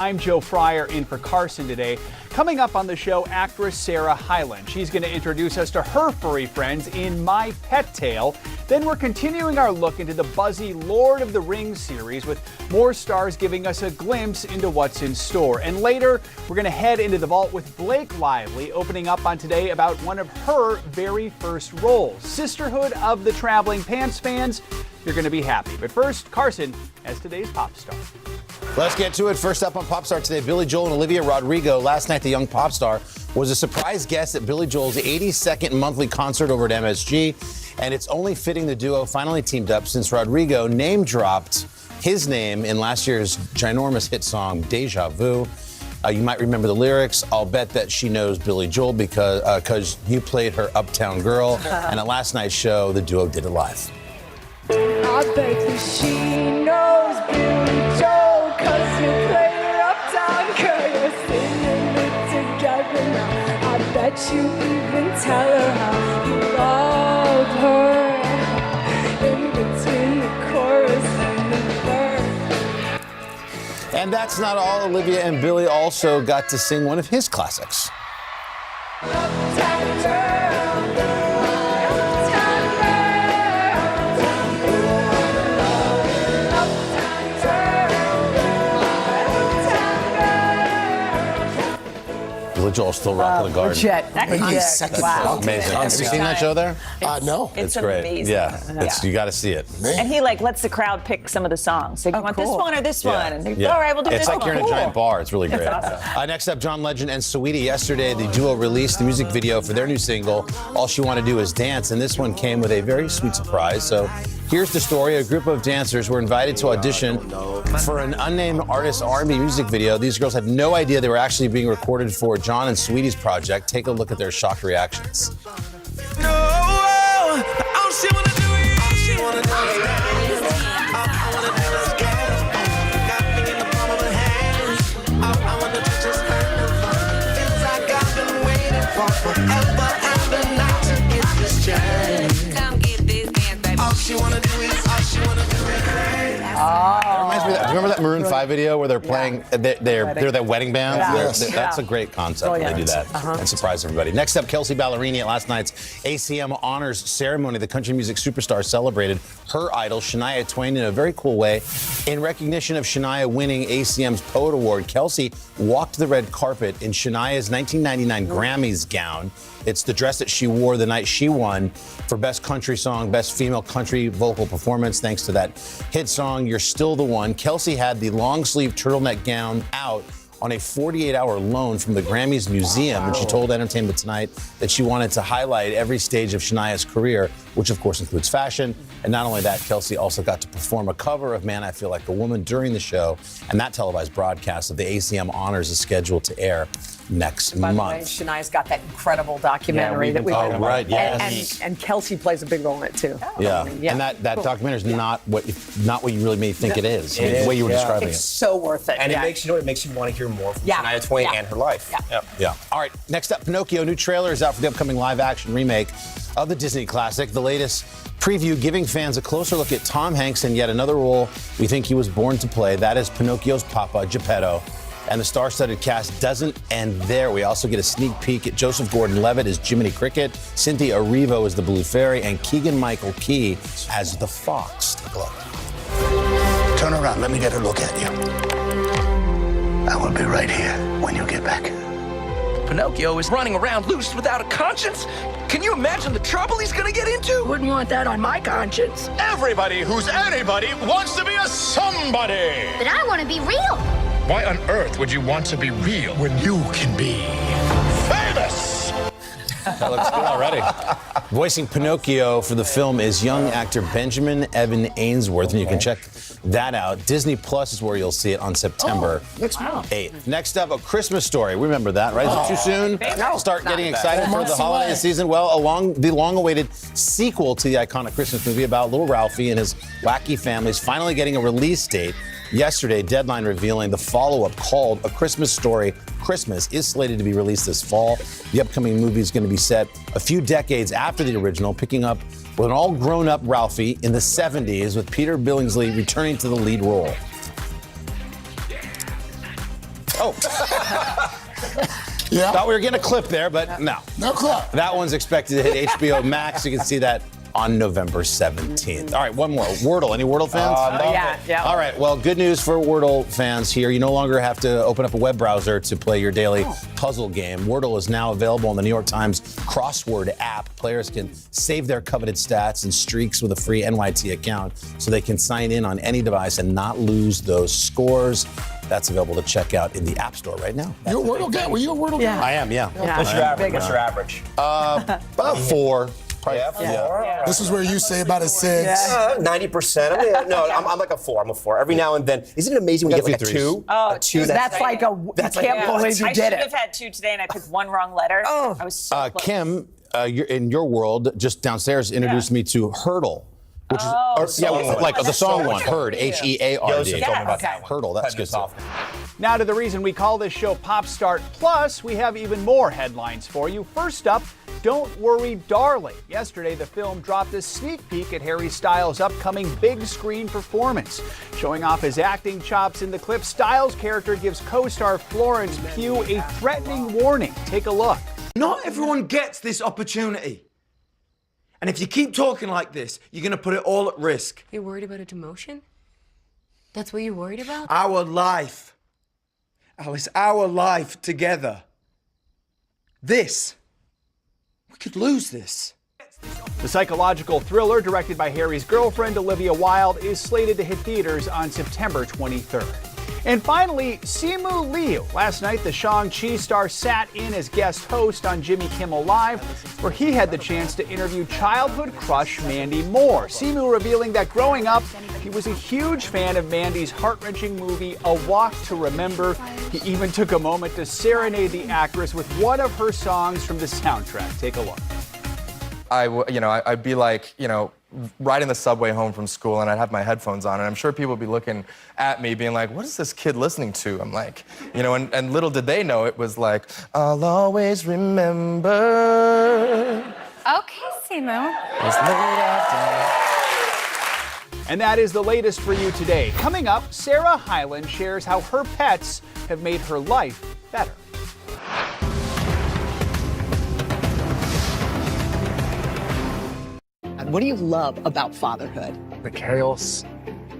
I'm Joe Fryer in for Carson today. Coming up on the show, actress Sarah Hyland. She's going to introduce us to her furry friends in My Pet Tale. Then we're continuing our look into the buzzy Lord of the Rings series with more stars giving us a glimpse into what's in store. And later, we're going to head into the vault with Blake Lively, opening up on today about one of her very first roles. Sisterhood of the Traveling Pants fans, you're going to be happy. But first, Carson as today's pop star. Let's get to it. First up on Pop Star today, Billy Joel and Olivia Rodrigo. Last night, the young pop star was a surprise guest at Billy Joel's 82nd monthly concert over at MSG. And it's only fitting the duo finally teamed up since Rodrigo name-dropped his name in last year's ginormous hit song, Deja Vu. You might remember the lyrics. I'll bet that she knows Billy Joel because you played her Uptown Girl. And at last night's show, the duo did it live. I bet that she knows Billy Joel, 'cause you play her Uptown Girl. You're singing it together now. I bet you even tell her how you love her in between the chorus and the verse. And that's not all. Olivia and Billy also got to sing one of his classics. Uptown Girl. Billy Joel's still rocking the garden. Wow. Amazing. Have you seen that show there? No. It's great. Amazing. Yeah, you got to see it. And he lets the crowd pick some of the songs. So you want this one or this one? And Yeah. all right, we'll do this It's like one. you're in a giant bar. It's really great. That's awesome. Next up, John Legend and Saweetie. Yesterday, the duo released the music video for their new single, All She Wanna Do Is Dance. And this one came with a very sweet surprise. So here's the story. A group of dancers were invited to audition for an unnamed artist R&B music video. These girls had no idea they were actually being recorded for John and Saweetie's project. Take a look at their shocked reactions. Reminds me of that. Remember that Maroon 5 video where they're playing, they're that wedding band? That's a great concept when they do that and surprise everybody. Next up, Kelsea Ballerini at last night's ACM Honors Ceremony. The country music superstar celebrated her idol, Shania Twain, in a very cool way. In recognition of Shania winning ACM's Poet Award, Kelsea walked the red carpet in Shania's 1999 Grammys gown. It's the dress that she wore the night she won for Best Country Song, Best Female Country Vocal Performance, thanks to that hit song, You're Still the One. Kelsea had the long-sleeve turtleneck gown out on a 48-hour loan from the Grammys Museum, and she told Entertainment Tonight that she wanted to highlight every stage of Shania's career, which of course includes fashion. And not only that, Kelsea also got to perform a cover of Man, I Feel Like a Woman during the show, and that televised broadcast of the ACM Honors is scheduled to air next month. By the way, Shania's got that incredible documentary that we've been Oh, right, yes. and Kelsea plays a big role in it too. Yeah. And that documentary is not what you really may think it is. The way you were describing It's it. so worth it. And it makes you want to hear more from Shania Twain and her life. Yeah. All right. Next up, Pinocchio. New trailer is out for the upcoming live-action remake of the Disney classic. The latest preview giving fans a closer look at Tom Hanks and yet another role we think he was born to play. That is Pinocchio's Papa, Geppetto. And the star-studded cast doesn't end there. We also get a sneak peek at Joseph Gordon-Levitt as Jiminy Cricket, Cynthia Erivo as the Blue Fairy, and Keegan-Michael Key as the Fox. Take a look. Turn around. Let me get a look at you. I will be right here when you get back. Pinocchio is running around loose without a conscience. Can you imagine the trouble he's gonna get into? Wouldn't want that on my conscience. Everybody who's anybody wants to be a somebody. But I want to be real. Why on earth would you want to be real when you can be famous? That looks good already. Voicing Pinocchio for the film is young actor Benjamin Evan Ainsworth, and you can check that out. Disney Plus is where you'll see it on September 8th. Next up, A Christmas Story. Remember that, right? Is it too soon? Start getting excited for the holiday season? Well, the long-awaited sequel to the iconic Christmas movie about little Ralphie and his wacky family is finally getting a release date. Yesterday, Deadline revealing the follow-up called A Christmas Story Christmas is slated to be released this fall. The upcoming movie is going to be set a few decades after the original, picking up with an all-grown-up Ralphie in the 70s with Peter Billingsley returning to the lead role. Oh. Yeah. Thought we were getting a clip there, but no. No clip. That one's expected to hit HBO Max. You can see that on November 17th. All right, one more. Wordle. Any Wordle fans? Yeah. All right, well, good news for Wordle fans here. You no longer have to open up a web browser to play your daily puzzle game. Wordle is now available on the New York Times crossword app. Players can save their coveted stats and streaks with a free NYT account so they can sign in on any device and not lose those scores. That's available to check out in the App Store right now. You're a Wordle guy? Were you a Wordle guy? I am, yeah. What's your average? What's your average? About 4. Probably 4. Yeah. This is where you say about a 6. 90%. I mean, no, I'm like a 4. I'm a 4. Every now and then. Isn't it amazing when you get like a 2? Oh, a 2. that's like a. That's I can't believe you I did should it. have had 2 today, and I took one wrong letter. Oh. I was so close. Kim, you're in your world, just downstairs, introduced me to Hurdle. Which is, like the song one, Heard, H-E-A-R-D. Joseph told me about that one. Hurdle, that's good stuff. Now to the reason we call this show Pop Start Plus, we have even more headlines for you. First up, Don't Worry, Darling. Yesterday, the film dropped a sneak peek at Harry Styles' upcoming big screen performance. Showing off his acting chops in the clip, Styles' character gives co-star Florence Pugh a threatening warning. Take a look. Not everyone gets this opportunity. And if you keep talking like this, you're going to put it all at risk. You're worried about a demotion? That's what you're worried about? Our life. Alice, our life together. This. We could lose this. The psychological thriller, directed by Harry's girlfriend, Olivia Wilde, is slated to hit theaters on September 23rd. And finally, Simu Liu. Last night, the Shang-Chi star sat in as guest host on Jimmy Kimmel Live, where he had the chance to interview childhood crush Mandy Moore. Simu revealing that growing up, he was a huge fan of Mandy's heart-wrenching movie, A Walk to Remember. He even took a moment to serenade the actress with one of her songs from the soundtrack. Take a look. I'd be like, riding the subway home from school, and I'd have my headphones on, and I'm sure people would be looking at me being like, what is this kid listening to? I'm like, and little did they know it was like, I'll always remember. Okay, Simu. It's late afternoon. And that is the latest for you today. Coming up, Sarah Hyland shares how her pets have made her life better. What do you love about fatherhood? The chaos,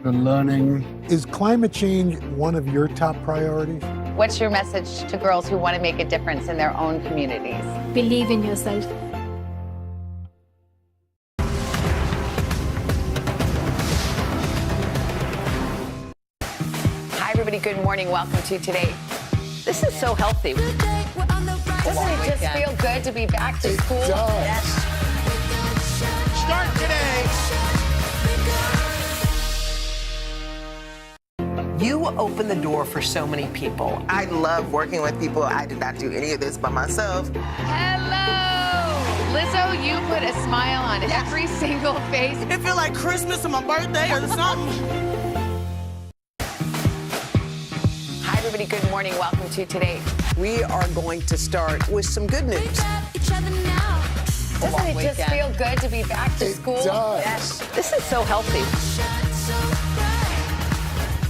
the learning. Is climate change one of your top priorities? What's your message to girls who want to make a difference in their own communities? Believe in yourself. Hi, everybody. Good morning. Welcome to Today. This is so healthy. Doesn't it just feel good to be back to school? It does. Yes. Start today. You open the door for so many people. I love working with people. I did not do any of this by myself. Hello! Lizzo, you put a smile on every single face. It feel like Christmas or my birthday or something. Hi, everybody. Good morning. Welcome to Today. We are going to start with some good news. Doesn't it just feel good to be back to school? It does. Yes. This is so healthy.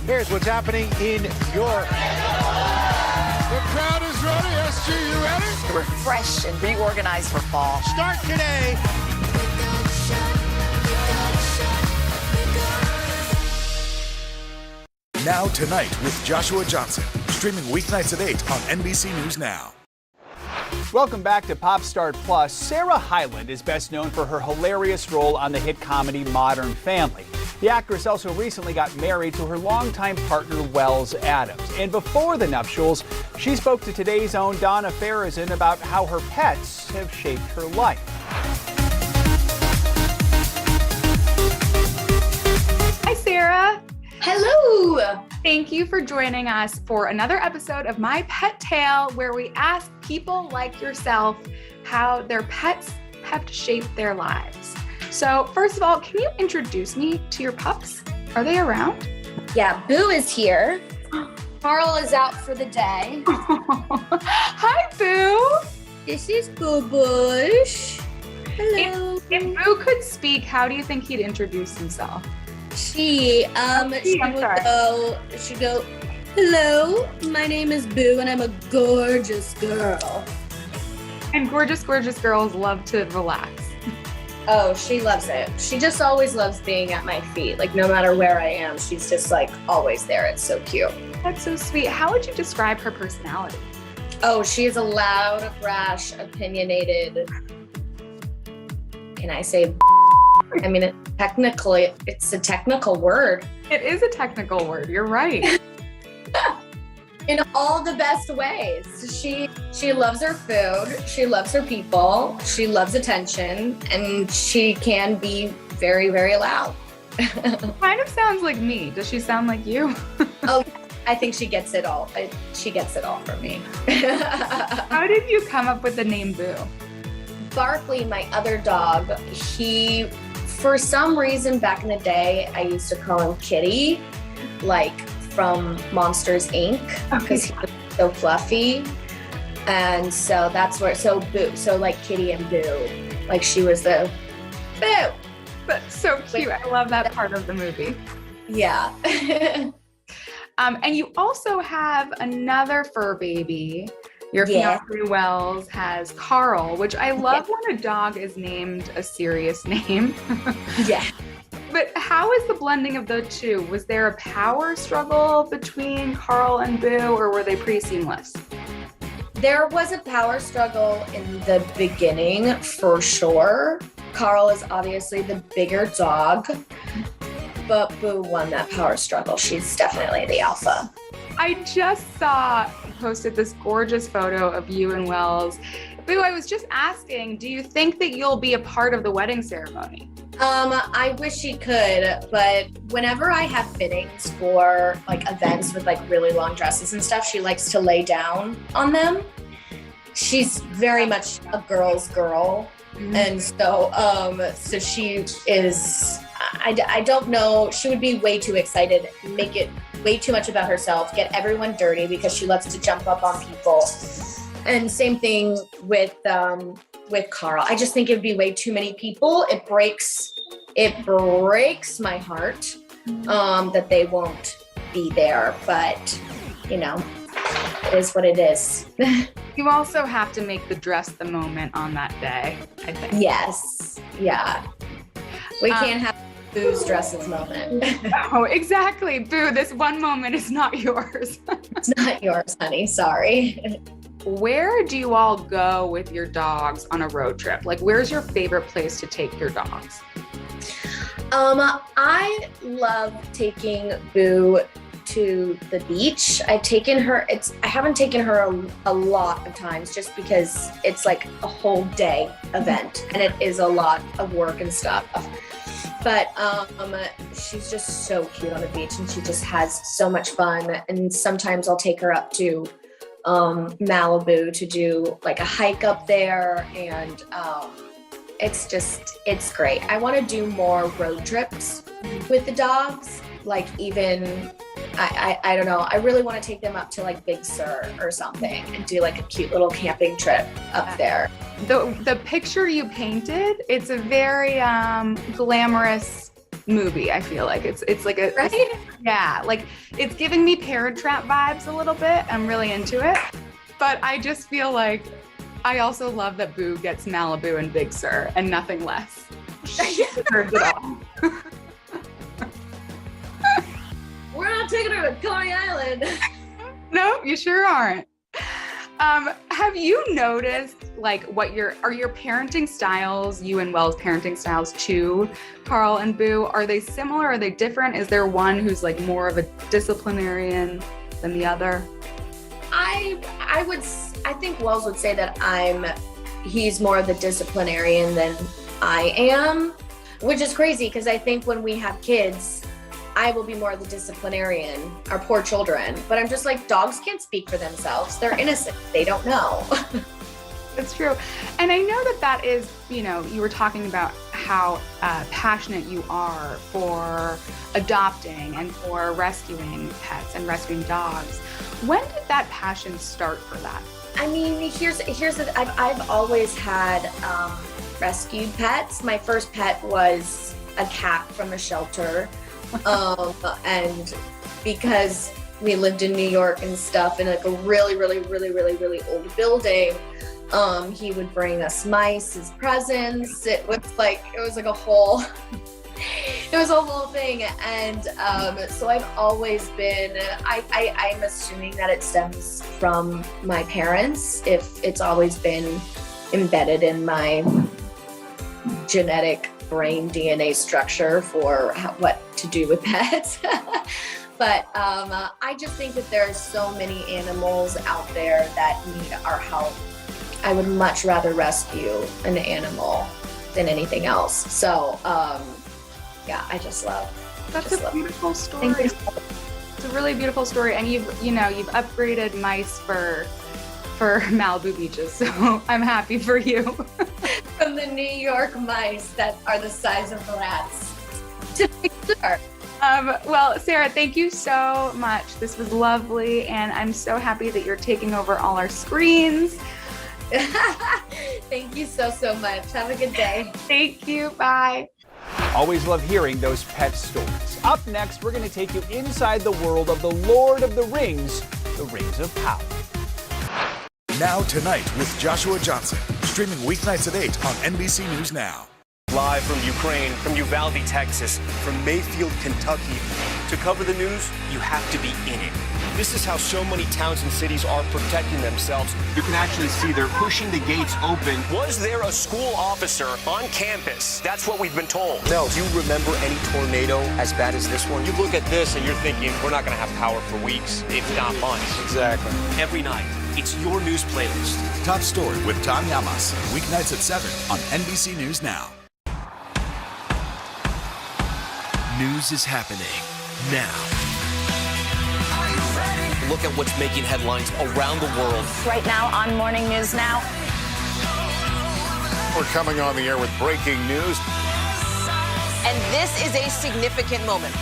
Here's what's happening in York. The crowd is ready. SG, you ready? To refresh and reorganize for fall. Start today. Now Tonight with Joshua Johnson. Streaming weeknights at 8 on NBC News Now. Welcome back to Pop Start Plus. Sarah Hyland is best known for her hilarious role on the hit comedy Modern Family. The actress also recently got married to her longtime partner, Wells Adams. And before the nuptials, she spoke to Today's own Donna Farazan about how her pets have shaped her life. Hi, Sarah. Hello. Thank you for joining us for another episode of My Pet Tale, where we ask people like yourself how their pets have shaped their lives. So first of all, can you introduce me to your pups? Are they around? Yeah, Boo is here. Carl is out for the day. Hi, Boo. This is Boo Bush. Hello. If Boo could speak, how do you think he'd introduce himself? She would go, Hello, my name is Boo and I'm a gorgeous girl. And gorgeous girls love to relax. Oh, she loves it. She just always loves being at my feet. Like no matter where I am, she's just like always there. It's so cute. That's so sweet. How would you describe her personality? Oh, she is a loud, brash, opinionated. Can I say? I mean, it's a technical word. It is a technical word. You're right. In all the best ways. She loves her food. She loves her people. She loves attention, and she can be very, very loud. Kind of sounds like me. Does she sound like you? Oh, I think she gets it all. She gets it all from me. How did you come up with the name Boo? Barkley, my other dog, for some reason back in the day, I used to call him Kitty, like from Monsters, Inc., because he was so fluffy. And so that's where, so Boo, so like Kitty and Boo, like she was the Boo. That's so cute. I love that part of the movie. Yeah. And you also have another fur baby. Your fiancé Wells has Carl, which I love when a dog is named a serious name. Yeah. But how is the blending of the two? Was there a power struggle between Carl and Boo, or were they pretty seamless? There was a power struggle in the beginning, for sure. Carl is obviously the bigger dog, but Boo won that power struggle. She's definitely the alpha. I just saw you posted this gorgeous photo of you and Wells. Boo, I was just asking, do you think that you'll be a part of the wedding ceremony? I wish she could, but whenever I have fittings for like events with like really long dresses and stuff, she likes to lay down on them. She's very much a girl's girl. Mm-hmm. And so she is, I don't know, she would be way too excited, make it way too much about herself, get everyone dirty because she loves to jump up on people. And same thing with Carl. I just think it would be way too many people. It breaks my heart that they won't be there, but you know, it is what it is. You also have to make the dress the moment on that day, I think. Yes. Yeah. We can't have Boo's dresses moment. Oh, exactly. Boo, this one moment is not yours. It's not yours, honey. Sorry. Where do you all go with your dogs on a road trip? Like, where's your favorite place to take your dogs? I love taking Boo to the beach. I've taken her, I haven't taken her a lot of times just because it's like a whole day event and it is a lot of work and stuff. But she's just so cute on the beach and she just has so much fun. And sometimes I'll take her up to Malibu to do like a hike up there, and it's great. I want to do more road trips with the dogs, like even I don't know, I really want to take them up to like Big Sur or something and do like a cute little camping trip up there. The picture you painted, it's a very glamorous movie. I feel like it's like a right? Yeah, like it's giving me Parent Trap vibes a little bit. I'm really into it, but I just feel like I also love that Boo gets Malibu and Big Sur and nothing less. She deserves it all. We're not taking her to Coney Island. No, you sure aren't. Have you noticed like are your parenting styles, you and Wells' parenting styles to Carl and Boo, are they similar? Are they different? Is there one who's like more of a disciplinarian than the other? I think Wells would say that he's more of the disciplinarian than I am, which is crazy because I think when we have kids, I will be more of the disciplinarian, our poor children. But I'm just like, dogs can't speak for themselves. They're innocent. They don't know. That's true. And I know that is, you know, you were talking about how passionate you are for adopting and for rescuing pets and rescuing dogs. When did that passion start for that? I mean, I've always had rescued pets. My first pet was a cat from a shelter. And because we lived in New York and stuff in like a really old building, he would bring us mice as presents. It was like a whole it was a whole thing. And so I've always been, I'm assuming that it stems from my parents, if it's always been embedded in my genetic brain DNA structure for what to do with pets. But I just think that there are so many animals out there that need our help. I would much rather rescue an animal than anything else. So yeah, I just love. That's a beautiful story. It's a really beautiful story, and you've upgraded mice for Malibu beaches, so I'm happy for you. From the New York mice that are the size of rats to make sure. Well, Sarah, thank you so much. This was lovely, and I'm so happy that you're taking over all our screens. Thank you so much. Have a good day. Thank you. Bye. Always love hearing those pet stories. Up next, we're going to take you inside the world of the Lord of the Rings, the Rings of Power. Now Tonight with Joshua Johnson, streaming weeknights at 8 on NBC News Now. Live from Ukraine, from Uvalde, Texas, from Mayfield, Kentucky. To cover the news, you have to be in it. This is how so many towns and cities are protecting themselves. You can actually see they're pushing the gates open. Was there a school officer on campus? That's what we've been told. No. Do you remember any tornado as bad as this one? You look at this and you're thinking, we're not going to have power for weeks, if not months. Exactly. Every night, it's your news playlist. Top Story with Tom Yamas, weeknights at 7 on NBC News Now. News is happening now. Look at what's making headlines around the world. Right now on Morning News Now. We're coming on the air with breaking news. And this is a significant moment.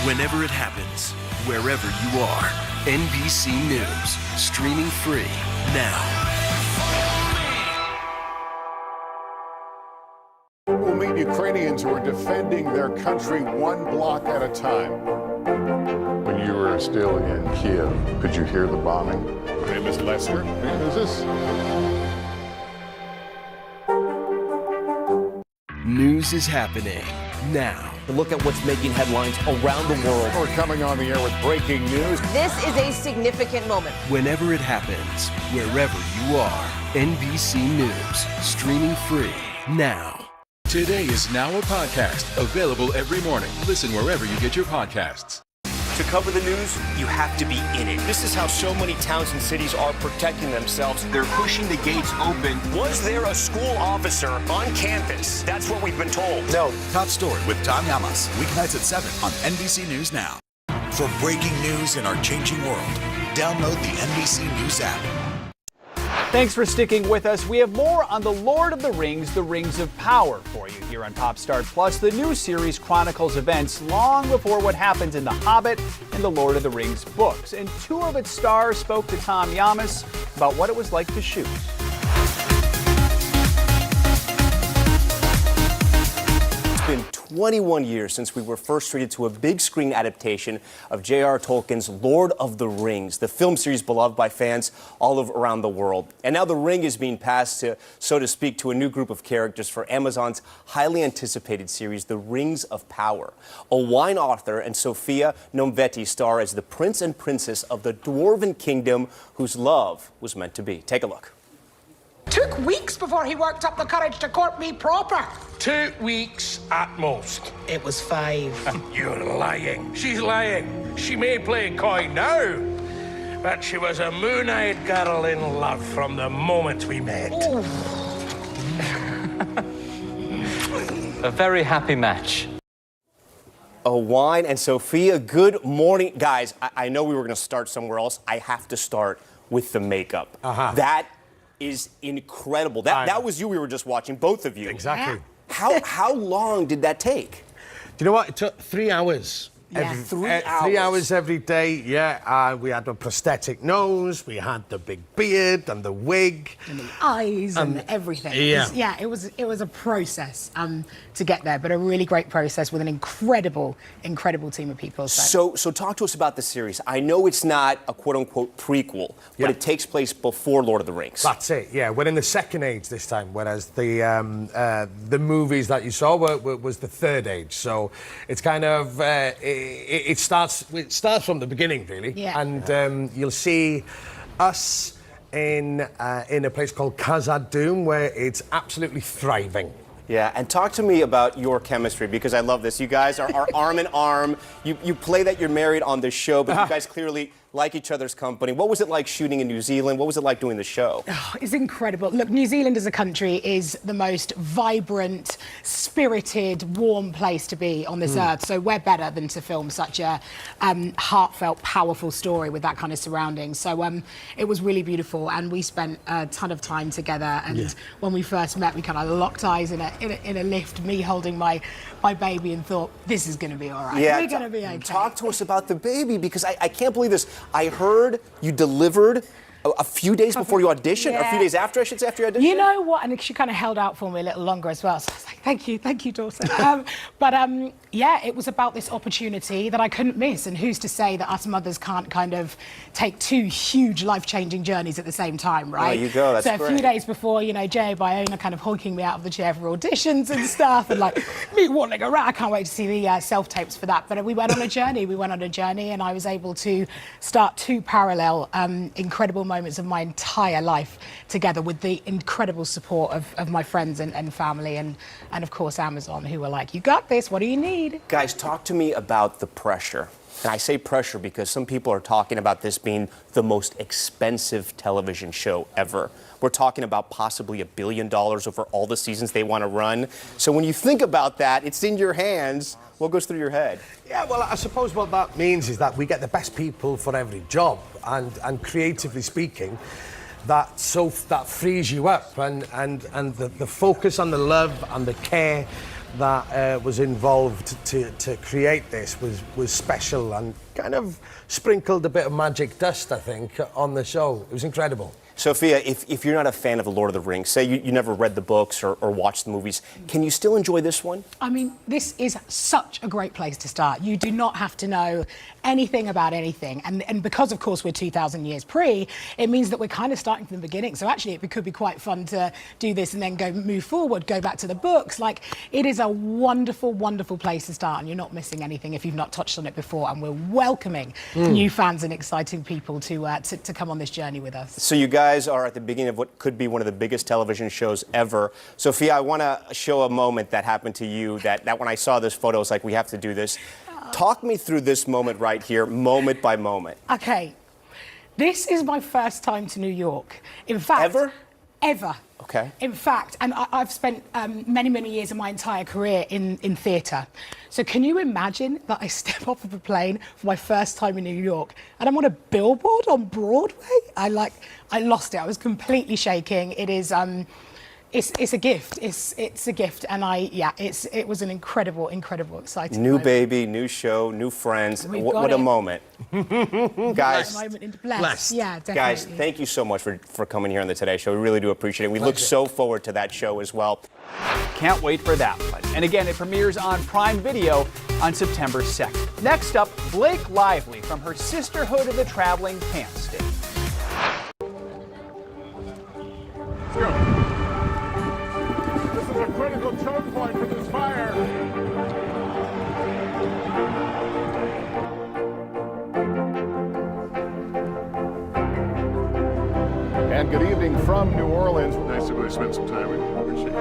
Whenever it happens, wherever you are, NBC News, streaming free now. We'll meet Ukrainians who are defending their country one block at a time. When you were still in Kiev, could you hear the bombing? My name is Lester. Who's this? News is happening now. Look at what's making headlines around the world. We're coming on the air with breaking news. This is a significant moment. Whenever it happens, wherever you are, NBC News, streaming free now. Today is now a podcast, available every morning. Listen wherever you get your podcasts. To cover the news, you have to be in it. This is how so many towns and cities are protecting themselves. They're pushing the gates open. Was there a school officer on campus? That's what we've been told. No. Top Story with Tom Yamas, weeknights at 7 on NBC News Now. For breaking news in our changing world, download the NBC News app. Thanks for sticking with us. We have more on the Lord of the Rings, the Rings of Power for you here on Pop Start Plus. The new series chronicles events long before what happens in The Hobbit and the Lord of the Rings books. And two of its stars spoke to Tom Yamas about what it was like to shoot. It's been 21 years since we were first treated to a big screen adaptation of J.R. Tolkien's Lord of the Rings, the film series beloved by fans all around the world. And now the ring is being passed to, so to speak, to a new group of characters for Amazon's highly anticipated series, The Rings of Power. A wine author and Sophia Nomvetti star as the prince and princess of the Dwarven Kingdom whose love was meant to be. Take a look. Took weeks before he worked up the courage to court me proper. 2 weeks at most. It was 5. You're lying. She's lying. She may play coy now, but she was a moon-eyed girl in love from the moment we met. A very happy match. A wine and Sophia, good morning. Guys, I know we were going to start somewhere else. I have to start with the makeup. That is incredible. That was you we were just watching, both of you. Exactly. How long did that take? Do you know what? It took 3 hours. Yeah. 3 hours. 3 hours every day, yeah. We had a prosthetic nose, we had the big beard and the wig. And the eyes and everything. Yeah. It was a process to get there, but a really great process with an incredible team of people. So talk to us about the series. I know it's not a quote-unquote prequel, but it takes place before Lord of the Rings. That's it, yeah. We're in the second age this time, whereas the movies that you saw was the third age. So it's kind of... It starts from the beginning, really. Yeah. And you'll see us in a place called Khazad Dûm, where it's absolutely thriving. Yeah, and talk to me about your chemistry, because I love this. You guys are arm in arm. You play that you're married on the show, but you guys clearly like each other's company. What was it like shooting in New Zealand? What was it like doing the show? Oh, it's incredible. Look, New Zealand as a country is the most vibrant, spirited, warm place to be on this earth. So we're better than to film such a heartfelt, powerful story with that kind of surrounding. So it was really beautiful, and we spent a ton of time together. And when we first met, we kind of locked eyes in a lift, me holding my baby, and thought, this is going to be all right. Yeah, we're going to be okay. Talk to us about the baby, because I can't believe this. I heard you delivered a few days before you auditioned, or a few days after, I should say, after you auditioned? You know what? And she kind of held out for me a little longer as well. So I was like, thank you, daughter. Yeah, it was about this opportunity that I couldn't miss. And who's to say that us mothers can't kind of take two huge life-changing journeys at the same time, right? There you go, that's so great. a few days before, you know, Jay Bayona kind of hoiking me out of the chair for auditions and stuff, and like me wanting around. I can't wait to see the self-tapes for that. But we went on a journey. And I was able to start two parallel incredible moments of my entire life together, with the incredible support of my friends and family, and of course Amazon, who were like, you got this, what do you need? Guys, talk to me about the pressure. And I say pressure because some people are talking about this being the most expensive television show ever. We're talking about possibly $1 billion over all the seasons they want to run. So when you think about that, it's in your hands. What goes through your head? Yeah, well, I suppose what that means is that we get the best people for every job, and creatively speaking, that frees you up, and the focus on the love and the care that was involved to create this was special, and kind of sprinkled a bit of magic dust, I think, on the show. It was incredible. Sophia, if you're not a fan of The Lord of the Rings, say you never read the books or watched the movies, can you still enjoy this one? I mean, this is such a great place to start. You do not have to know anything about anything. And because, of course, we're 2,000 years pre, it means that we're kind of starting from the beginning. So actually, it could be quite fun to do this and then move forward, go back to the books. Like, it is a wonderful, wonderful place to start, and you're not missing anything if you've not touched on it before. And we're welcoming new fans and exciting people to come on this journey with us. So you guys are at the beginning of what could be one of the biggest television shows ever. Sophia, I want to show a moment that happened to you that when I saw this photo, I was like, we have to do this. Talk me through this moment right here, moment by moment. Okay. This is my first time to New York. In fact... Ever. Okay. In fact, and I've spent many, many years of my entire career in theatre. So can you imagine that I step off of a plane for my first time in New York and I'm on a billboard on Broadway? I lost it. I was completely shaking. It is... It's a gift. It's a gift, and it was an incredible, exciting New moment. baby, new show, new friends. What a moment, guys! Bless. Yeah, definitely. Guys, thank you so much for coming here on the Today Show. We really do appreciate it. We look so forward to that show as well. Can't wait for that one. And again, it premieres on Prime Video on September 2nd. Next up, Blake Lively from her Sisterhood of the Traveling Pants Stick. Let's go. This is a critical choke point for this fire. And good evening from New Orleans. Nice to really spend some time with you. Appreciate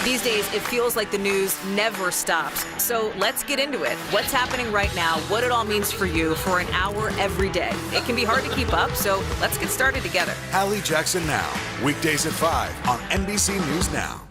These days, it feels like the news never stops. So let's get into it. What's happening right now, what it all means for you for an hour every day. It can be hard to keep up, so let's get started together. Hallie Jackson Now, weekdays at 5 on NBC News Now.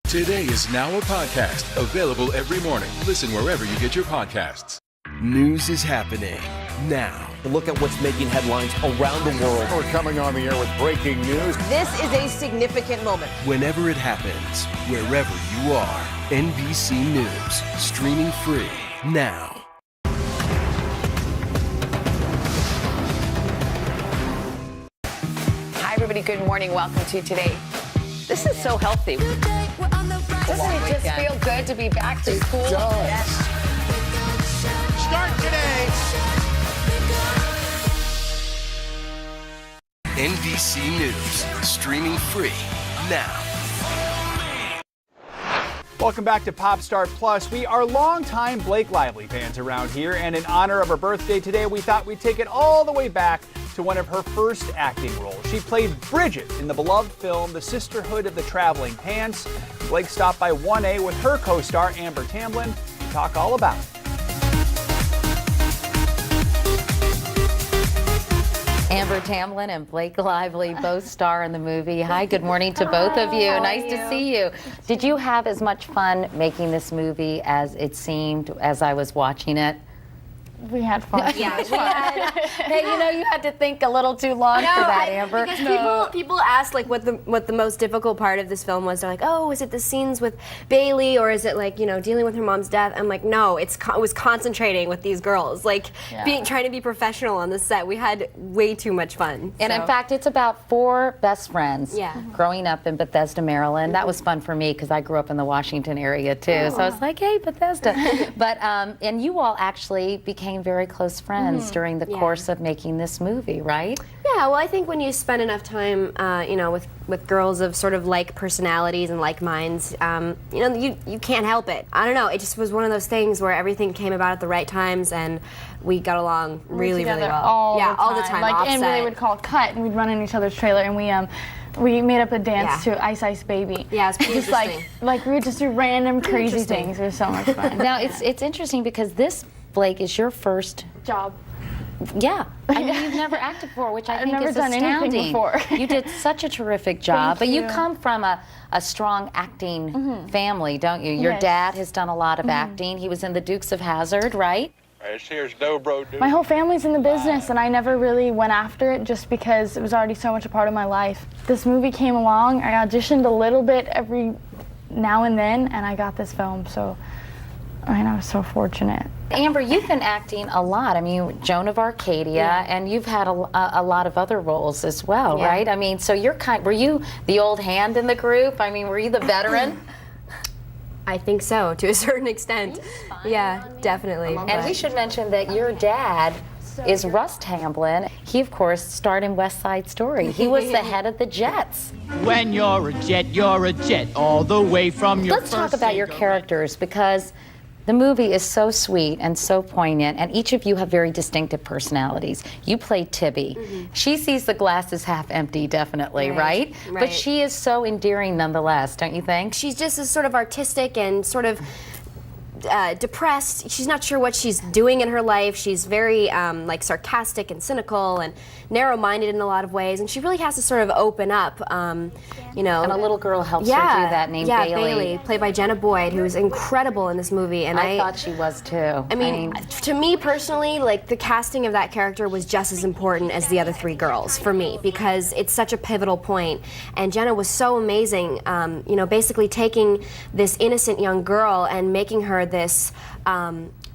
Today is now a podcast, available every morning. Listen wherever you get your podcasts. News is happening now. to look at what's making headlines around the world. We're coming on the air with breaking news. This is a significant moment. Whenever it happens, wherever you are, NBC News, streaming free now. Hi, everybody. Good morning. Welcome to Today. This is so healthy. Doesn't it just feel good to be back to school? It does. Yes. Start today. NBC News, streaming free now. Welcome back to Pop Star Plus. We are longtime Blake Lively fans around here, and in honor of her birthday today, we thought we'd take it all the way back to one of her first acting roles. She played Bridget in the beloved film The Sisterhood of the Traveling Pants. Blake stopped by 1A with her co-star Amber Tamblyn to talk all about it. Amber Tamblyn and Blake Lively both star in the movie. Hi, good morning to both of you. Nice to see you. Did you have as much fun making this movie as it seemed as I was watching it? We had fun. Yeah, we had. Hey, you know, you had to think a little too long for that, Amber. Because people ask like what the most difficult part of this film was. They're like, oh, is it the scenes with Bailey, or is it like, you know, dealing with her mom's death? I'm like, no, it was concentrating with these girls, like trying to be professional on the set. We had way too much fun. And in fact, it's about 4 best friends growing up in Bethesda, Maryland. That was fun for me because I grew up in the Washington area too. So I was like, hey, Bethesda. But and you all actually became very close friends during the course of making this movie, right? Yeah, well, I think when you spend enough time, you know, with girls of sort of like personalities and like minds, you know, you can't help it. I don't know, it just was one of those things where everything came about at the right times, and we got along really, really well. All the time. Like, and they would call cut, and we'd run in each other's trailer, and we made up a dance to Ice Ice Baby. Yeah, it's pretty just like we would just do random crazy things. It was so much fun. Now it's interesting because this, Blake, is your first job. Yeah, I mean, you've never acted before, which I I've think never is done astounding. anything before. You did such a terrific job, but you you. come from a strong acting family, don't you? Your dad has done a lot of acting. He was in the Dukes of Hazzard, right? Here's Dobro. My whole family's in the business, and I never really went after it just because it was already so much a part of my life. This movie came along. I auditioned a little bit every now and then, and I got this film. So, I mean, I was so fortunate. Amber, you've been acting a lot. I mean, Joan of Arcadia, and you've had a lot of other roles as well, right? I mean, so were you the old hand in the group? I mean, were you the veteran? I think so, to a certain extent. Yeah, definitely. And we should mention that your dad is Russ Tamblyn. He, of course, starred in West Side Story. He was the head of the Jets. When you're a jet all the way from your Let's talk about your characters, because the movie is so sweet and so poignant, and each of you have very distinctive personalities. You play Tibby. She sees the glass as half empty, definitely, right? But she is so endearing nonetheless, don't you think? She's just as sort of artistic and sort of depressed. She's not sure what she's doing in her life. She's very like sarcastic and cynical and narrow-minded in a lot of ways, and she really has to sort of open up, you know. And a little girl helps her do that named Bailey. Played by Jenna Boyd, who is incredible in this movie. And I thought she was too. I mean, to me personally, like the casting of that character was just as important as the other 3 girls for me, because it's such a pivotal point. And Jenna was so amazing, you know, basically taking this innocent young girl and making her this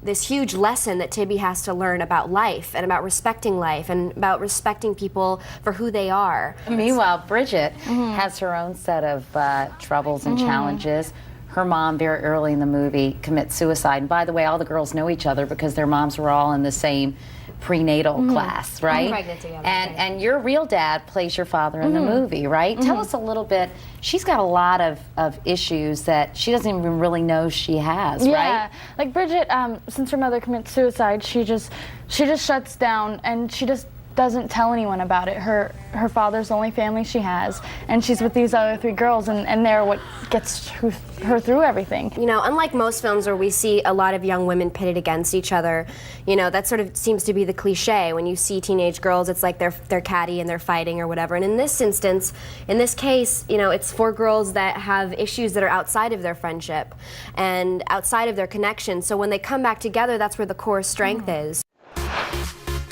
this huge lesson that Tibby has to learn about life and about respecting life and about respecting people for who they are. Meanwhile, Bridget has her own set of troubles and challenges. Her mom, very early in the movie, commits suicide. And by the way, all the girls know each other because their moms were all in the same prenatal class, right? Pregnant together. And your real dad plays your father in the movie, right? Tell us a little bit. She's got a lot of issues that she doesn't even really know she has, right? Yeah, like Bridget, since her mother commits suicide, she just shuts down, and she just doesn't tell anyone about it. Her father's the only family she has, and she's with these other 3 girls, and they're what gets her through everything. You know, unlike most films where we see a lot of young women pitted against each other, you know, that sort of seems to be the cliche. When you see teenage girls, it's like they're catty and they're fighting or whatever. And in this instance, in this case, you know, it's 4 girls that have issues that are outside of their friendship and outside of their connection. So when they come back together, that's where the core strength is.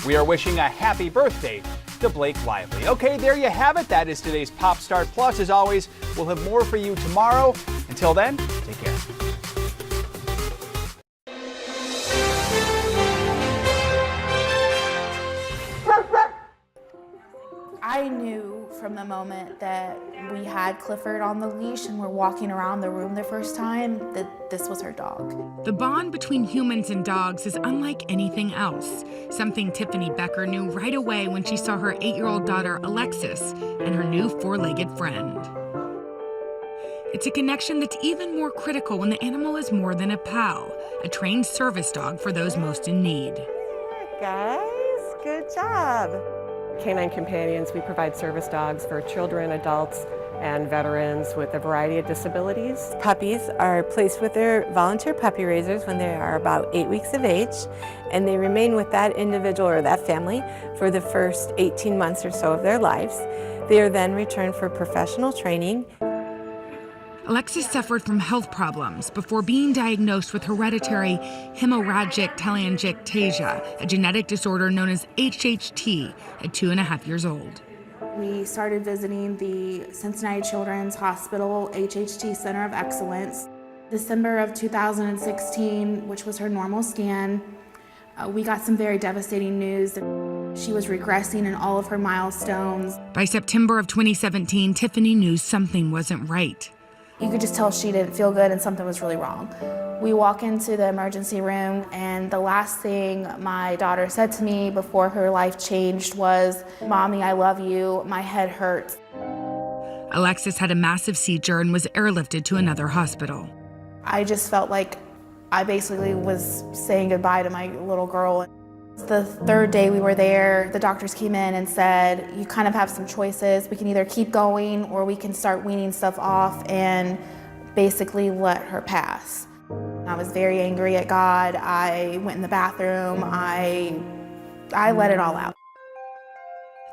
We are wishing a happy birthday to Blake Lively. Okay, there you have it. That is today's Pop Start Plus. As always, we'll have more for you tomorrow. Until then, take care. I knew from the moment that we had Clifford on the leash and were walking around the room the first time that this was her dog. The bond between humans and dogs is unlike anything else, something Tiffany Becker knew right away when she saw her 8-year-old daughter Alexis and her new 4-legged friend. It's a connection that's even more critical when the animal is more than a pal, a trained service dog for those most in need. Guys, good job. Canine Companions, we provide service dogs for children, adults, and veterans with a variety of disabilities. Puppies are placed with their volunteer puppy raisers when they are about 8 weeks of age, and they remain with that individual or that family for the first 18 months or so of their lives. They are then returned for professional training. Alexis suffered from health problems before being diagnosed with hereditary hemorrhagic telangiectasia, a genetic disorder known as HHT, at 2.5 years old. We started visiting the Cincinnati Children's Hospital HHT Center of Excellence. December of 2016, which was her normal scan, we got some very devastating news that she was regressing in all of her milestones. By September of 2017, Tiffany knew something wasn't right. You could just tell she didn't feel good and something was really wrong. We walk into the emergency room and the last thing my daughter said to me before her life changed was, "Mommy, I love you, my head hurts." Alexis had a massive seizure and was airlifted to another hospital. I just felt like I basically was saying goodbye to my little girl. The third day we were there, the doctors came in and said, "You kind of have some choices. We can either keep going or we can start weaning stuff off and basically let her pass." I was very angry at God. I went in the bathroom. I let it all out.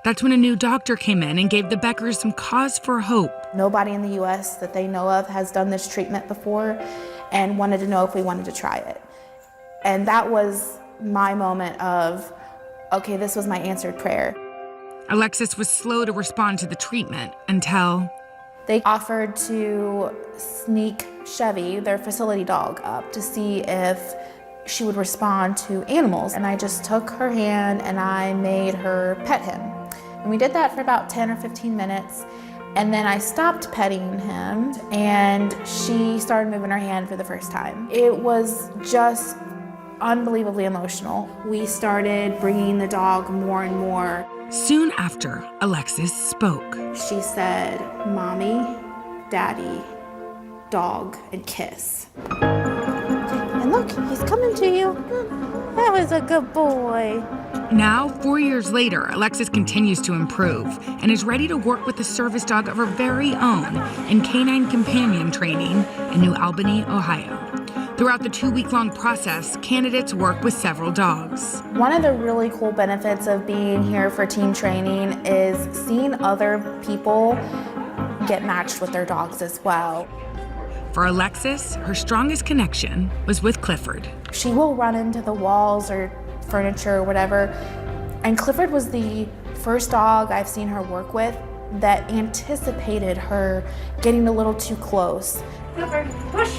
That's when a new doctor came in and gave the Beckers some cause for hope. Nobody in the U.S. that they know of has done this treatment before and wanted to know if we wanted to try it. And that was my moment of, okay, this was my answered prayer. Alexis was slow to respond to the treatment until they offered to sneak Chevy, their facility dog, up to see if she would respond to animals. And I just took her hand and I made her pet him. And we did that for about 10 or 15 minutes. And then I stopped petting him and she started moving her hand for the first time. It was just unbelievably emotional. We started bringing the dog more and more. Soon after, Alexis spoke. She said, "Mommy, Daddy, dog, and kiss." And look, he's coming to you. That was a good boy. Now, 4 years later, Alexis continues to improve and is ready to work with the service dog of her very own in Canine Companion training in New Albany, Ohio. Throughout the 2-week-long process, candidates work with several dogs. One of the really cool benefits of being here for team training is seeing other people get matched with their dogs as well. For Alexis, her strongest connection was with Clifford. She will run into the walls or furniture or whatever, and Clifford was the first dog I've seen her work with that anticipated her getting a little too close. Clifford, push!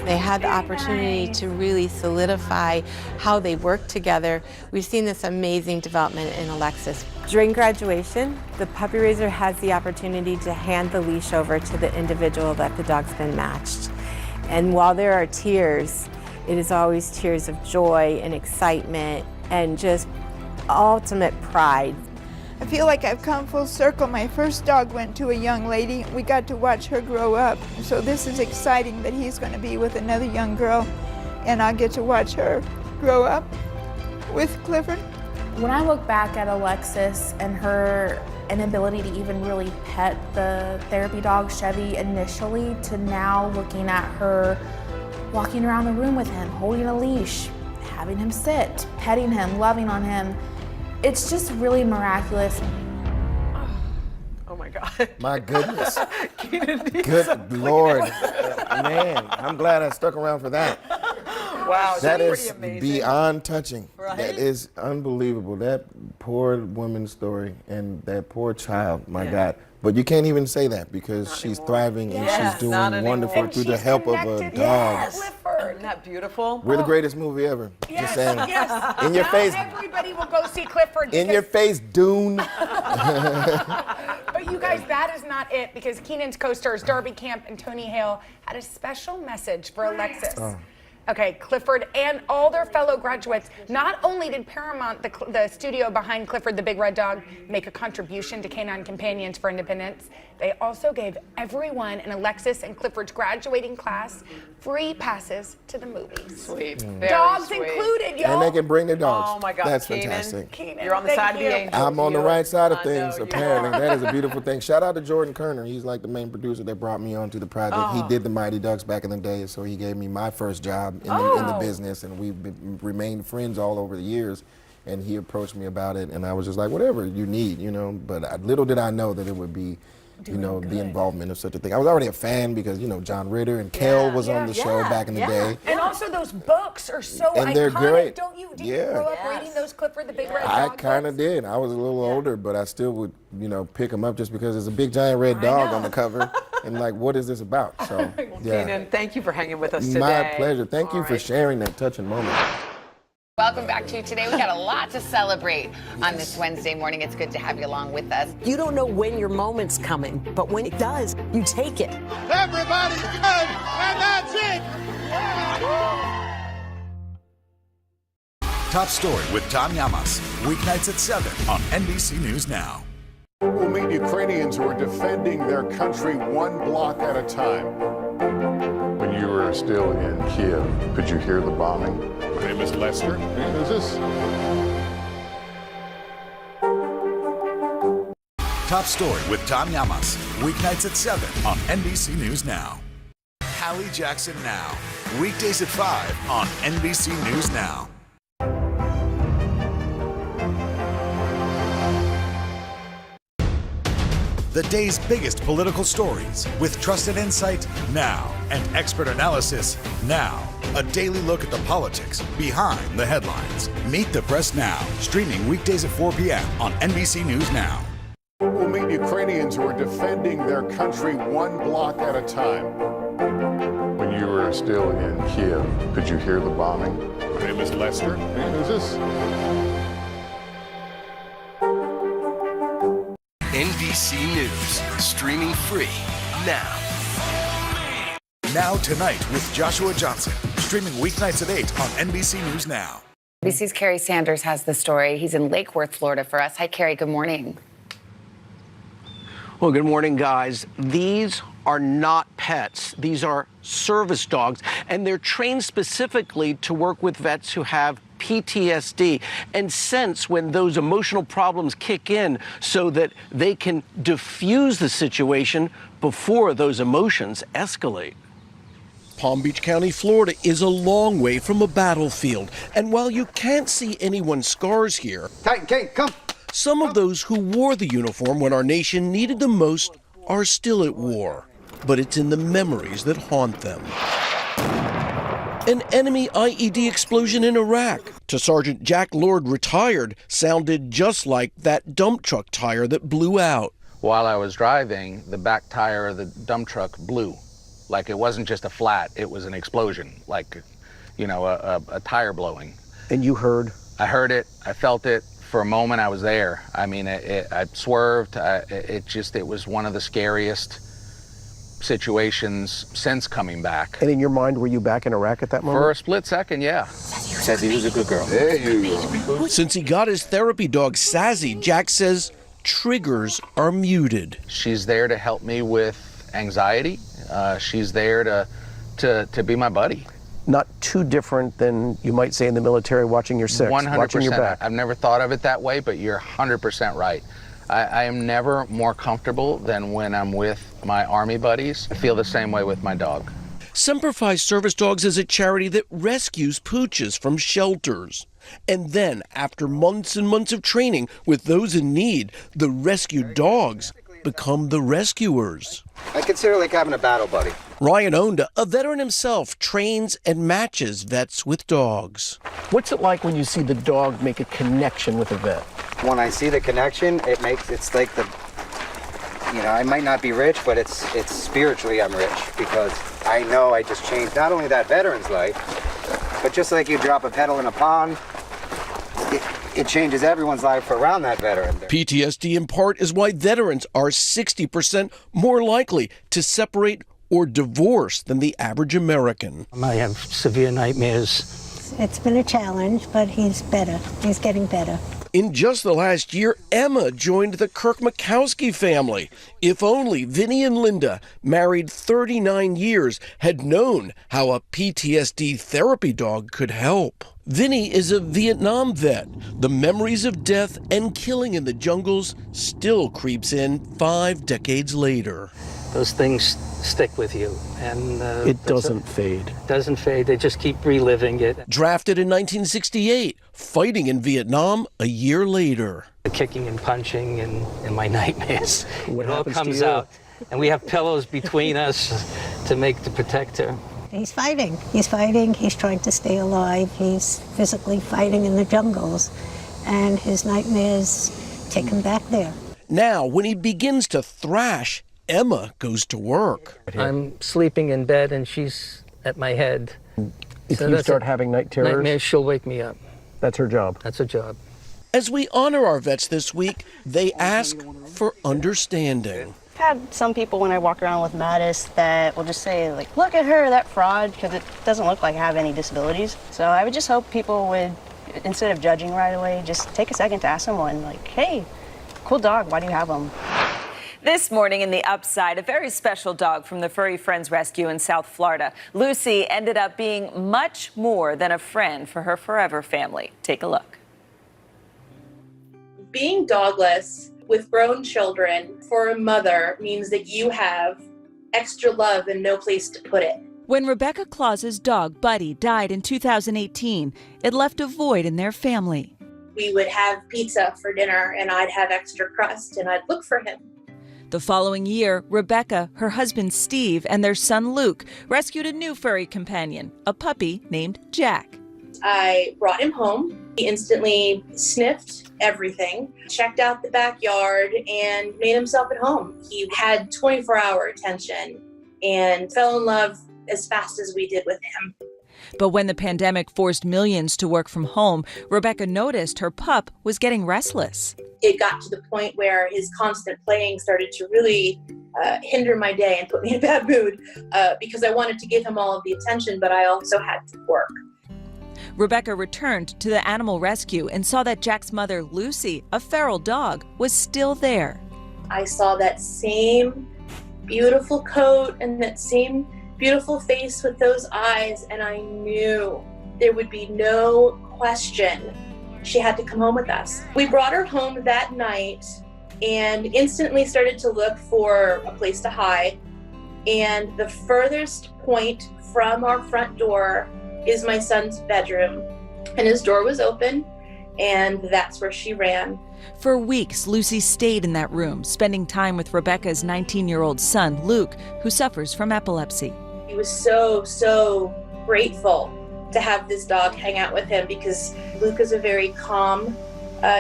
They had the opportunity to really solidify how they work together. We've seen this amazing development in Alexis. During graduation, the puppy raiser has the opportunity to hand the leash over to the individual that the dog's been matched. And while there are tears, it is always tears of joy and excitement and just ultimate pride. I feel like I've come full circle. My first dog went to a young lady. We got to watch her grow up. So this is exciting that he's going to be with another young girl and I'll get to watch her grow up with Clifford. When I look back at Alexis and her inability to even really pet the therapy dog Chevy initially to now looking at her walking around the room with him, holding a leash, having him sit, petting him, loving on him, it's just really miraculous. Oh my God. My goodness. Good Lord. Man, I'm glad I stuck around for that. Wow, that that's is pretty amazing. beyond touching. Right? That is unbelievable. That poor woman's story and that poor child, my God. But you can't even say that because she's thriving and she's doing wonderful through the help of a dog. Yes. Isn't that beautiful? We're the greatest movie ever. Just saying. Yes. In your Now face. everybody will go see Clifford. In your face, Dune. But you guys, that is not it, because Keenan's co-stars Darby Camp and Tony Hale had a special message for Alexis. Oh. Okay, Clifford and all their fellow graduates, not only did Paramount, the studio behind Clifford the Big Red Dog, make a contribution to Canine Companions for Independence, they also gave everyone in Alexis and Clifford's graduating class free passes to the movies. Sweet. Dogs Very sweet. included, y'all. And they can bring their dogs. Oh my God, That's Keenan. fantastic. Keenan, You're on the side of the angels. I'm on the right side of things, I know you apparently. are. That is a beautiful thing. Shout out to Jordan Kerner. He's like the main producer that brought me onto the project. Oh. He did the Mighty Ducks back in the day, so he gave me my first job in the business, and we've remained friends all over the years. And he approached me about it, and I was just like, whatever you need, you know. But little did I know that it would be, you know, the involvement of such a thing. I was already a fan because, you know, John Ritter and Kel was on the show back in the day. And also those books are so And iconic. they're great. Don't you? Did you grow up reading those Clifford the Big Red I Dog kind of did. I was a little older, but I still would, you know, pick them up just because there's a big giant red dog on the cover. And like, what is this about? So, yeah. Keenan, thank you for hanging with us today. My pleasure. Thank you for sharing that touching moment. Welcome back to Today. We got a lot to celebrate on this Wednesday morning. It's good to have you along with us. You don't know when your moment's coming, but when it does, you take it. Everybody's good, and that's it. Top Story with Tom Yamas. Weeknights at 7 on NBC News Now. We'll meet Ukrainians who are defending their country one block at a time. When you were still in Kiev, could you hear the bombing? My name is Lester. Who's this? Top Story with Tom Yamas. Weeknights at 7 on NBC News Now. Hallie Jackson Now. Weekdays at 5 on NBC News Now. The day's biggest political stories with trusted insight now and expert analysis now. A daily look at the politics behind the headlines. Meet the Press Now, streaming weekdays at 4 p.m. on NBC News Now. We'll meet Ukrainians who are defending their country one block at a time. When you were still in Kiev, could you hear the bombing? My name is Lester. Who's this? NBC News, streaming free now. Now Tonight with Joshua Johnson, streaming weeknights at 8 on NBC News Now. NBC's Kerry Sanders has the story. He's in Lake Worth, Florida for us. Hi, Kerry. Good morning. Well, good morning, guys. These are not pets. These are service dogs, and they're trained specifically to work with vets who have PTSD and sense when those emotional problems kick in so that they can diffuse the situation before those emotions escalate. Palm Beach County, Florida is a long way from a battlefield, and while you can't see anyone's scars here, Kate, come. Some of those who wore the uniform when our nation needed them most are still at war, but it's in the memories that haunt them. An enemy IED explosion in Iraq. To Sergeant Jack Lord, retired, sounded just like that dump truck tire that blew out. While I was driving, the back tire of the dump truck blew. Like it wasn't just a flat, it was an explosion, like, you know, a tire blowing. And you heard? I heard it, I felt it. For a moment, I was there. I mean, I swerved. It was one of the scariest situations since coming back. And in your mind, were you back in Iraq at that moment? For a split second, yeah. Sassy was a good girl. There you go. Since he got his therapy dog, Sassy, Jack says triggers are muted. She's there to help me with anxiety. She's there to be my buddy. Not too different than you might say in the military, watching your six, 100%. watching your back. I've never thought of it that way, but you're 100% right. I am never more comfortable than when I'm with my Army buddies. I feel the same way with my dog. Semper Fi Service Dogs is a charity that rescues pooches from shelters. And then, after months and months of training with those in need, the rescued dogs become the rescuers. I consider it like having a battle buddy. Ryan Onda, a veteran himself, trains and matches vets with dogs. What's it like when you see the dog make a connection with a vet? When I see the connection, it's like I might not be rich, but it's spiritually I'm rich because I know I just changed not only that veteran's life, but just like you drop a pedal in a pond, it changes everyone's life around that veteran. PTSD in part is why veterans are 60% more likely to separate or divorce than the average American. I have severe nightmares. It's been a challenge, but he's better. He's getting better. In just the last year, Emma joined the Kirk-Makowski family. If only Vinny and Linda, married 39 years, had known how a PTSD therapy dog could help. Vinny is a Vietnam vet. The memories of death and killing in the jungles still creeps in 5 decades later. Those things stick with you, and it doesn't fade. Doesn't fade. They just keep reliving it. Drafted in 1968, fighting in Vietnam a year later. The kicking and punching in my nightmares. What it all happens to comes you? out, and we have pillows between us to protect her. He's fighting. He's fighting. He's trying to stay alive. He's physically fighting in the jungles, and his nightmares take him back there. Now, when he begins to thrash, Emma goes to work. I'm sleeping in bed, and she's at my head. If you start having night terrors, nightmares, she'll wake me up. That's her job. That's her job. As we honor our vets this week, they ask for understanding. I've had some people when I walk around with Mattis that will just say, like, look at her, that fraud, because it doesn't look like I have any disabilities. So I would just hope people would, instead of judging right away, just take a second to ask someone, like, hey, cool dog, why do you have him? This morning in the Upside, a very special dog from the Furry Friends Rescue in South Florida. Lucy ended up being much more than a friend for her forever family. Take a look. Being dogless with grown children for a mother means that you have extra love and no place to put it. When Rebecca Claus's dog, Buddy, died in 2018, it left a void in their family. We would have pizza for dinner and I'd have extra crust and I'd look for him. The following year, Rebecca, her husband Steve, and their son Luke rescued a new furry companion, a puppy named Jack. I brought him home. He instantly sniffed everything, checked out the backyard, and made himself at home. He had 24-hour attention and fell in love as fast as we did with him. But when the pandemic forced millions to work from home, Rebecca noticed her pup was getting restless. It got to the point where his constant playing started to really hinder my day and put me in a bad mood because I wanted to give him all of the attention, but I also had to work. Rebecca returned to the animal rescue and saw that Jack's mother, Lucy, a feral dog, was still there. I saw that same beautiful coat and that same beautiful face with those eyes, and I knew there would be no question she had to come home with us. We brought her home that night and instantly started to look for a place to hide. And the furthest point from our front door is my son's bedroom. And his door was open, and that's where she ran. For weeks, Lucy stayed in that room, spending time with Rebecca's 19-year-old son, Luke, who suffers from epilepsy. He was so grateful to have this dog hang out with him because Luke is a very calm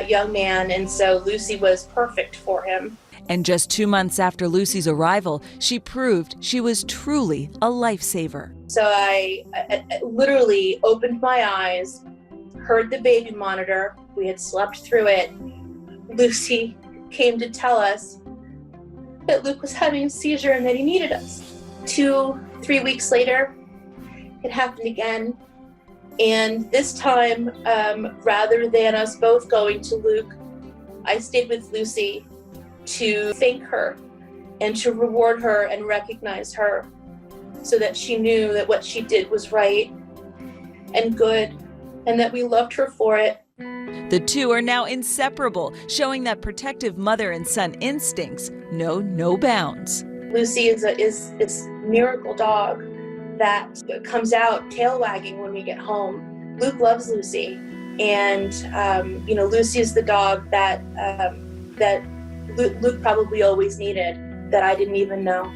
young man, and so Lucy was perfect for him. And just 2 months after Lucy's arrival, she proved she was truly a lifesaver. So I literally opened my eyes, heard the baby monitor. We had slept through it. Lucy came to tell us that Luke was having a seizure and that he needed us. 2-3 weeks later, it happened again. And this time, rather than us both going to Luke, I stayed with Lucy to thank her and to reward her and recognize her so that she knew that what she did was right and good and that we loved her for it. The two are now inseparable, showing that protective mother and son instincts know no bounds. Lucy is a miracle dog that comes out tail wagging when we get home. Luke loves Lucy, and Lucy is the dog that Luke probably always needed that I didn't even know.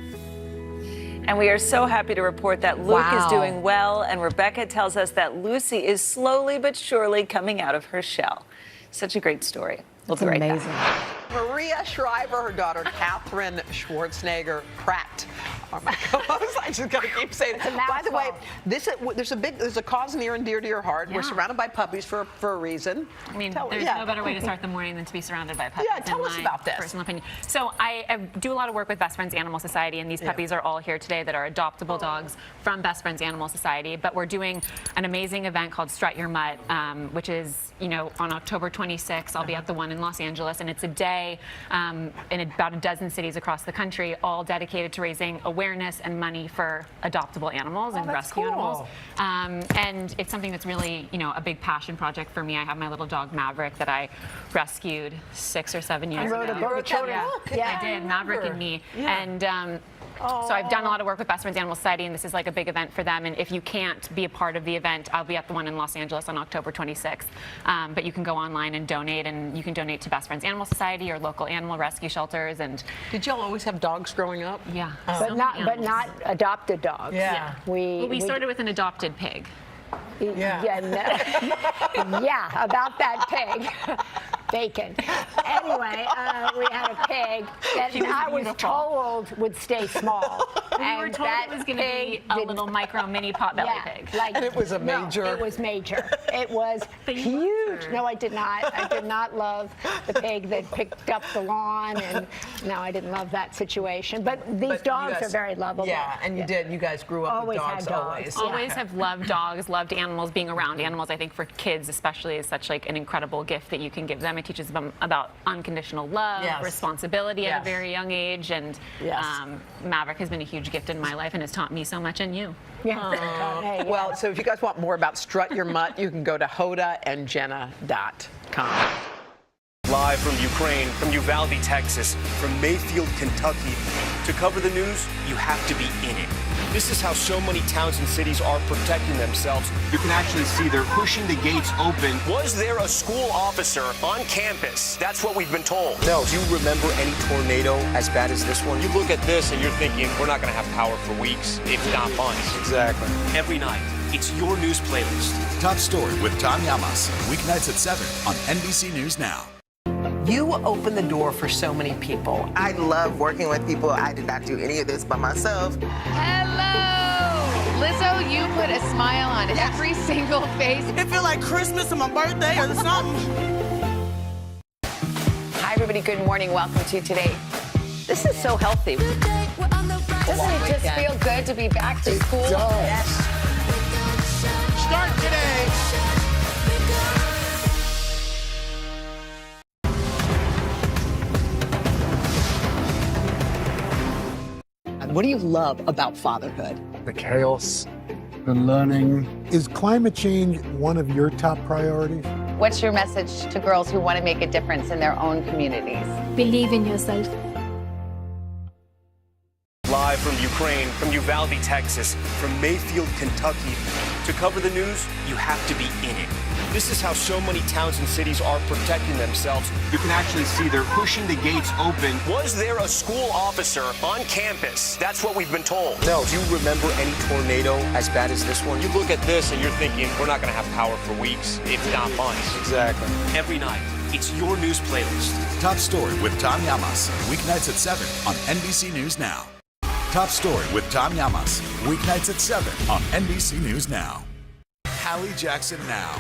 And we are so happy to report that Luke is doing well, and Rebecca tells us that Lucy is slowly but surely coming out of her shell. Such a great story. We'll be right back. Maria Shriver, her daughter Catherine Schwarzenegger Pratt are my co-hosts. I just gotta keep saying it. By the way, there's a cause near and dear to your heart. Yeah. We're surrounded by puppies for a reason. I mean, there's no better way to start the morning than to be surrounded by puppies. Yeah, tell us about this. Personal opinion. So I do a lot of work with Best Friends Animal Society, and these puppies are all here today that are adoptable dogs from Best Friends Animal Society. But we're doing an amazing event called Strut Your Mutt, which is, on October 26th. I'll be at the one in Los Angeles, and it's a day in about a dozen cities across the country, all dedicated to raising awareness and money for adoptable animals and rescue animals. And it's something that's really, a big passion project for me. I have my little dog Maverick that I rescued 6 or 7 years ago. You wrote a book. Yeah, I did. Maverick and me. And so I've done a lot of work with Best Friends Animal Society, and this is like a big event for them. And if you can't be a part of the event, I'll be at the one in Los Angeles on October 26th. But you can go online and donate, and you can donate to Best Friends Animal Society or local animal rescue shelters. And did y'all always have dogs growing up? Yeah, but not adopted dogs. Yeah. We started with an adopted pig. Yeah, about that pig. Bacon. Anyway, we had a pig that I was told would stay small. We were told it was going to be a little micro mini potbelly pig. And it was a major. No, it was major. It was huge. No, I did not. I did not love the pig that picked up the lawn, and no, I didn't love that situation. But these dogs are very lovable. Yeah, and you did. You guys grew up with dogs always. Always have loved dogs, loved animals. Being around animals, I think for kids especially, is such like an incredible gift that you can give them. It teaches them about unconditional love, responsibility at a very young age, and Maverick has been a huge gift in my life and has taught me so much, and you. Well, so if you guys want more about Strut Your Mutt, you can go to hodaandjenna.com. Live from Ukraine, from Uvalde, Texas, from Mayfield, Kentucky. To cover the news, you have to be in it. This is how so many towns and cities are protecting themselves. You can actually see they're pushing the gates open. Was there a school officer on campus? That's what we've been told. No. Do you remember any tornado as bad as this one? You look at this and you're thinking, we're not going to have power for weeks, if not months. Exactly. Every night, it's your news playlist. Top Story with Tom Llamas, weeknights at 7 on NBC News Now. You open the door for so many people. I love working with people. I did not do any of this by myself. Hello! Lizzo, you put a smile on every single face. It feel like Christmas or my birthday or something. Hi, everybody. Good morning. Welcome to today. This is so healthy. Doesn't it just feel good to be back to school? It does. Yes. Start today. What do you love about fatherhood? The chaos, the learning. Is climate change one of your top priorities? What's your message to girls who want to make a difference in their own communities? Believe in yourself. Live from Ukraine, from Uvalde, Texas, from Mayfield, Kentucky. To cover the news, you have to be in it. This is how so many towns and cities are protecting themselves. You can actually see they're pushing the gates open. Was there a school officer on campus? That's what we've been told. No. Do you remember any tornado as bad as this one? You look at this and you're thinking, we're not going to have power for weeks, if not months. Exactly. Every night, it's your news playlist. Top Story with Tom Llamas, weeknights at 7 on NBC News Now. Top Story with Tom Llamas, weeknights at 7 on NBC News Now. Hallie Jackson Now,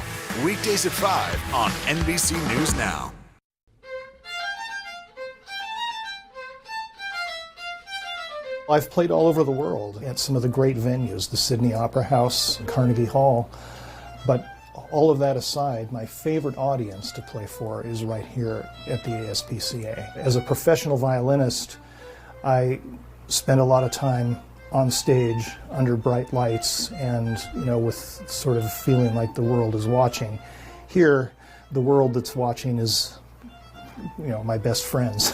weekdays at 5 on NBC News Now. I've played all over the world at some of the great venues, the Sydney Opera House, Carnegie Hall, but all of that aside, my favorite audience to play for is right here at the ASPCA. As a professional violinist, I spend a lot of time on stage under bright lights and, with sort of feeling like the world is watching. Here, the world that's watching is, my best friends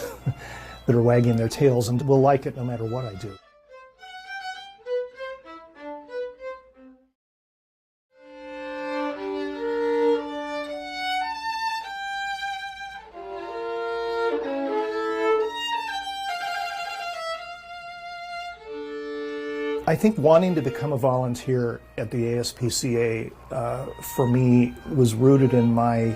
that are wagging their tails and will like it no matter what I do. I think wanting to become a volunteer at the ASPCA for me was rooted in my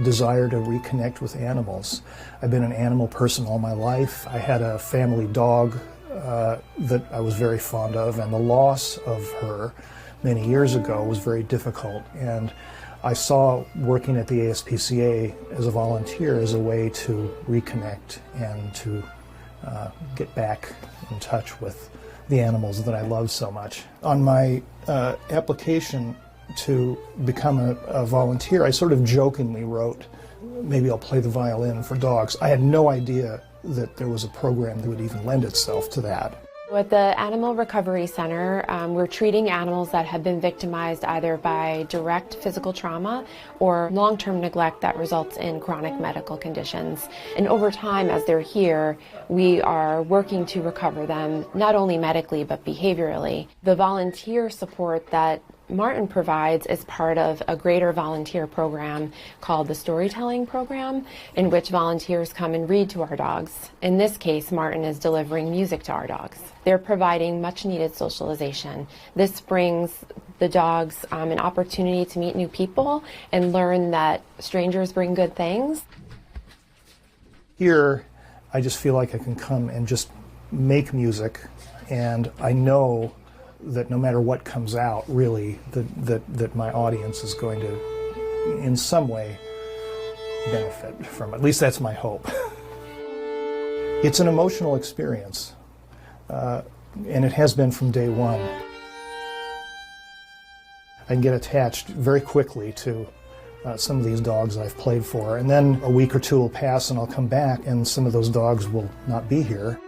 desire to reconnect with animals. I've been an animal person all my life. I had a family dog that I was very fond of, and the loss of her many years ago was very difficult. And I saw working at the ASPCA as a volunteer as a way to reconnect and to get back in touch with the animals that I love so much. On my application to become a volunteer, I sort of jokingly wrote, maybe I'll play the violin for dogs. I had no idea that there was a program that would even lend itself to that. At the Animal Recovery Center, we're treating animals that have been victimized either by direct physical trauma or long-term neglect that results in chronic medical conditions. And over time, as they're here, we are working to recover them, not only medically, but behaviorally. The volunteer support that Martin provides is part of a greater volunteer program called the Storytelling Program, in which volunteers come and read to our dogs. In this case, Martin is delivering music to our dogs. They're providing much needed socialization. This brings the dogs an opportunity to meet new people and learn that strangers bring good things. Here, I just feel like I can come and just make music, and I know that no matter what comes out, really, that my audience is going to, in some way, benefit from it. At least that's my hope. It's an emotional experience, and it has been from day one. I can get attached very quickly to some of these dogs I've played for, and then a week or two will pass and I'll come back and some of those dogs will not be here.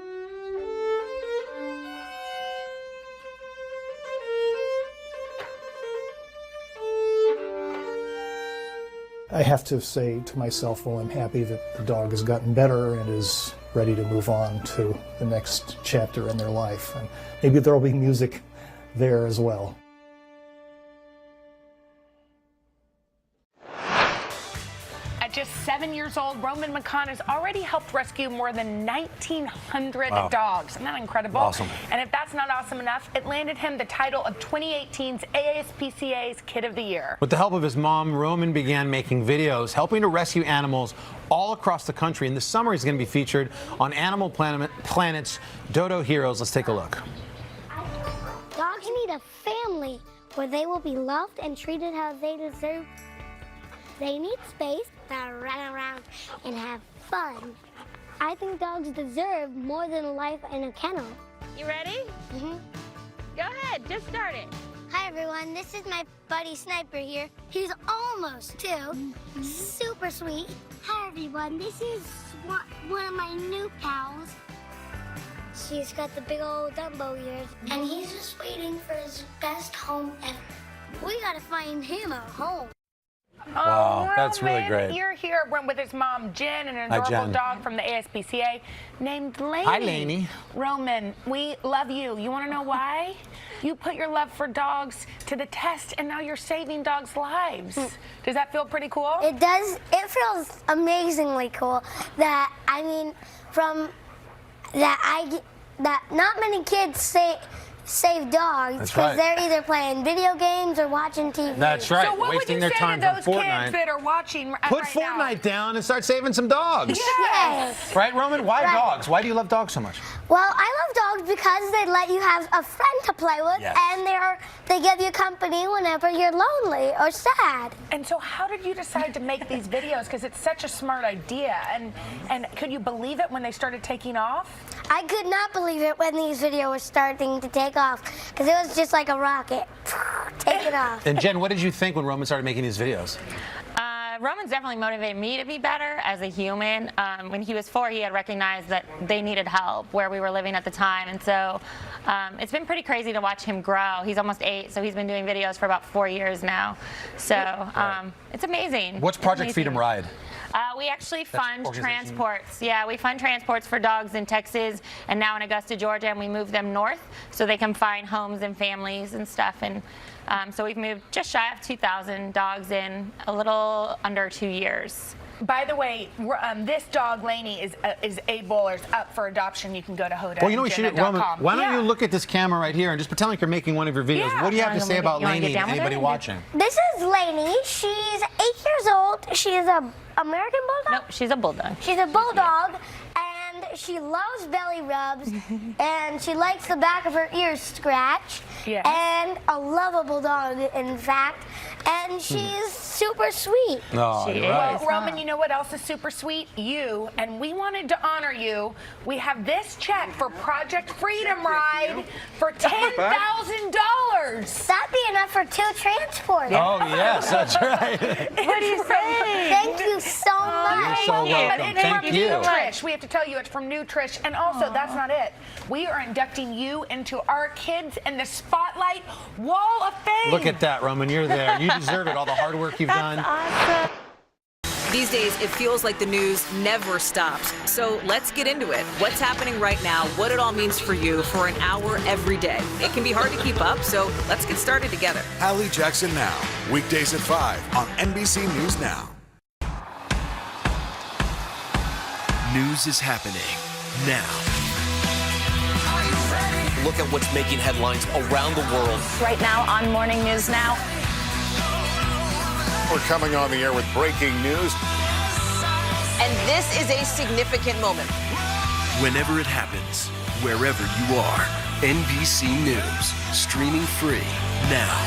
I have to say to myself, well, I'm happy that the dog has gotten better and is ready to move on to the next chapter in their life. And maybe there will be music there as well. At just 7 years old, Roman McCann has already helped rescue more than 1,900 dogs. Isn't that incredible? Awesome. And if that's not awesome enough, it landed him the title of 2018's ASPCA's Kid of the Year. With the help of his mom, Roman began making videos helping to rescue animals all across the country. And this summer, he's going to be featured on Animal Planet's Dodo Heroes. Let's take a look. Dogs need a family where they will be loved and treated how they deserve. They need space to run around and have fun. I think dogs deserve more than a life in a kennel. You ready? Mm-hmm. Go ahead, just start it. Hi everyone, this is my buddy Sniper here. He's almost 2, super sweet. Hi everyone, this is one of my new pals. She's got the big old Dumbo ears, and he's just waiting for his best home ever. We gotta find him a home. Wow, that's really great. You're here with his mom, Jen, and an Hi, adorable Jen. dog from the ASPCA named Lainey. Hi, Lainey. Roman, we love you. You want to know why? You put your love for dogs to the test, and now you're saving dogs' lives. Does that feel pretty cool? It does. It feels amazingly cool. That that not many kids save dogs That's because right. they're either playing video games or watching TV. That's right. So what Wasting would their you say time to from those Fortnite. kids that are watching Put right Fortnite down and start saving some dogs. Yes. Right, Roman? Why Right. dogs? Why do you love dogs so much? Well, I love dogs because they let you have a friend to play with, Yes. and they give you company whenever you're lonely or sad. And so how did you decide to make these videos? Because it's such a smart idea. And could you believe it when they started taking off? I could not believe it when these videos were starting to take off because it was just like a rocket taking off. And Jen, what did you think when Roman started making these videos? Roman's definitely motivated me to be better as a human. When he was 4, he had recognized that they needed help where we were living at the time. And so it's been pretty crazy to watch him grow. He's almost 8, so he's been doing videos for about 4 years now. So it's amazing. What's Project Freedom Ride? We actually That's fund organization? transports. Yeah, we fund transports for dogs in Texas and now in Augusta, Georgia, and we move them north so they can find homes and families and stuff. And so we've moved just shy of 2,000 dogs in a little under 2 years. By the way, this dog, Lainey, is able or is up for adoption. You can go to hoda. Well, you know what you should do, Roman, why don't you look at this camera right here and just pretend like you're making one of your videos. What do you have to say about Lainey to anybody watching? This is Lainey. She's 8 years old. She is a American Bulldog? Nope, she's a Bulldog. She's a Bulldog, and she loves belly rubs, and she likes the back of her ears scratched, and a lovable dog, in fact, and she's super sweet. Oh, She is. Well, Roman, you know what else is super sweet? You, and we wanted to honor you. We have this check for Project Freedom Ride for $10,000. That'd be enough for 2 transports. Oh, yes, that's right. What do you say? Thank you so much. You're so welcome. But it's Thank from you. Nutrish. We have to tell you it's from Nutrish. And also, that's not it. We are inducting you into our Kids in the Spotlight Wall of Fame. Look at that, Roman. You're there. You deserve it. All the hard work you've done. Awesome. These days, it feels like the news never stops. So let's get into it. What's happening right now, what it all means for you for an hour every day. It can be hard to keep up, so let's get started together. Hallie Jackson Now, weekdays at 5 on NBC News Now. News is happening now. Look at what's making headlines around the world. Right now on Morning News Now. We're coming on the air with breaking news. And this is a significant moment. Whenever it happens, wherever you are, NBC News, streaming free now.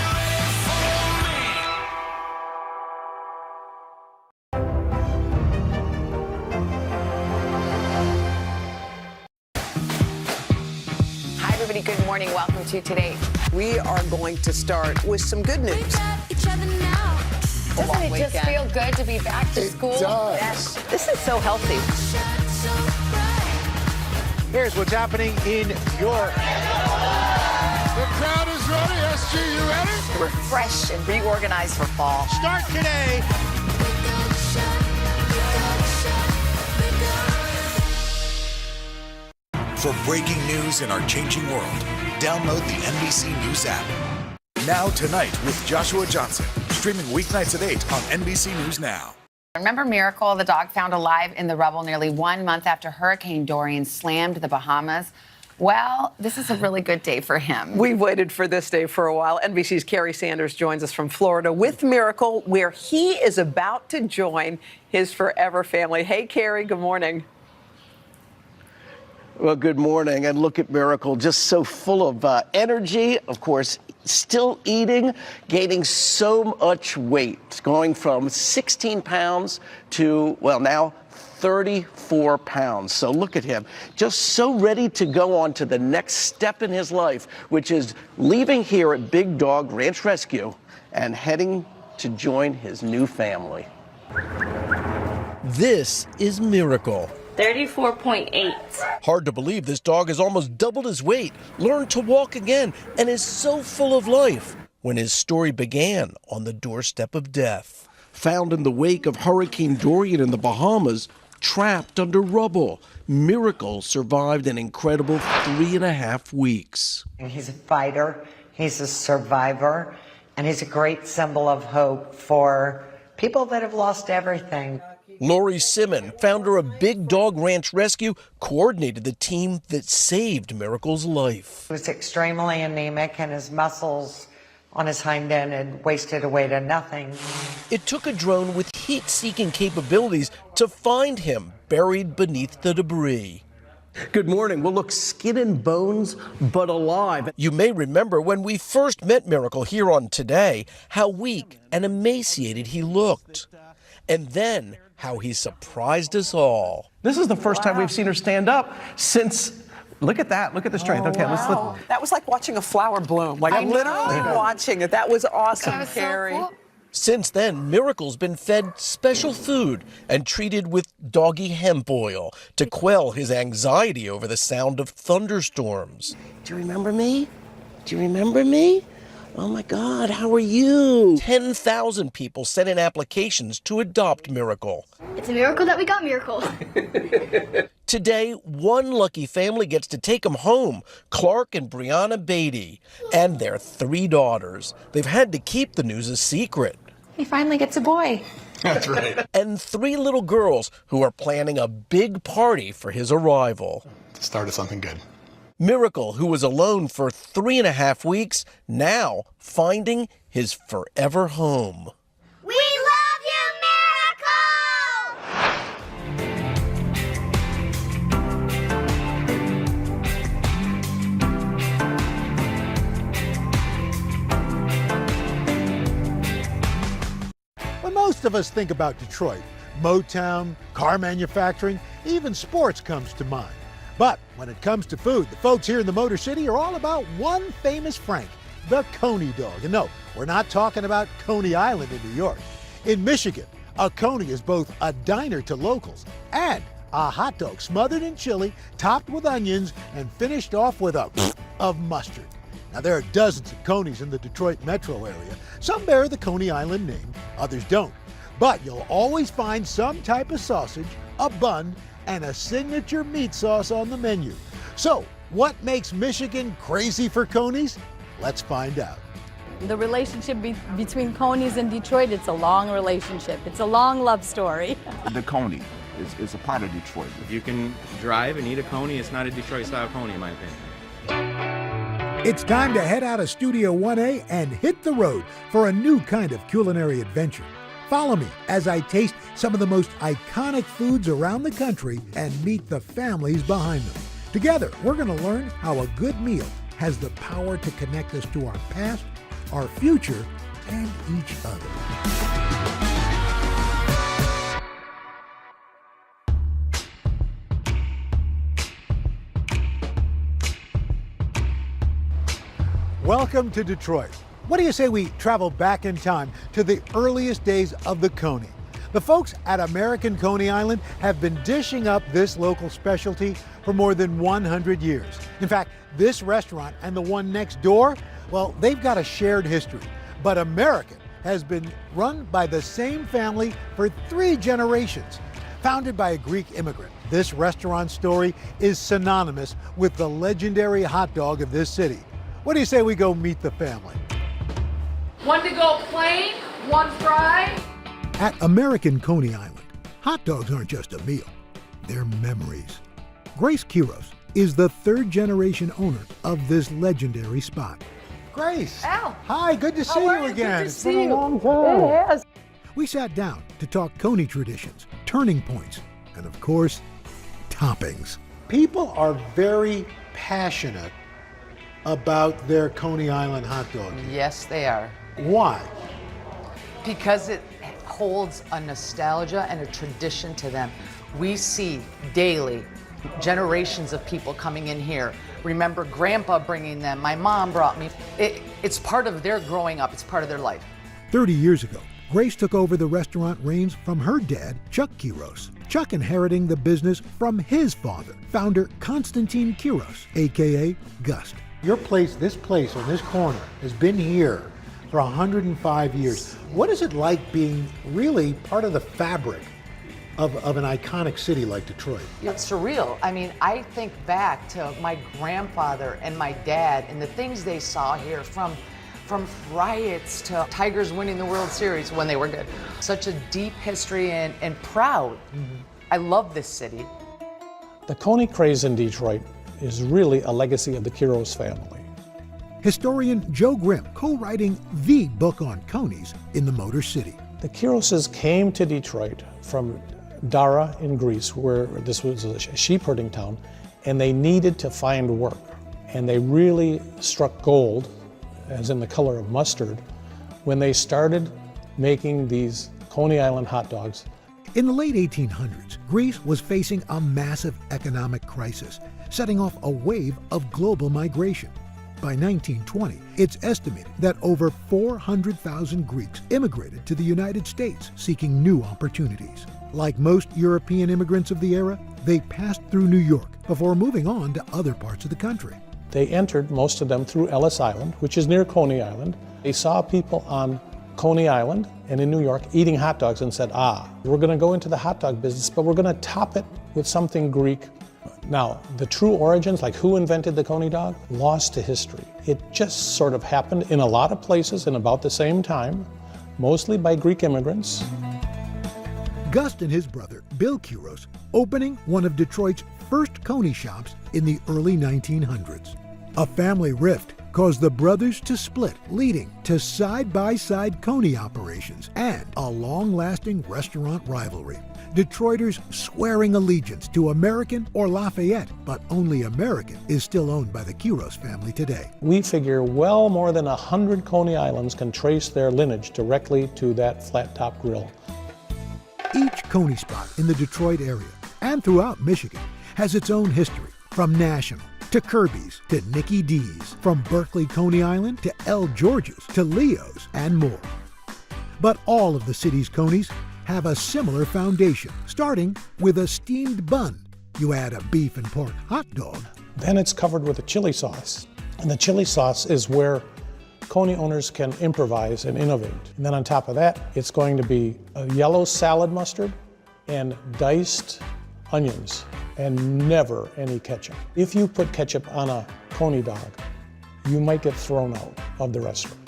Hi, everybody. Good morning. Welcome to Today. We are going to start with some good news. Doesn't it just feel good to be back to school? It does. Yes. This is so healthy. Here's what's happening in York. The crowd is ready. SG, you ready? Refresh and reorganize for fall. Start today. For breaking news in our changing world, download the NBC News app. Now Tonight with Joshua Johnson, streaming weeknights at 8 on NBC News Now. Remember Miracle, the dog found alive in the rubble nearly 1 month after Hurricane Dorian slammed the Bahamas? Well, this is a really good day for him. We've waited for this day for a while. NBC's Kerry Sanders joins us from Florida with Miracle, where he is about to join his forever family. Hey, Kerry, good morning. Well, good morning. And look at Miracle, just so full of energy, of course, still eating, gaining so much weight, going from 16 pounds to, well, now 34 pounds. So look at him, just so ready to go on to the next step in his life, which is leaving here at Big Dog Ranch Rescue and heading to join his new family. This is Miracle. 34.8. Hard to believe this dog has almost doubled his weight, learned to walk again, and is so full of life when his story began on the doorstep of death. Found in the wake of Hurricane Dorian in the Bahamas, trapped under rubble, Miracle survived an incredible 3.5 weeks. He's a fighter, he's a survivor, and he's a great symbol of hope for people that have lost everything. Lori Simon, founder of Big Dog Ranch Rescue, coordinated the team that saved Miracle's life. He was extremely anemic and his muscles on his hind end had wasted away to nothing. It took a drone with heat-seeking capabilities to find him buried beneath the debris. Good morning. Well, look, skin and bones, but alive. You may remember when we first met Miracle here on Today, how weak and emaciated he looked. And then how he surprised us all. This is the first time we've seen her stand up since, look at that, look at the strength. Okay, Wow. That was like watching a flower bloom. Like I'm literally watching it. That was awesome, That was so Kerry. cool. Since then, Miracle's been fed special food and treated with doggy hemp oil to quell his anxiety over the sound of thunderstorms. Do you remember me? Do you remember me? Oh my God, how are you? 10,000 people sent in applications to adopt Miracle. It's a miracle that we got Miracle. Today, one lucky family gets to take him home, Clark and Brianna Beatty, and their 3 daughters. They've had to keep the news a secret. He finally gets a boy. That's right. And 3 little girls who are planning a big party for his arrival. Started something good. Miracle, who was alone for 3.5 weeks, now finding his forever home. We love you, When most of us think about Detroit, Motown, car manufacturing, even sports comes to mind. But when it comes to food, the folks here in the Motor City are all about one famous Frank, the Coney dog. And no, we're not talking about Coney Island in New York. In Michigan, a Coney is both a diner to locals and a hot dog smothered in chili, topped with onions, and finished off with a of mustard. Now, there are dozens of Coneys in the Detroit metro area. Some bear the Coney Island name, others don't. But you'll always find some type of sausage, a bun, and a signature meat sauce on the menu. So, what makes Michigan crazy for Coneys? Let's find out. The relationship between Coneys and Detroit, it's a long relationship. It's a long love story. The Coney is a part of Detroit. If you can drive and eat a Coney, it's not a Detroit-style Coney, in my opinion. It's time to head out of Studio 1A and hit the road for a new kind of culinary adventure. Follow me as I taste some of the most iconic foods around the country and meet the families behind them. Together, we're going to learn how a good meal has the power to connect us to our past, our future, and each other. Welcome to Detroit. What do you say we travel back in time to the earliest days of the Coney? The folks at American Coney Island have been dishing up this local specialty for more than 100 years. In fact, this restaurant and the one next door, well, they've got a shared history. But American has been run by the same family for 3 generations. Founded by a Greek immigrant, this restaurant story is synonymous with the legendary hot dog of this city. What do you say we go meet the family? One to go plain, one fry. At American Coney Island, hot dogs aren't just a meal, they're memories. Grace Quiros is the 3rd generation owner of this legendary spot. Grace! Al! Hi, good to see you again. Good to It's been see a you. long time. It has. We sat down to talk Coney traditions, turning points, and of course, toppings. People are very passionate about their Coney Island hot dog. Yes, they are. Why? Because it holds a nostalgia and a tradition to them. We see daily generations of people coming in here. Remember Grandpa bringing them, my mom brought me. It's part of their growing up, it's part of their life. 30 years ago, Grace took over the restaurant reins from her dad, Chuck Quiros. Chuck inheriting the business from his father, founder Constantine Quiros, AKA Gust. Your place, this place on this corner, has been here for 105 years. What is it like being really part of the fabric of an iconic city like Detroit? It's surreal. I mean, I think back to my grandfather and my dad and the things they saw here from riots to Tigers winning the World Series when they were good. Such a deep history and proud. Mm-hmm. I love this city. The Coney craze in Detroit is really a legacy of the Quiros family. Historian Joe Grimm co-writing the book on Coneys in the Motor City. The Quiroses came to Detroit from Dara in Greece, where this was a sheep herding town, and they needed to find work. And they really struck gold, as in the color of mustard, when they started making these Coney Island hot dogs. In the late 1800s, Greece was facing a massive economic crisis, setting off a wave of global migration. By 1920, it's estimated that over 400,000 Greeks immigrated to the United States seeking new opportunities. Like most European immigrants of the era, they passed through New York before moving on to other parts of the country. They entered, most of them, through Ellis Island, which is near Coney Island. They saw people on Coney Island and in New York eating hot dogs and said, we're going to go into the hot dog business, but we're going to top it with something Greek. Now, the true origins, like who invented the Coney dog, lost to history. It just sort of happened in a lot of places in about the same time, mostly by Greek immigrants. Gus and his brother, Bill Kuros, opening one of Detroit's first Coney shops in the early 1900s. A family rift caused the brothers to split, leading to side-by-side Coney operations and a long-lasting restaurant rivalry. Detroiters swearing allegiance to American or Lafayette, but only American is still owned by the Kuros family today. We figure well more than 100 Coney Islands can trace their lineage directly to that flat-top grill. Each Coney spot in the Detroit area and throughout Michigan has its own history, from National to Kirby's to Nicky D's, from Berkeley Coney Island to L. George's to Leo's and more. But all of the city's Coneys have a similar foundation, starting with a steamed bun. You add a beef and pork hot dog. Then it's covered with a chili sauce. And the chili sauce is where Coney owners can improvise and innovate. And then on top of that, it's going to be a yellow salad mustard and diced onions, and never any ketchup. If you put ketchup on a Coney dog, you might get thrown out of the restaurant.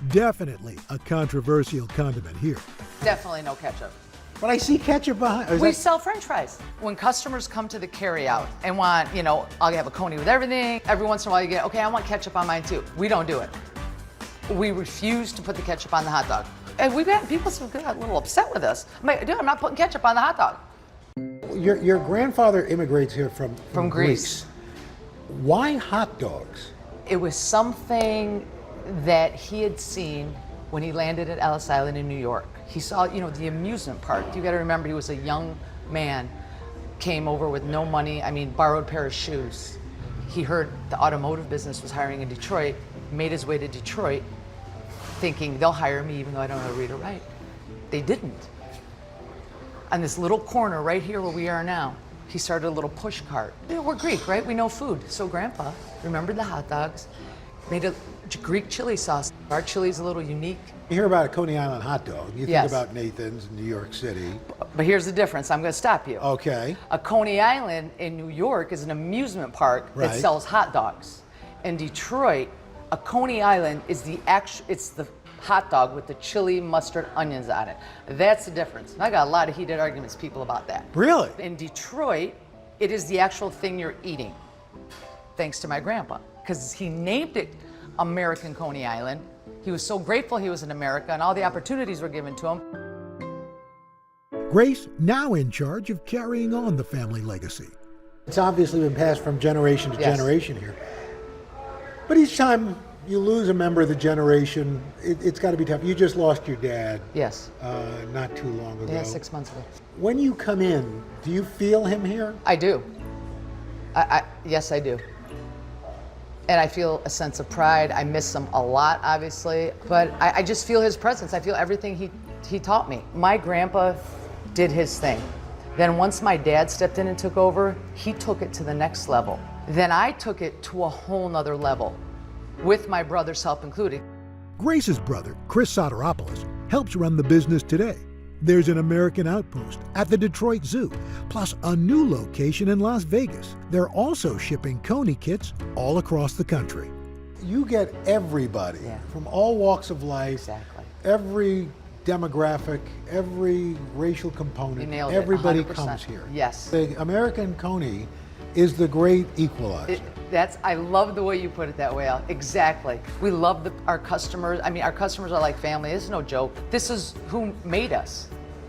Definitely a controversial condiment here. Definitely no ketchup. But I see ketchup behind. We sell French fries. When customers come to the carryout and want, I'll have a Coney with everything. Every once in a while you get, okay, I want ketchup on mine too. We don't do it. We refuse to put the ketchup on the hot dog. And we've got people who got a little upset with us. I'm like, dude, I'm not putting ketchup on the hot dog. Your grandfather immigrates here from Greece. Why hot dogs? It was something that he had seen when he landed at Ellis Island in New York. He saw, the amusement park. You got to remember, he was a young man, came over with no money, borrowed pair of shoes. He heard the automotive business was hiring in Detroit, made his way to Detroit, thinking they'll hire me even though I don't know how to read or write. They didn't. On this little corner right here where we are now, he started a little push cart. We're Greek, right? We know food. So Grandpa remembered the hot dogs, made a Greek chili sauce. Our chili's a little unique. You hear about a Coney Island hot dog, you think Yes. about Nathan's in New York City. But here's the difference. I'm going to stop you. Okay. A Coney Island in New York is an amusement park Right. that sells hot dogs. In Detroit, a Coney Island is it's the hot dog with the chili, mustard, onions on it. That's the difference. And I got a lot of heated arguments, people, about that. Really? In Detroit, it is the actual thing you're eating, thanks to my grandpa, because he named it American Coney Island. He was so grateful he was in America and all the opportunities were given to him. Grace, now in charge of carrying on the family legacy. It's obviously been passed from generation to Yes. generation here. But each time you lose a member of the generation, it's got to be tough. You just lost your dad. Yes. Not too long ago. Yeah, 6 months ago. When you come in, do you feel him here? I do. Yes, I do. And I feel a sense of pride. I miss him a lot, obviously, but I just feel his presence. I feel everything he taught me. My grandpa did his thing. Then once my dad stepped in and took over, he took it to the next level. Then I took it to a whole nother level, with my brother's help included. Grace's brother, Chris Soteropoulos, helps run the business today. There's an American outpost at the Detroit Zoo, plus a new location in Las Vegas. They're also shipping Coney kits all across the country. You get everybody from all walks of life, every demographic, every racial component, You nailed it, everybody 100%. comes here. Yes. The American Coney is the great equalizer. I love the way you put it that way, Al. Exactly. We love our customers. Our customers are like family. This is no joke. This is who made us.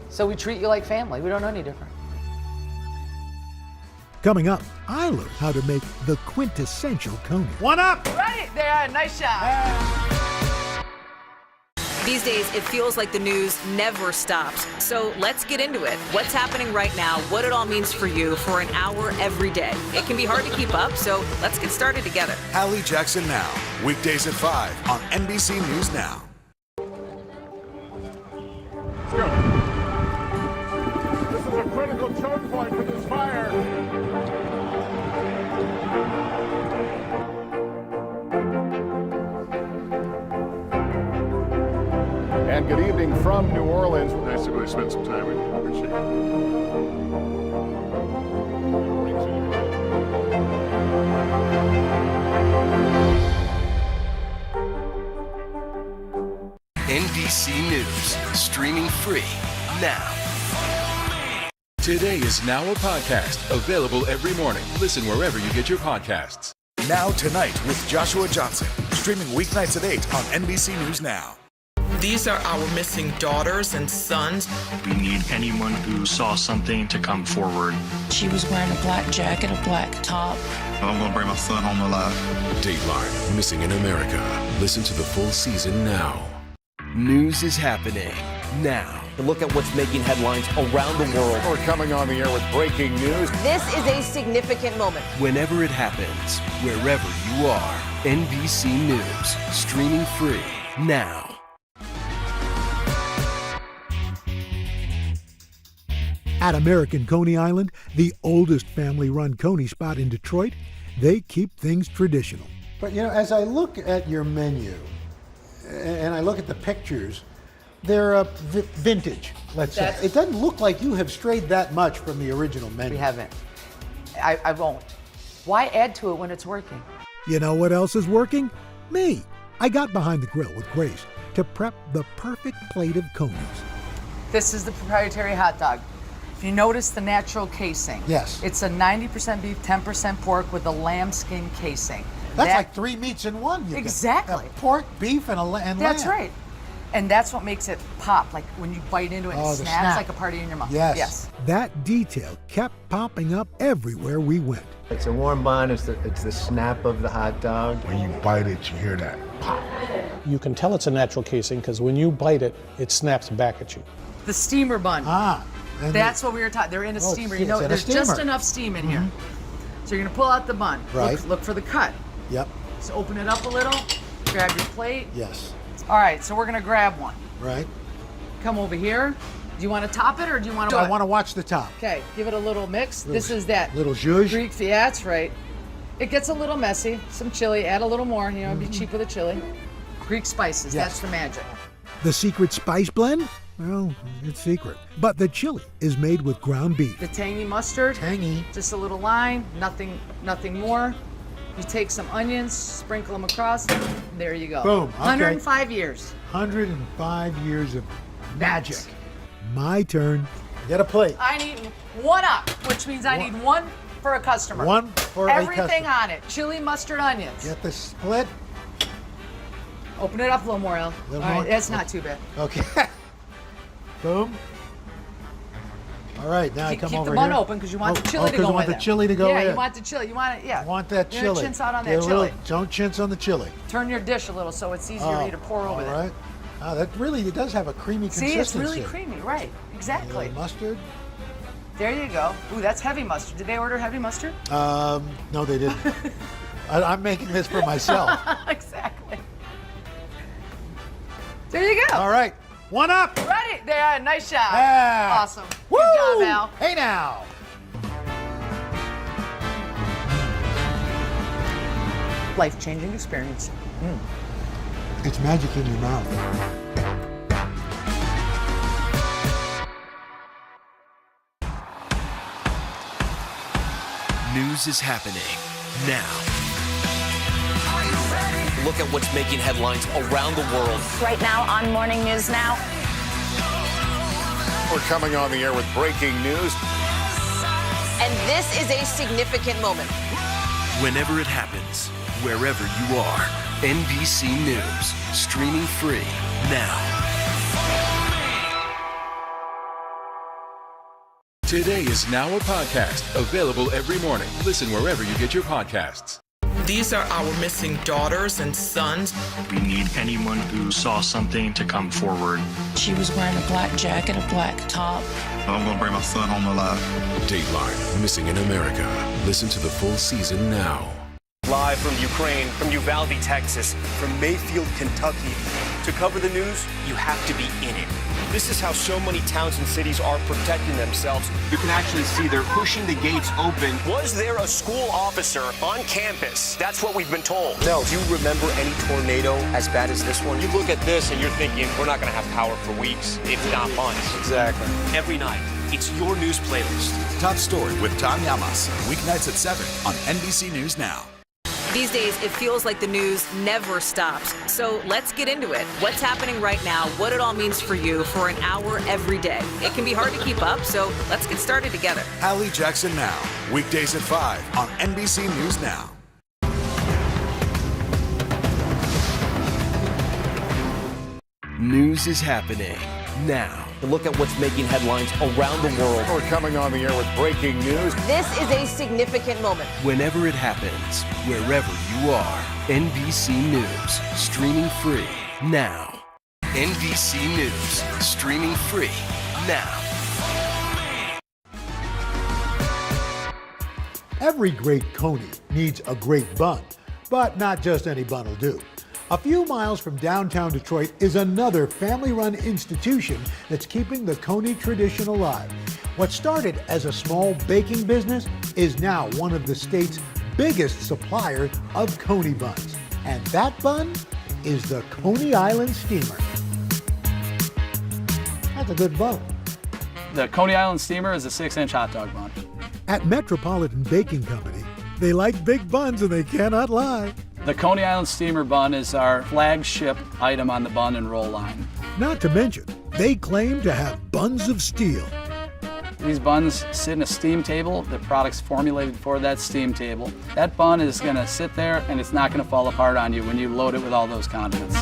So we treat you like family. We don't know any different. Coming up, I learned how to make the quintessential Coney. One up! Right there, nice shot. These days, it feels like the news never stops. So let's get into it. What's happening right now, what it all means for you for an hour every day. It can be hard to keep up, so let's get started together. Hallie Jackson Now, weekdays at 5 on NBC News Now. Let's go. This is a critical choke point for this fire. And good evening from New Orleans. Nice to really spend some time with you. Appreciate NBC News, streaming free now. Today is now a podcast available every morning. Listen wherever you get your podcasts. Now Tonight with Joshua Johnson, streaming weeknights at 8 on NBC News Now. These are our missing daughters and sons. We need anyone who saw something to come forward. She was wearing a black jacket, a black top. I'm going to bring my son home alive. Dateline, Missing in America. Listen to the full season now. News is happening now. Look at what's making headlines around the world. We're coming on the air with breaking news. This is a significant moment. Whenever it happens, wherever you are, NBC News, streaming free now. At American Coney Island, the oldest family-run Coney spot in Detroit, they keep things traditional. But you know, as I look at your menu, and I look at the pictures, they're vintage, let's say. It doesn't look like you have strayed that much from the original menu. We haven't. I won't. Why add to it when it's working? You know what else is working? Me. I got behind the grill with Grace to prep the perfect plate of Coneys. This is the proprietary hot dog. If you notice the natural casing. Yes. It's a 90% beef, 10% pork with a lambskin casing. That's like 3 meats in one. You Exactly. Pork, beef, and lamb. That's right. And that's what makes it pop. Like when you bite into it, it snaps like a party in your mouth. Yes. That detail kept popping up everywhere we went. It's a warm bun. It's the snap of the hot dog. When you bite it, you hear that pop. You can tell it's a natural casing because when you bite it, it snaps back at you. The steamer bun. That's what we were taught. They're in a steamer. You know, there's just enough steam in here. So you're gonna pull out the bun. Right. Look for the cut. Yep. So open it up a little. Grab your plate. Yes. All right. So we're gonna grab one. Right. Come over here. Do you want to top it or do you want to? I want to watch the top. Okay. Give it a little mix. This is that little zhuzh. Greek. Yeah, that's right. It gets a little messy. Some chili. Add a little more. You know, be cheap with the chili. Greek spices. Yes. That's the magic. The secret spice blend? Well, it's secret. But the chili is made with ground beef. The tangy mustard. Tangy. Just a little lime. Nothing more. You take some onions, sprinkle them across. There you go. Boom. Okay. 105 years. 105 years of magic. My turn. Get a plate. I need one up, which means I need one for a customer. One for a customer. Everything on it. Chili, mustard, onions. Get the split. Open it up a little more, El. All right, that's not too bad. Okay. Boom. All right, now I come over here. Keep the bun open because you want the chili to go in. Because you want the chili to go in. Yeah, you want the chili. You want it, yeah. I want that chili. You're gonna chintz out on that chili. Don't chintz on the chili. Turn your dish a little so it's easier for you to pour over there. All right. That really, it does have a creamy consistency. See, it's really creamy, right? Exactly. Mustard. There you go. Ooh, that's heavy mustard. Did they order heavy mustard? No, they didn't. I'm making this for myself. Exactly. There you go. All right. One up. Ready? There. Nice job. Yeah. Awesome. Woo! Good job, Al. Hey now. Life-changing experience. It's magic in your mouth. News is happening now. Look at what's making headlines around the world. Right now on Morning News Now. We're coming on the air with breaking news. And this is a significant moment. Whenever it happens, wherever you are, NBC News, streaming free now. Today is now a podcast available every morning. Listen wherever you get your podcasts. These are our missing daughters and sons. We need anyone who saw something to come forward. She was wearing a black jacket, a black top. I'm going to bring my son home alive. Dateline, Missing in America. Listen to the full season now. Live from Ukraine, from Uvalde, Texas, from Mayfield, Kentucky. To cover the news, you have to be in it. This is how so many towns and cities are protecting themselves. You can actually see they're pushing the gates open. Was there a school officer on campus? That's what we've been told. No. Do you remember any tornado as bad as this one? You look at this and you're thinking, we're not going to have power for weeks, if not months. Exactly. Every night, it's your news playlist. Top Story with Tom Yamas. Weeknights at 7 on NBC News Now. These days, it feels like the news never stops. So let's get into it. What's happening right now, what it all means for you for an hour every day. It can be hard to keep up, so let's get started together. Hallie Jackson Now, weekdays at 5 on NBC News Now. News is happening now. To look at what's making headlines around the world. We're coming on the air with breaking news. This is a significant moment. Whenever it happens, wherever you are, NBC News, streaming free now. NBC News, streaming free now. Every great Coney needs a great bun, but not just any bun will do. A few miles from downtown Detroit is another family-run institution that's keeping the Coney tradition alive. What started as a small baking business is now one of the state's biggest suppliers of Coney buns. And that bun is the Coney Island Steamer. That's a good bun. The Coney Island Steamer is a 6-inch hot dog bun. At Metropolitan Baking Company, they like big buns and they cannot lie. The Coney Island Steamer bun is our flagship item on the bun and roll line. Not to mention, they claim to have buns of steel. These buns sit in a steam table. The product's formulated for that steam table. That bun is going to sit there and it's not going to fall apart on you when you load it with all those condiments.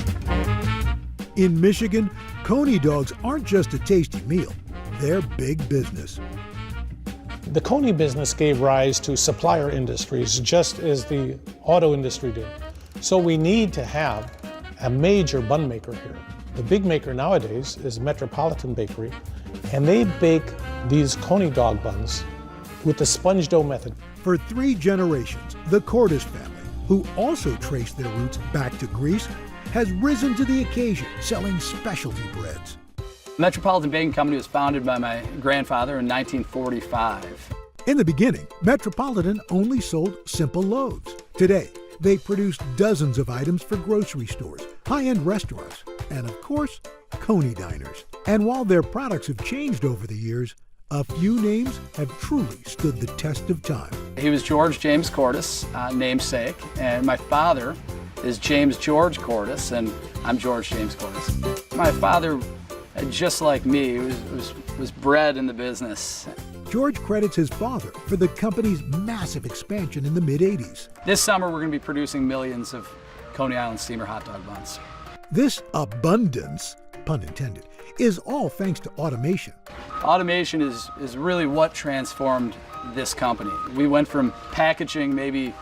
In Michigan, Coney dogs aren't just a tasty meal, they're big business. The Coney business gave rise to supplier industries just as the auto industry did. So we need to have a major bun maker here. The big maker nowadays is Metropolitan Bakery, and they bake these Coney dog buns with the sponge dough method. For 3 generations, the Cordes family, who also trace their roots back to Greece, has risen to the occasion selling specialty breads. Metropolitan Baking Company was founded by my grandfather in 1945. In the beginning, Metropolitan only sold simple loaves. Today, they produce dozens of items for grocery stores, high-end restaurants, and of course, Coney diners. And while their products have changed over the years, a few names have truly stood the test of time. He was George James Cordes, namesake, and my father is James George Cordes, and I'm George James Cordes. My father, just like me, was bred in the business. George credits his father for the company's massive expansion in the mid-'80s. This summer, we're going to be producing millions of Coney Island Steamer hot dog buns. This abundance, pun intended, is all thanks to automation. Automation is really what transformed this company. We went from packaging maybe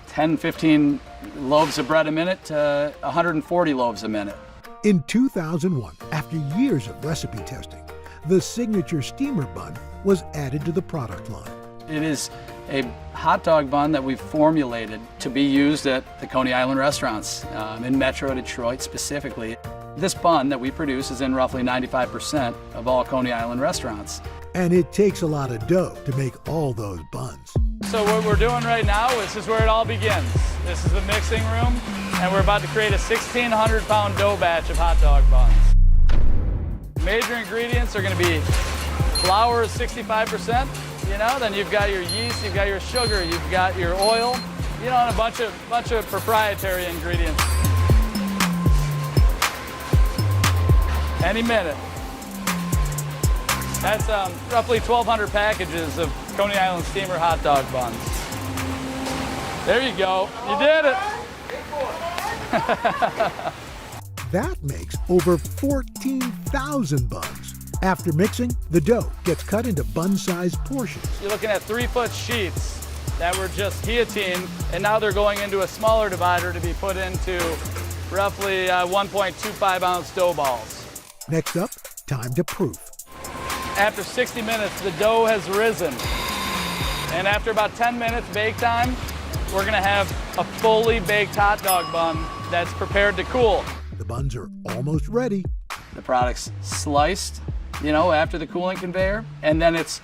10, 15 loaves of bread a minute to 140 loaves a minute. In 2001, after years of recipe testing, the signature steamer bun was added to the product line. It is a hot dog bun that we've formulated to be used at the Coney Island restaurants, in Metro Detroit specifically. This bun that we produce is in roughly 95% of all Coney Island restaurants. And it takes a lot of dough to make all those buns. So what we're doing right now, this is where it all begins. This is the mixing room, and we're about to create a 1,600-pound dough batch of hot dog buns. Major ingredients are going to be flour is 65%, then you've got your yeast, you've got your sugar, you've got your oil, and a bunch of proprietary ingredients. Any minute. That's roughly 1,200 packages of Coney Island Steamer hot dog buns. There you go. You did it. That makes over 14,000 buns. After mixing, the dough gets cut into bun-sized portions. You're looking at 3-foot sheets that were just guillotined, and now they're going into a smaller divider to be put into roughly 1.25-ounce dough balls. Next up, time to proof. After 60 minutes, the dough has risen. And after about 10 minutes bake time, we're going to have a fully baked hot dog bun that's prepared to cool. The buns are almost ready. The product's sliced, after the cooling conveyor, and then it's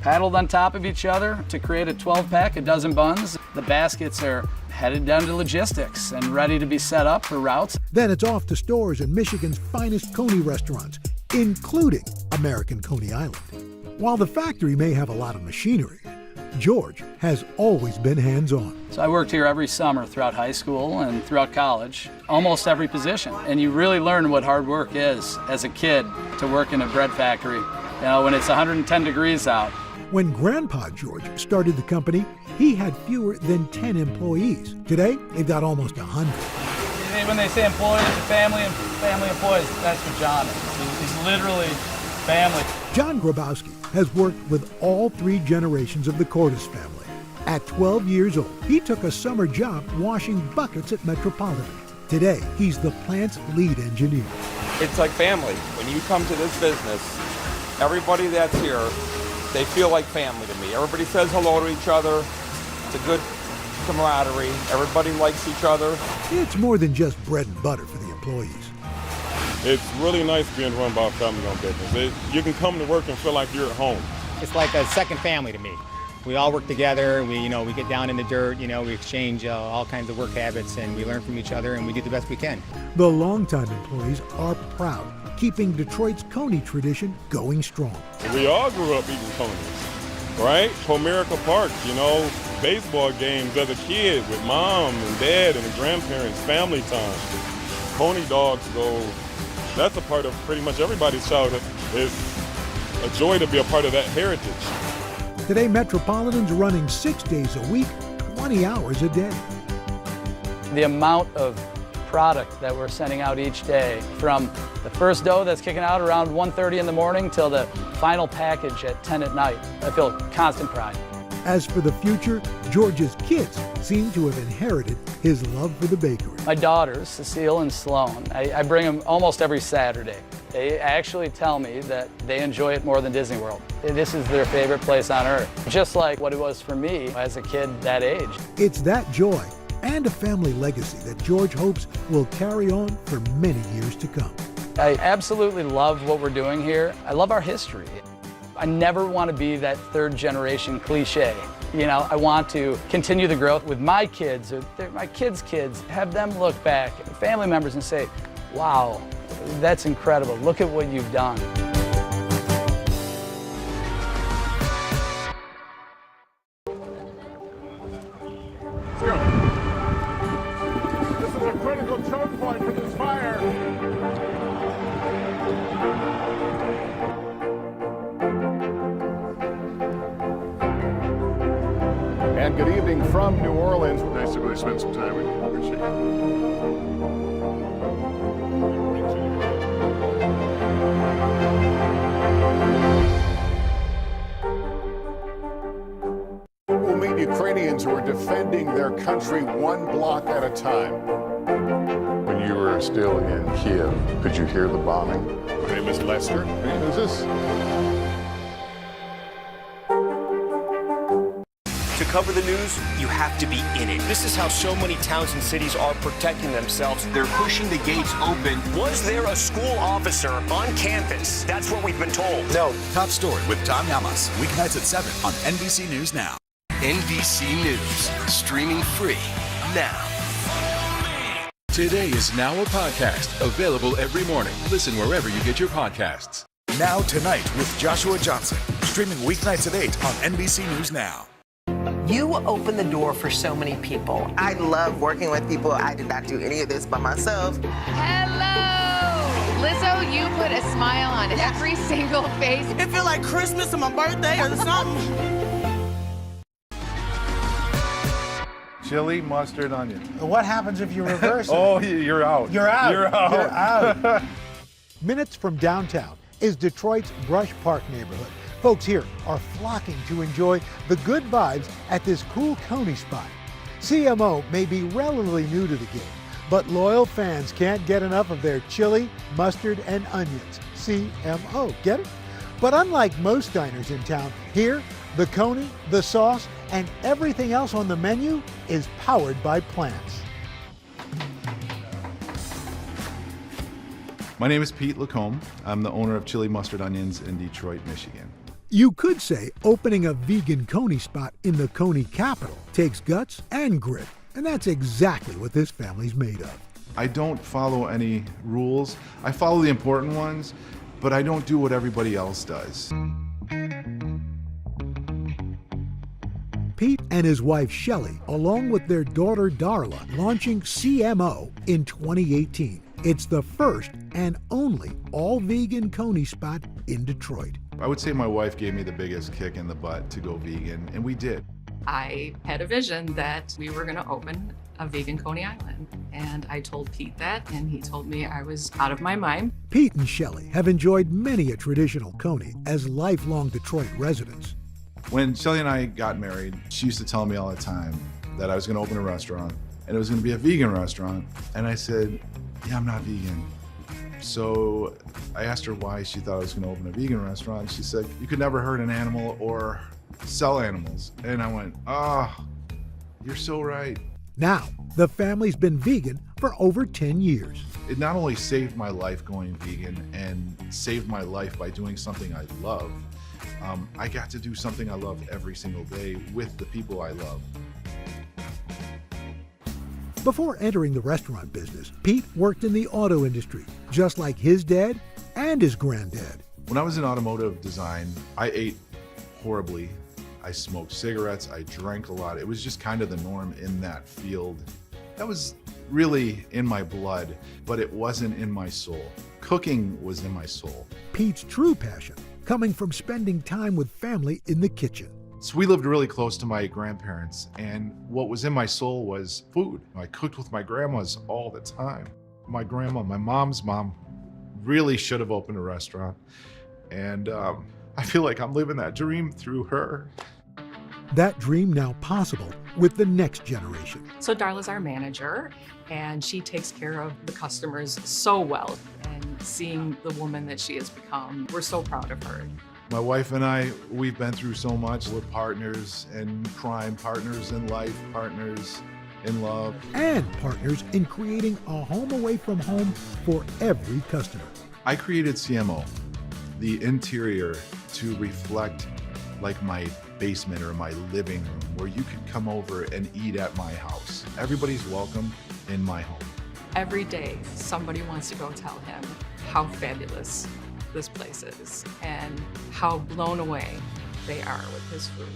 paddled on top of each other to create a 12-pack, a dozen buns. The baskets are headed down to logistics and ready to be set up for routes. Then it's off to stores in Michigan's finest Coney restaurants, including American Coney Island. While the factory may have a lot of machinery, George has always been hands-on. So I worked here every summer throughout high school and throughout college, almost every position. And you really learn what hard work is as a kid to work in a bread factory, you know, when it's 110 degrees out. When Grandpa George started the company, he had fewer than 10 employees. Today, they've got almost 100. When they say employees, family employees, that's what John is. He's literally family. John Grabowski has worked with all 3 generations of the Cordes family. At 12 years old, he took a summer job washing buckets at Metropolitan. Today, he's the plant's lead engineer. It's like family. When you come to this business, everybody that's here, they feel like family to me. Everybody says hello to each other. It's a good camaraderie. Everybody likes each other. It's more than just bread and butter for the employees. It's really nice being run by a family-owned business. You can come to work and feel like you're at home. It's like a second family to me. We all work together. We get down in the dirt. We exchange all kinds of work habits, and we learn from each other, and we do the best we can. The longtime employees are proud, keeping Detroit's Coney tradition going strong. We all grew up eating Coneys, right? Comerica Park, baseball games as a kid with mom and dad and the grandparents, family time. Coney dogs that's a part of pretty much everybody's childhood. It's a joy to be a part of that heritage. Today, Metropolitan's running 6 days a week, 20 hours a day. The amount of product that we're sending out each day, from the first dough that's kicking out around 1:30 in the morning till the final package at 10 at night, I feel constant pride. As for the future, George's kids seem to have inherited his love for the bakery. My daughters, Cecile and Sloan, I bring them almost every Saturday. They actually tell me that they enjoy it more than Disney World. This is their favorite place on earth, just like what it was for me as a kid that age. It's that joy and a family legacy that George hopes will carry on for many years to come. I absolutely love what we're doing here. I love our history. I never want to be that third generation cliche. I want to continue the growth with my kids, or my kids' kids, have them look back, family members, and say, wow, that's incredible. Look at what you've done. This is a critical choke point for this fire. And good evening from New Orleans. Nice to really spend some time with you. Appreciate it. We'll meet Ukrainians who are defending their country one block at a time. When you were still in Kiev, could you hear the bombing? My name is Lester. Who's this? To cover the news, you have to be in it. This is how so many towns and cities are protecting themselves. They're pushing the gates open. Was there a school officer on campus? That's what we've been told. No. Top Story with Tom Yamas. Weeknights at 7 on NBC News Now. NBC News, streaming free now. Today is now a podcast, available every morning. Listen wherever you get your podcasts. Now Tonight with Joshua Johnson. Streaming weeknights at 8 on NBC News Now. You open the door for so many people. I love working with people. I did not do any of this by myself. Hello! Lizzo, you put a smile on every single face. It feels like Christmas or my birthday or something. Chili, mustard, onion. What happens if you reverse it? Oh, you're out. You're out. You're out. You're out. Minutes from downtown is Detroit's Brush Park neighborhood. Folks here are flocking to enjoy the good vibes at this cool Coney spot. CMO may be relatively new to the game, but loyal fans can't get enough of their chili, mustard, and onions. CMO, get it? But unlike most diners in town, here, the Coney, the sauce, and everything else on the menu is powered by plants. My name is Pete Lacombe. I'm the owner of Chili Mustard Onions in Detroit, Michigan. You could say opening a vegan Coney spot in the Coney capital takes guts and grit, and that's exactly what this family's made of. I don't follow any rules. I follow the important ones, but I don't do what everybody else does. Pete and his wife Shelley, along with their daughter Darla, launching CMO in 2018. It's the first and only all-vegan Coney spot in Detroit. I would say my wife gave me the biggest kick in the butt to go vegan, and we did. I had a vision that we were going to open a vegan Coney Island. And I told Pete that, and he told me I was out of my mind. Pete and Shelley have enjoyed many a traditional Coney as lifelong Detroit residents. When Shelley and I got married, she used to tell me all the time that I was going to open a restaurant, and it was going to be a vegan restaurant. And I said, yeah, I'm not vegan. So I asked her why she thought I was going to open a vegan restaurant. She said, you could never hurt an animal or sell animals. And I went, you're so right. Now, the family's been vegan for over 10 years. It not only saved my life going vegan and saved my life by doing something I love, I got to do something I love every single day with the people I love. Before entering the restaurant business, Pete worked in the auto industry, just like his dad and his granddad. When I was in automotive design, I ate horribly. I smoked cigarettes, I drank a lot. It was just kind of the norm in that field. That was really in my blood, but it wasn't in my soul. Cooking was in my soul. Pete's true passion coming from spending time with family in the kitchen. So we lived really close to my grandparents, and what was in my soul was food. I cooked with my grandmas all the time. My grandma, my mom's mom, really should have opened a restaurant, and I feel like I'm living that dream through her. That dream now possible with the next generation. So Darla's our manager, and she takes care of the customers so well. And seeing the woman that she has become, we're so proud of her. My wife and I, we've been through so much. We're partners in crime, partners in life, partners in love. And partners in creating a home away from home for every customer. I created CMO, the interior, to reflect like my basement or my living room, where you could come over and eat at my house. Everybody's welcome in my home. Every day, somebody wants to go tell him how fabulous this place is and how blown away they are with his food.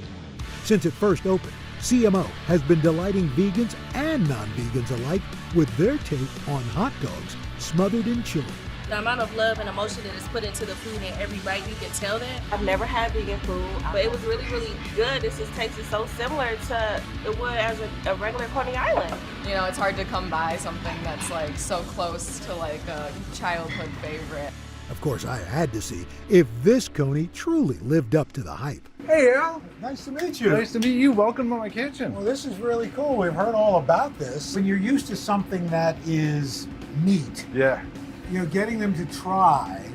Since it first opened, CMO has been delighting vegans and non-vegans alike with their take on hot dogs smothered in chili. The amount of love and emotion that is put into the food in every bite, you can tell that. I've never had vegan food, but it was really, really good. This just tasted so similar to it would as a regular Coney Island. You know, it's hard to come by something that's like so close to like a childhood favorite. Of course, I had to see if this Coney truly lived up to the hype. Hey, Al. Nice to meet you. Nice to meet you. Welcome to my kitchen. Well, this is really cool. We've heard all about this. When you're used to something that is meat, yeah, you know, getting them to try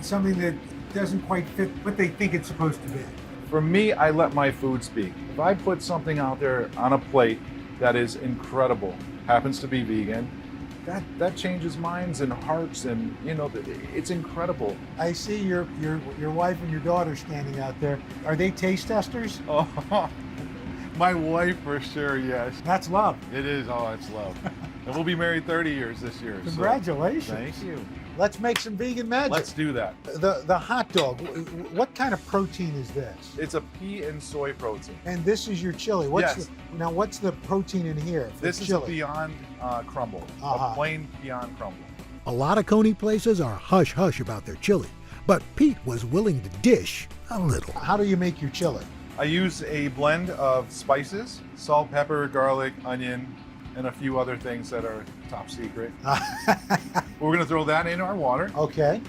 something that doesn't quite fit what they think it's supposed to be. For me, I let my food speak. If I put something out there on a plate that is incredible, happens to be vegan, that changes minds and hearts, and you know, it's incredible. I see your wife and your daughter standing out there. Are they taste testers? Oh, my wife for sure, yes. That's love. It is. Oh, it's love. And we'll be married 30 years this year. Congratulations. So, thank you. Let's make some vegan magic. Let's do that. The hot dog, what kind of protein is this? It's a pea and soy protein. And this is your chili. Yes. Now, what's the protein in here? This is chili? a Beyond Crumble, a plain Beyond Crumble. A lot of Coney places are hush-hush about their chili, but Pete was willing to dish a little. How do you make your chili? I use a blend of spices, salt, pepper, garlic, onion, and a few other things that are top secret. We're gonna throw that in our water. Okay.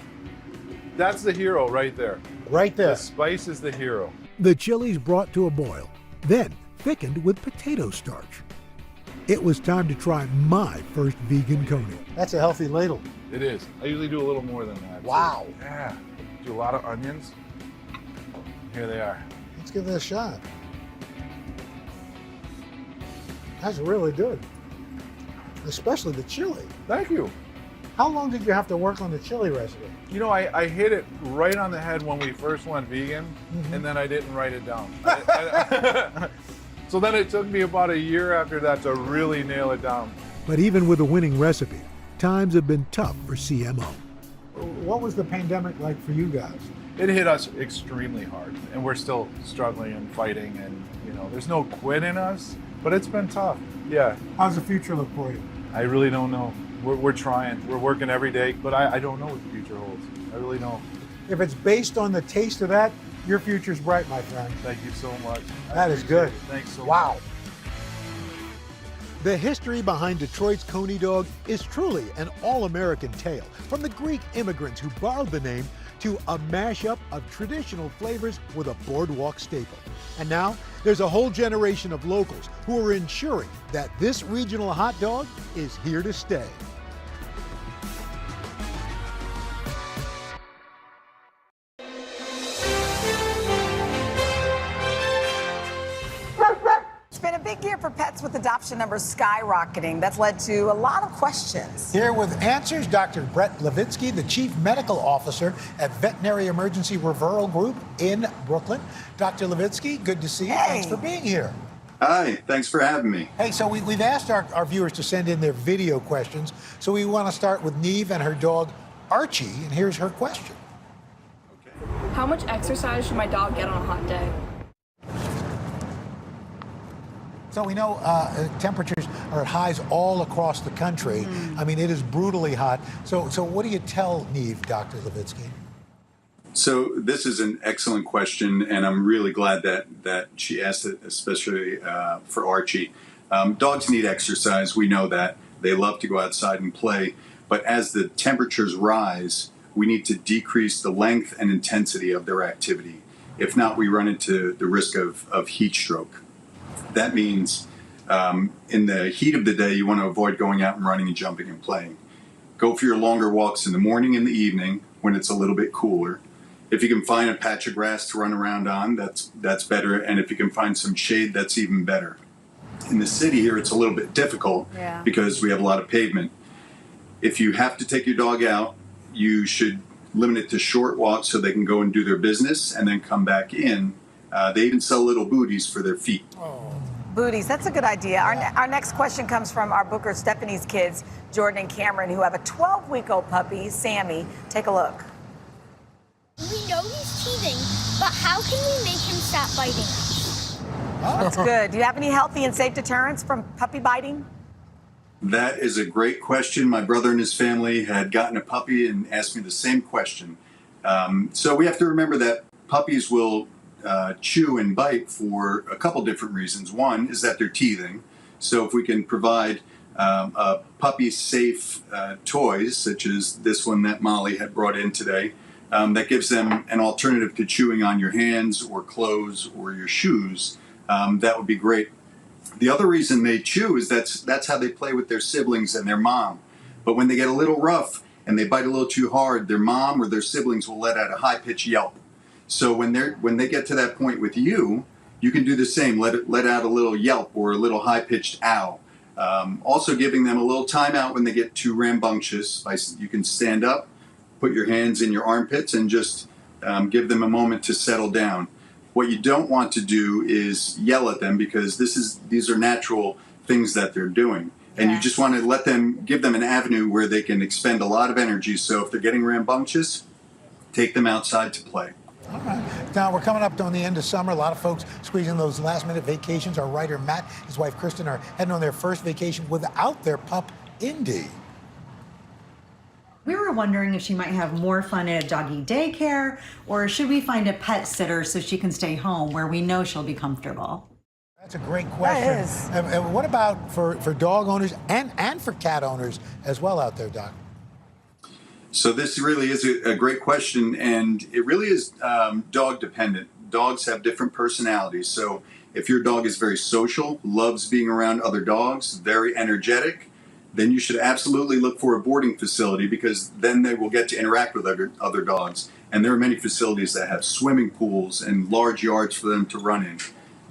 That's the hero right there. Right there. The spice is the hero. The chili's brought to a boil, then thickened with potato starch. It was time to try my first vegan Coney. That's a healthy ladle. It is. I usually do a little more than that. Wow. So, yeah. Do a lot of onions. Here they are. Let's give it a shot. That's really good. Especially the chili. Thank you. How long did you have to work on the chili recipe? You know, I hit it right on the head when we first went vegan, and then I didn't write it down. So then it took me about a year after that to really nail it down. But even with a winning recipe, times have been tough for CMO. What was the pandemic like for you guys? it hit us extremely hard, and we're still struggling and fighting, and there's no quit in us, but it's been tough. Yeah. How's the future look for you? I really don't know. We're trying. We're working every day, but I don't know what the future holds. I really don't. If it's based on the taste of that, your future's bright, my friend. Thank you so much. That is good. Thanks so much. Wow. The history behind Detroit's Coney dog is truly an all-American tale, from the Greek immigrants who borrowed the name to a mashup of traditional flavors with a boardwalk staple. And now, there's a whole generation of locals who are ensuring that this regional hot dog is here to stay. It's been a big year for pets with adoption numbers skyrocketing. That's led to a lot of questions. Here with answers, Dr. Brett Levitsky, the Chief Medical Officer at Veterinary Emergency Referral Group in Brooklyn. Dr. Levitsky, good to see you. Thanks for being here. Hi, thanks for having me. Hey, so we've asked our viewers to send in their video questions. So we want to start with Neve and her dog, Archie, and here's her question. How much exercise should my dog get on a hot day? So we know temperatures are at highs all across the country. I mean, it is brutally hot. So what do you tell Neve, Dr. Levitsky? So this is an excellent question, and I'm really glad that she asked it, especially for Archie. Dogs need exercise. We know that. They love to go outside and play. But as the temperatures rise, we need to decrease the length and intensity of their activity. If not, we run into the risk of heat stroke. That means in the heat of the day, you want to avoid going out and running and jumping and playing. Go for your longer walks in the morning and the evening when it's a little bit cooler. If you can find a patch of grass to run around on, that's better. And if you can find some shade, that's even better. In the city here, it's a little bit difficult because we have a lot of pavement. If you have to take your dog out, you should limit it to short walks so they can go and do their business and then come back in. They even sell little booties for their feet. Booties, that's a good idea. Our next question comes from our booker, Stephanie's kids, Jordan and Cameron, who have a 12-week-old puppy, Sammy. Take a look. We know he's teething, but how can we make him stop biting us? That's good. Do you have any healthy and safe deterrents from puppy biting? That is a great question. My brother and his family had gotten a puppy and asked me the same question. So we have to remember that puppies will chew and bite for a couple different reasons. One is that they're teething. So if we can provide a puppy-safe toys, such as this one that Molly had brought in today, that gives them an alternative to chewing on your hands or clothes or your shoes, that would be great. The other reason they chew is that's how they play with their siblings and their mom. But when they get a little rough and they bite a little too hard, their mom or their siblings will let out a high-pitched yelp. So when they get to that point with you, you can do the same. Let out a little yelp or a little high-pitched ow. Also giving them a little timeout when they get too rambunctious. You can stand up, put your hands in your armpits, and just give them a moment to settle down. What you don't want to do is yell at them, because these are natural things that they're doing. And you just want to give them an avenue where they can expend a lot of energy. So if they're getting rambunctious, take them outside to play. All right. Now, we're coming up on the end of summer. A lot of folks squeezing those last-minute vacations. Our writer, Matt, his wife, Kristen, are heading on their first vacation without their pup, Indy. We were wondering if she might have more fun at a doggy daycare, or should we find a pet sitter so she can stay home where we know she'll be comfortable? That's a great question. That is. And what about for dog owners and for cat owners as well out there, Doc? So this really is a great question, and it really is dog dependent. Dogs have different personalities. So if your dog is very social, loves being around other dogs, very energetic, then you should absolutely look for a boarding facility, because then they will get to interact with other dogs. And there are many facilities that have swimming pools and large yards for them to run in.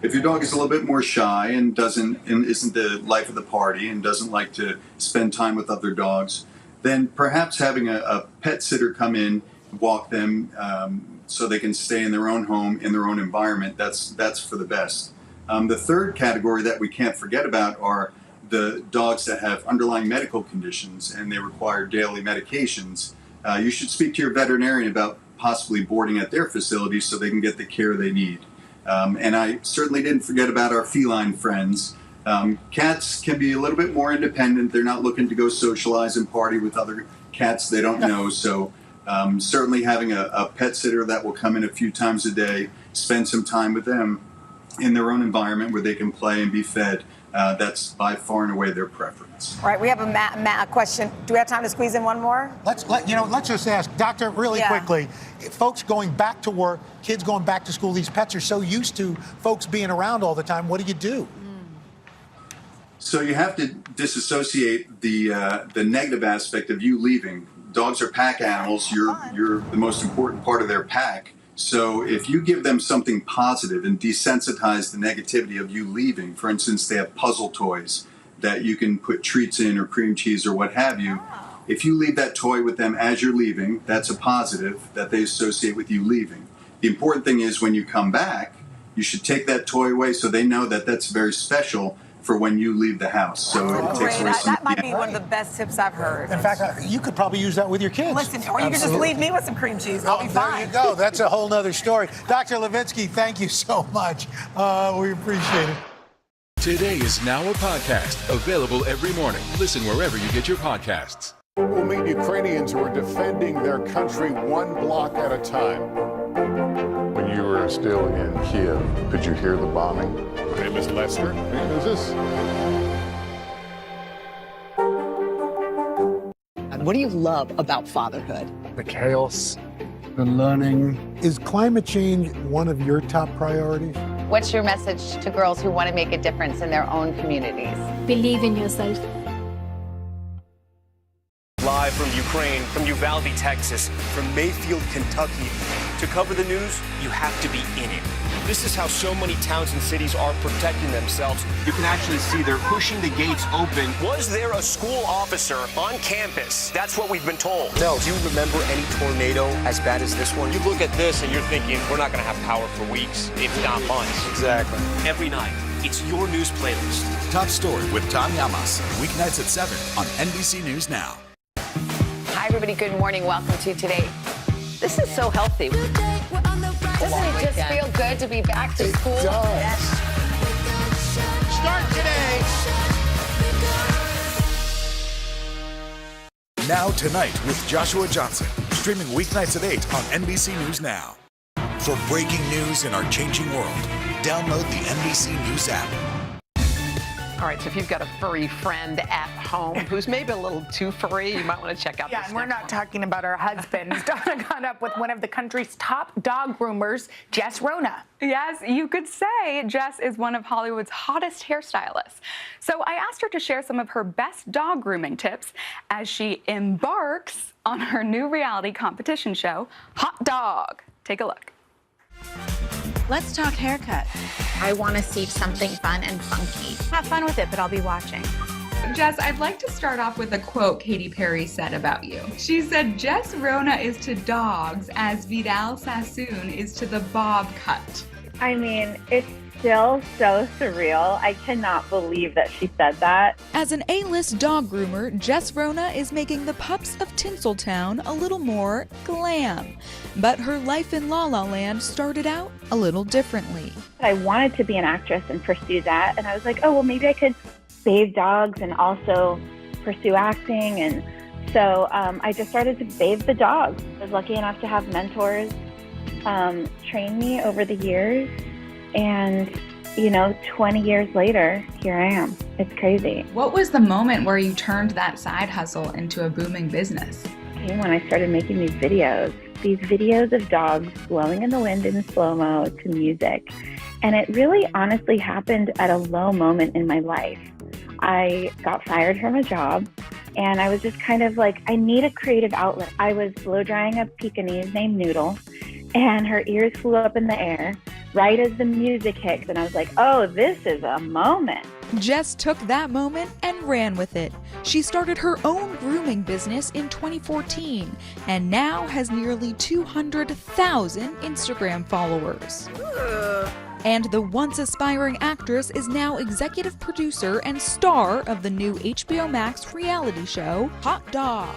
If your dog is a little bit more shy and isn't the life of the party and doesn't like to spend time with other dogs, then perhaps having a pet sitter come in, walk them so they can stay in their own home, in their own environment, that's for the best. The third category that we can't forget about are the dogs that have underlying medical conditions and they require daily medications. You should speak to your veterinarian about possibly boarding at their facility so they can get the care they need. And I certainly didn't forget about our feline friends. Cats can be a little bit more independent. They're not looking to go socialize and party with other cats they don't know. So certainly having a pet sitter that will come in a few times a day, spend some time with them in their own environment where they can play and be fed, that's by far and away their preference. All right, we have a question. Do we have time to squeeze in one more? Let's just ask, Doctor, really quickly, folks going back to work, kids going back to school, these pets are so used to folks being around all the time. What do you do? So you have to disassociate the negative aspect of you leaving. Dogs are pack animals. You're the most important part of their pack. So if you give them something positive and desensitize the negativity of you leaving, for instance, they have puzzle toys that you can put treats in or cream cheese or what have you. If you leave that toy with them as you're leaving, that's a positive that they associate with you leaving. The important thing is when you come back, you should take that toy away so they know that that's very special for when you leave the house. So it takes away some... That might be one of the best tips I've heard. In fact, you could probably use that with your kids. Listen, or you could just leave me with some cream cheese. I'll be fine. There you go. That's a whole nother story. Dr. Levitsky, thank you so much. We appreciate it. Today is now a podcast available every morning. Listen wherever you get your podcasts. We'll meet Ukrainians who are defending their country one block at a time. When you were still in Kiev, could you hear the bombing? My name is Lester. Who's this? And what do you love about fatherhood? The chaos, the learning. Is climate change one of your top priorities? What's your message to girls who want to make a difference in their own communities? Believe in yourself. Live from Ukraine, from Uvalde, Texas, from Mayfield, Kentucky. To cover the news, you have to be in it. This is how so many towns and cities are protecting themselves. You can actually see they're pushing the gates open. Was there a school officer on campus? That's what we've been told. No, do you remember any tornado as bad as this one? You look at this and you're thinking, we're not going to have power for weeks, if not months. Exactly. Every night, it's your news playlist. Top Story with Tom Llamas. Weeknights at 7 on NBC News Now. Hi, everybody. Good morning. Welcome to Today. This is so healthy. Doesn't it just feel good to be back to school? It does. Start today. Now Tonight with Joshua Johnson. Streaming weeknights at 8 on NBC News Now. For breaking news in our changing world, download the NBC News app. All right, so if you've got a furry friend at home who's maybe a little too furry, you might want to check out this. And we're not talking about our husbands. Donna got up with one of the country's top dog groomers, Jess Rona. Yes, you could say Jess is one of Hollywood's hottest hairstylists. So I asked her to share some of her best dog grooming tips as she embarks on her new reality competition show, Hot Dog. Take a look. Let's talk haircut. I want to see something fun and funky. Have fun with it, but I'll be watching. Jess, I'd like to start off with a quote Katy Perry said about you. She said, Jess Rona is to dogs as Vidal Sassoon is to the bob cut. I mean, it's still so surreal. I cannot believe that she said that. As an A-list dog groomer, Jess Rona is making the pups of Tinseltown a little more glam. But her life in La La Land started out a little differently. I wanted to be an actress and pursue that, and I was like, oh, well, maybe I could bathe dogs and also pursue acting. And so I just started to bathe the dogs. I was lucky enough to have mentors train me over the years. And, 20 years later, here I am. It's crazy. What was the moment where you turned that side hustle into a booming business? When I started making these videos of dogs blowing in the wind in slow-mo to music. And it really honestly happened at a low moment in my life. I got fired from a job and I was just kind of like, I need a creative outlet. I was blow drying a Pekingese named Noodle and her ears flew up in the air right as the music hit. And I was like, oh, this is a moment. Jess took that moment and ran with it. She started her own grooming business in 2014 and now has nearly 200,000 Instagram followers. And the once aspiring actress is now executive producer and star of the new HBO Max reality show, Hot Dog.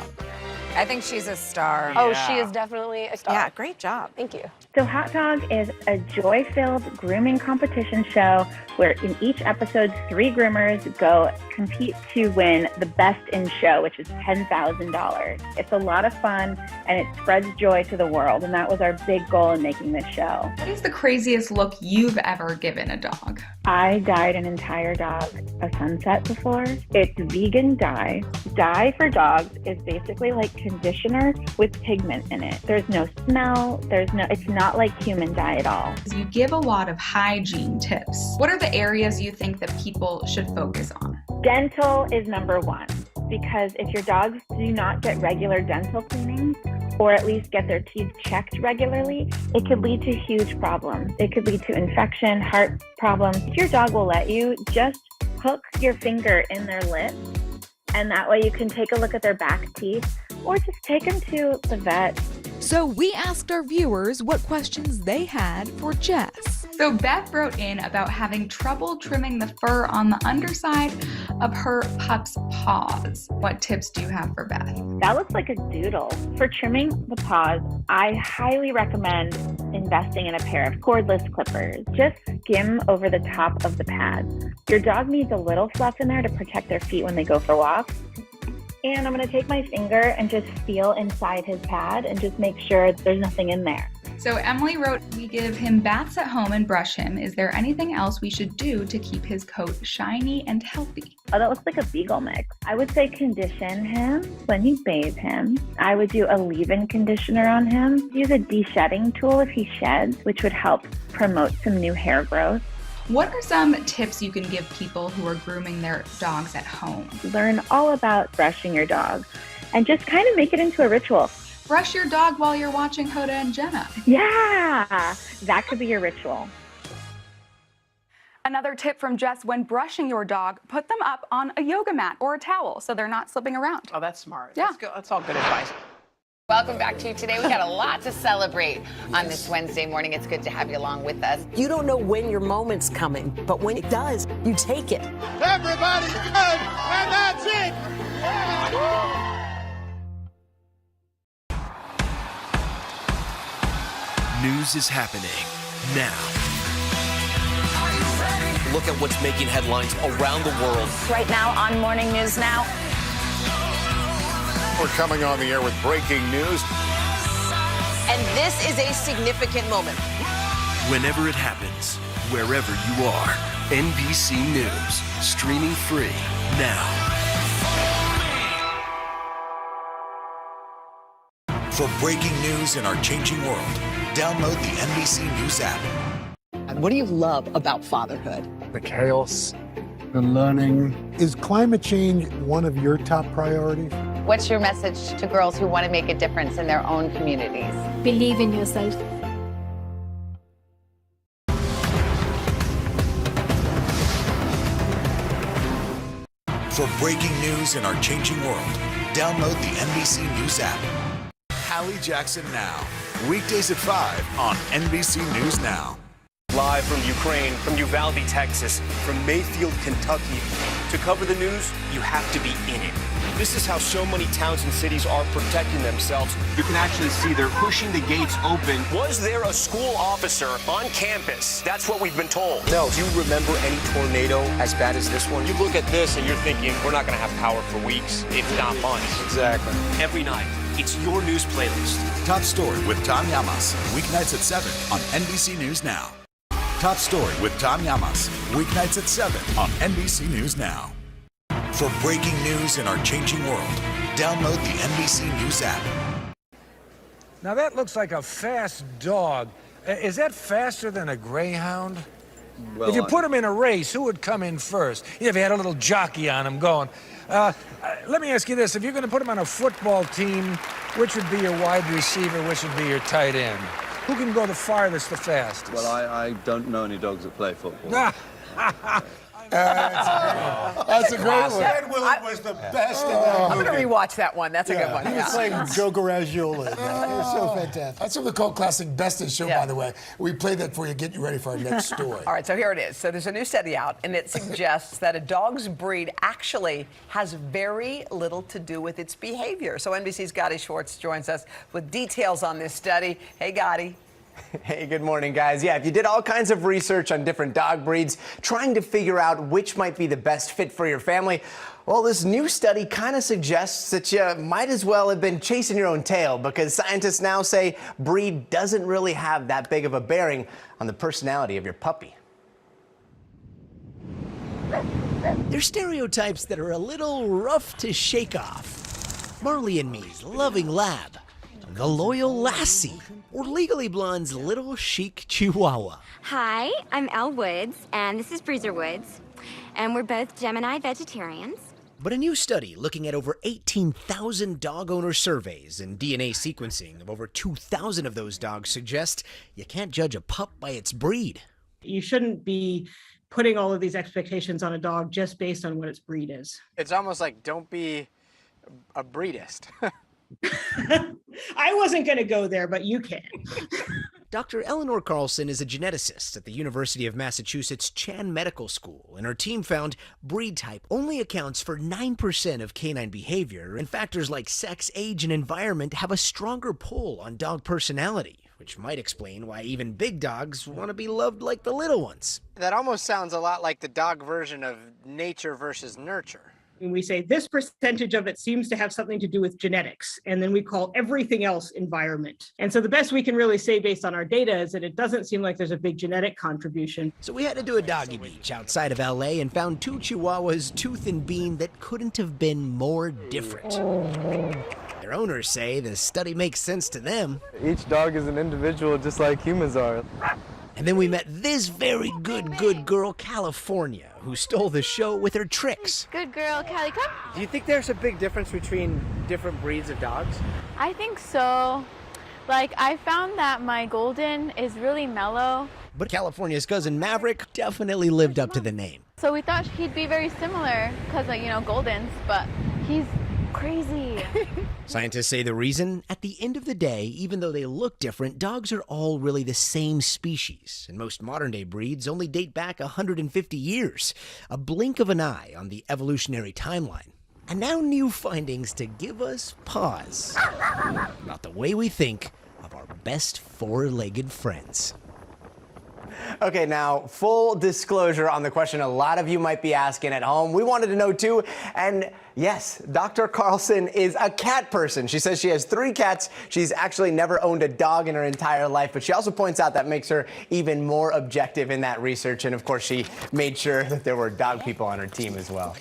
I think she's a star. Oh, she is definitely a star. Yeah, great job. Thank you. So Hot Dog is a joy-filled grooming competition show where in each episode, 3 groomers go compete to win the best in show, which is $10,000. It's a lot of fun and it spreads joy to the world. And that was our big goal in making this show. What is the craziest look you've ever given a dog? I dyed an entire dog a sunset before. It's vegan dye. Dye for dogs is basically like conditioner with pigment in it. There's no smell. It's not like human dye at all. You give a lot of hygiene tips. What are the areas you think that people should focus on? Dental is number 1, because if your dogs do not get regular dental cleanings, or at least get their teeth checked regularly, it could lead to huge problems. It could lead to infection, heart problems. If your dog will let you, just hook your finger in their lip, and that way you can take a look at their back teeth, or just take them to the vet. So we asked our viewers what questions they had for Jess. So Beth wrote in about having trouble trimming the fur on the underside of her pup's paws. What tips do you have for Beth? That looks like a doodle. For trimming the paws, I highly recommend investing in a pair of cordless clippers. Just skim over the top of the pads. Your dog needs a little fluff in there to protect their feet when they go for walks. And I'm going to take my finger and just feel inside his pad and just make sure there's nothing in there. So Emily wrote, we give him baths at home and brush him. Is there anything else we should do to keep his coat shiny and healthy? Oh, that looks like a beagle mix. I would say condition him when you bathe him. I would do a leave-in conditioner on him. Use a de-shedding tool if he sheds, which would help promote some new hair growth. What are some tips you can give people who are grooming their dogs at home? Learn all about brushing your dog and just kind of make it into a ritual. Brush your dog while you're watching Hoda and Jenna. Yeah, that could be your ritual. Another tip from Jess, when brushing your dog, put them up on a yoga mat or a towel so they're not slipping around. Oh, that's smart. Yeah. That's all good advice. Welcome back to Today. We got a lot to celebrate on this Wednesday morning. It's good to have you along with us. You don't know when your moment's coming, but when it does, you take it. Everybody's good, and that's it. News is happening now. Look at what's making headlines around the world. Right now on Morning News Now. We're coming on the air with breaking news. And this is a significant moment. Whenever it happens, wherever you are, NBC News, streaming free now. For breaking news in our changing world, download the NBC News app. And what do you love about fatherhood? The chaos, the learning. Is climate change one of your top priorities? What's your message to girls who want to make a difference in their own communities? Believe in yourself. For breaking news in our changing world, download the NBC News app. Hallie Jackson Now, weekdays at 5 on NBC News Now. Live from Ukraine, from Uvalde, Texas, from Mayfield, Kentucky. To cover the news, you have to be in it. This is how so many towns and cities are protecting themselves. You can actually see they're pushing the gates open. Was there a school officer on campus? That's what we've been told. No. Do you remember any tornado as bad as this one? You look at this and you're thinking, we're not going to have power for weeks, if not months. Exactly. Every night, it's your news playlist. Top Story with Tom Llamas, weeknights at 7 on NBC News Now. Top Story with Tom Llamas, weeknights at 7 on NBC News Now. For breaking news in our changing world, download the NBC News app. Now that looks like a fast dog. Is that faster than a greyhound? Well, if you put him in a race, who would come in first? If you had a little jockey on him going. Let me ask you this. If you're going to put him on a football team, which would be your wide receiver, which would be your tight end? Who can go the farthest, the fastest? Well, I don't know any dogs that play football. That's a great one. Ed Willard was the best in that I'm movie. going to rewatch that one. That's a good one. He was playing Joe Garagiola. It was so fantastic. That's from the cult classic Best in Show, by the way. We played that for you, get you ready for our next story. All right, so here it is. So there's a new study out, and it suggests that a dog's breed actually has very little to do with its behavior. So NBC's Gotti Schwartz joins us with details on this study. Hey, Gotti. Hey, good morning, guys. Yeah, if you did all kinds of research on different dog breeds, trying to figure out which might be the best fit for your family, well, this new study kind of suggests that you might as well have been chasing your own tail, because scientists now say breed doesn't really have that big of a bearing on the personality of your puppy. They're stereotypes that are a little rough to shake off. Marley and me's loving lab, the loyal lassie, or Legally Blonde's little chic chihuahua. Hi, I'm Elle Woods, and this is Breezer Woods, and we're both Gemini vegetarians. But a new study looking at over 18,000 dog owner surveys and DNA sequencing of over 2,000 of those dogs suggests you can't judge a pup by its breed. You shouldn't be putting all of these expectations on a dog just based on what its breed is. It's almost like don't be a breedist. I wasn't going to go there, but you can. Dr. Eleanor Carlson is a geneticist at the University of Massachusetts Chan Medical School, and her team found breed type only accounts for 9% of canine behavior, and factors like sex, age, and environment have a stronger pull on dog personality, which might explain why even big dogs want to be loved like the little ones. That almost sounds a lot like the dog version of nature versus nurture. And we say this percentage of it seems to have something to do with genetics, and then we call everything else environment. And so the best we can really say based on our data is that it doesn't seem like there's a big genetic contribution. So we had to do a doggy beach outside of LA and found two Chihuahuas, tooth and bean, that couldn't have been more different. Their owners say the study makes sense to them. Each dog is an individual just like humans are. And then we met this very good girl, California, who stole the show with her tricks. Good girl, Callie, come. Do you think there's a big difference between different breeds of dogs? I think so. Like, I found that my golden is really mellow. But California's cousin Maverick definitely lived up to the name. So we thought he'd be very similar because, you know, goldens, but he's crazy. Scientists say the reason, at the end of the day, even though they look different, dogs are all really the same species, and most modern-day breeds only date back 150 years, a blink of an eye on the evolutionary timeline. And now new findings to give us pause about the way we think of our best four-legged friends. Okay, now, full disclosure on the question a lot of you might be asking at home. We wanted to know too, and yes, Dr. Carlson is a cat person. She says she has 3 cats. She's actually never owned a dog in her entire life, but she also points out that makes her even more objective in that research, and of course she made sure that there were dog people on her team as well.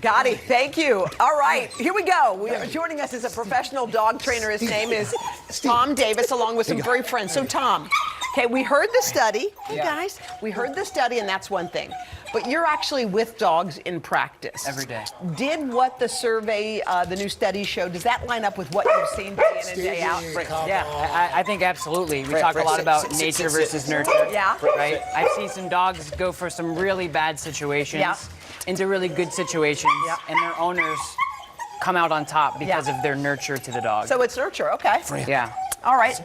Gotti, thank you. All right, here we go. Joining us is a professional dog trainer. His name is Tom Davis, along with some furry friends. So, Tom, okay, we heard the study. Hey, guys, we heard the study, and that's one thing. But you're actually with dogs in practice. Every day. Did what the survey, the new study showed, does that line up with what you've seen day in and day out? Yeah, I think absolutely. We talk a lot about nature versus nurture. Yeah. Right? I've seen some dogs go for some really bad situations into really good situations, and their owners come out on top because of their nurture to the dog. So it's nurture, okay. Yeah. All right,